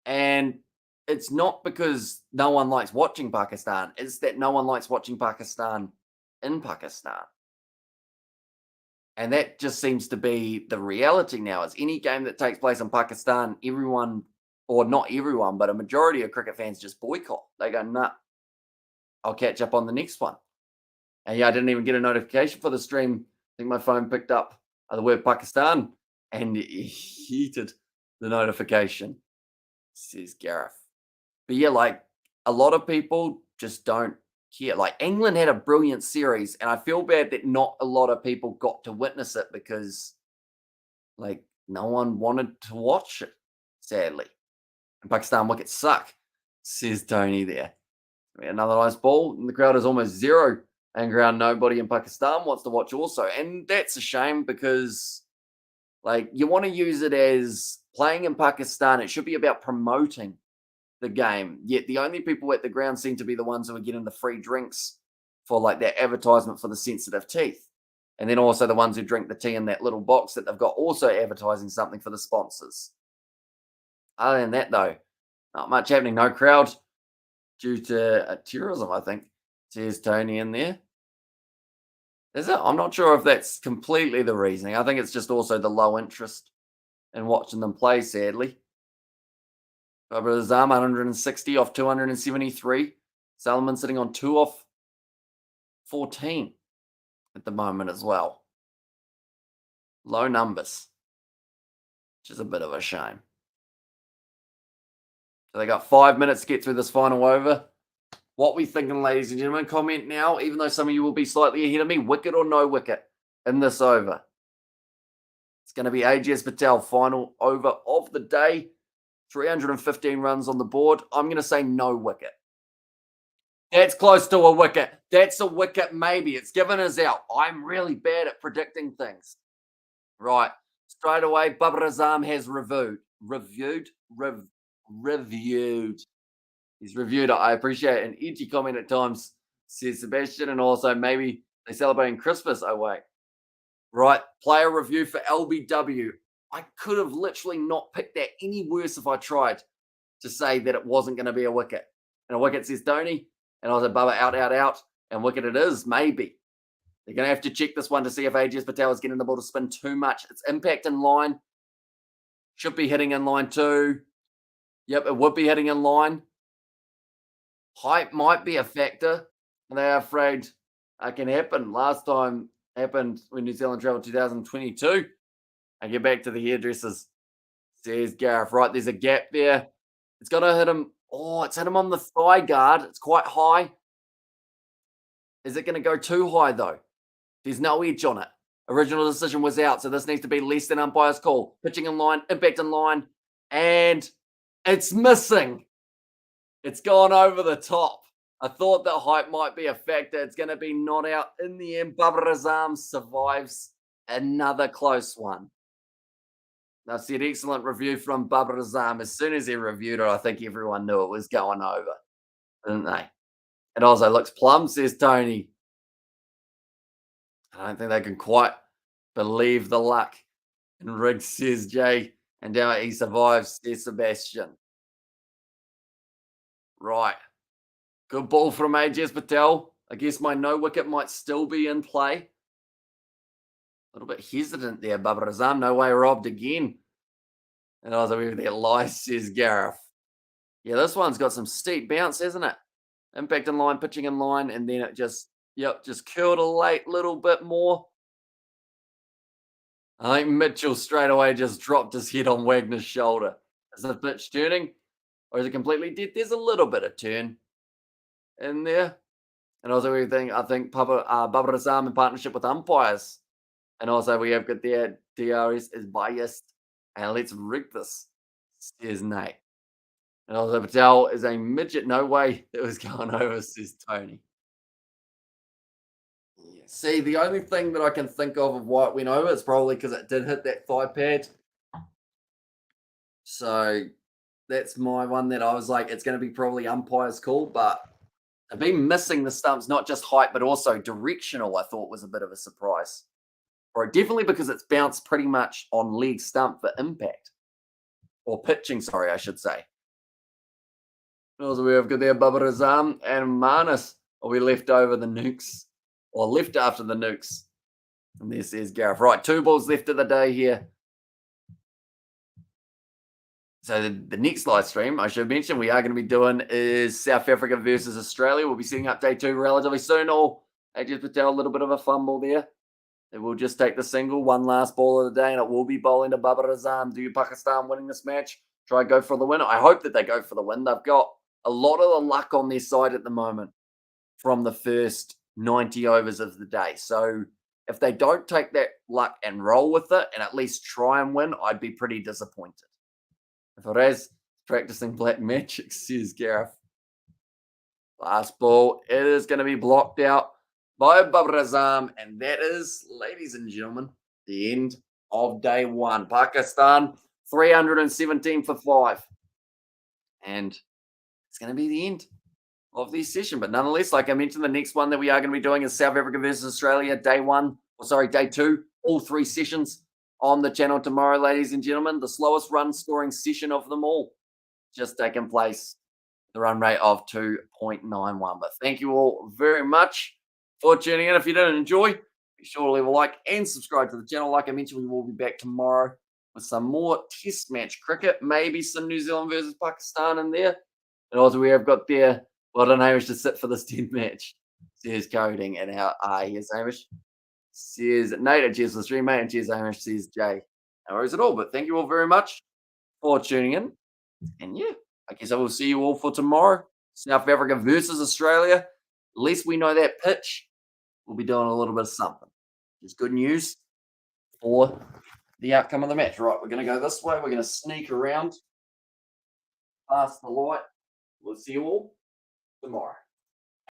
And it's not because no one likes watching Pakistan, it's that no one likes watching Pakistan in Pakistan. And that just seems to be the reality now. Is any game that takes place in Pakistan, everyone, or not everyone, but a majority of cricket fans just boycott. They go, nah, I'll catch up on the next one. And yeah, I didn't even get a notification for the stream. I think my phone picked up the word Pakistan and it heated the notification, says Gareth. But yeah, like a lot of people just don't care. Like England had a brilliant series, and I feel bad that not a lot of people got to witness it because like no one wanted to watch it, sadly. And Pakistan wickets suck, says Tony there. Another nice ball, and the crowd is almost zero. And ground nobody in Pakistan wants to watch also. And that's a shame because like you want to use it as playing in Pakistan. It should be about promoting the game. Yet the only people at the ground seem to be the ones who are getting the free drinks for like their advertisement for the sensitive teeth. And then also the ones who drink the tea in that little box that they've got also advertising something for the sponsors. Other than that, though, not much happening. No crowd due to terrorism, I think, says Tony in there. Is it? I'm not sure if that's completely the reasoning. I think it's just also the low interest in watching them play, sadly. Babar Azam, 160 off 273. Salman sitting on 2 off 14 at the moment as well. Low numbers, which is a bit of a shame. So they got 5 minutes to get through this final over. What we thinking, ladies and gentlemen? Comment now, even though some of you will be slightly ahead of me. Wicket or no wicket in this over? It's going to be Ajaz Patel, final over of the day. 315 runs on the board. I'm going to say no wicket. That's close to a wicket. That's a wicket, maybe. It's given us out. I'm really bad at predicting things. Right. Straight away, Babar Azam has reviewed. He's reviewed it. I appreciate an edgy comment at times, says Sebastian. And also maybe they're celebrating Christmas. Oh, wait. Right. Player review for LBW. I could have literally not picked that any worse if I tried to say that it wasn't going to be a wicket. And a wicket says Tony. And I was like, Bubba, out. And wicket it is, maybe. They're going to have to check this one to see if Ajaz Patel is getting the ball to spin too much. It's impact in line. Should be hitting in line too. Yep, it would be hitting in line. Height might be a factor, and they are afraid it can happen. Last time happened when New Zealand travelled 2022. I get back to the hairdressers. Says Gareth. Right, there's a gap there. It's got to hit him. Oh, it's hit him on the thigh guard. It's quite high. Is it going to go too high, though? There's no edge on it. Original decision was out, so this needs to be less than umpire's call. Pitching in line, impact in line, and it's missing. It's gone over the top. I thought that height might be a factor. It's going to be not out. In the end, Babar Azam survives another close one. That's the excellent review from Babar Azam. As soon as he reviewed it, I think everyone knew it was going over, didn't they? It also looks plumb, says Tony. I don't think they can quite believe the luck. And Riggs, says Jay. And now he survives, says Sebastian. Right. Good ball from Ajaz Patel. I guess my no wicket might still be in play. A little bit hesitant there, Babar Azam. No way robbed again. And I was over there, lies, says Gareth. Yeah, this one's got some steep bounce, hasn't it? Impact in line, pitching in line, and then it just curled a late little bit more. I think Mitchell straight away just dropped his head on Wagner's shoulder. Is the pitch turning? Or is it completely dead? There's a little bit of turn in there. And also everything, I think Babar Azam in partnership with umpires. And also we have got their DRS is biased. And let's rig this, says Nate. And also Patel is a midget. No way it was going over, says Tony. Yeah. See, the only thing that I can think of why it went over is probably because it did hit that thigh pad. So that's my one that I was like, it's going to be probably umpire's call. But I've been missing the stumps, not just height, but also directional, I thought was a bit of a surprise. Or definitely because it's bounced pretty much on leg stump for impact. Or pitching, sorry, I should say. Also, we have got there Babar Azam and Manus. Or we left over the nukes. Or left after the nukes. And there says Gareth. Right, 2 balls left of the day here. So the next live stream, I should mention, we are going to be doing is South Africa versus Australia. We'll be setting up day 2 relatively soon. Or Ajaz Patel, a little bit of a fumble there. It will just take the single, one last ball of the day, and it will be bowling to Babar Azam. Do Pakistan winning this match? Try go for the win. I hope that they go for the win. They've got a lot of the luck on their side at the moment from the first 90 overs of the day. So if they don't take that luck and roll with it and at least try and win, I'd be pretty disappointed. Faraz practicing black magic, says Gareth. Last ball. It is going to be blocked out by Babar Azam. And that is, ladies and gentlemen, the end of day 1. Pakistan, 317 for 5. And it's going to be the end of this session. But nonetheless, like I mentioned, the next one that we are going to be doing is South Africa versus Australia, day 2. All 3 sessions on the channel tomorrow, ladies and gentlemen. The slowest run scoring session of them all just taking place. The run rate of 2.91. But thank you all very much for tuning in. If you didn't enjoy, be sure to leave a like and subscribe to the channel. Like I mentioned, we will be back tomorrow with some more test match cricket, maybe some New Zealand versus Pakistan in there. And also we have got there, well done Hamish to sit for this 10th match, says Coding. And how here's Hamish. Says Nate, cheers for the stream, mate, and cheers Hamish, says Jay. No worries at all, but thank you all very much for tuning in. And yeah, I guess I will see you all for tomorrow. South Africa versus Australia. At least we know that pitch. We'll be doing a little bit of something. It's good news for the outcome of the match. Right, we're going to go this way. We're going to sneak around past the light. We'll see you all tomorrow.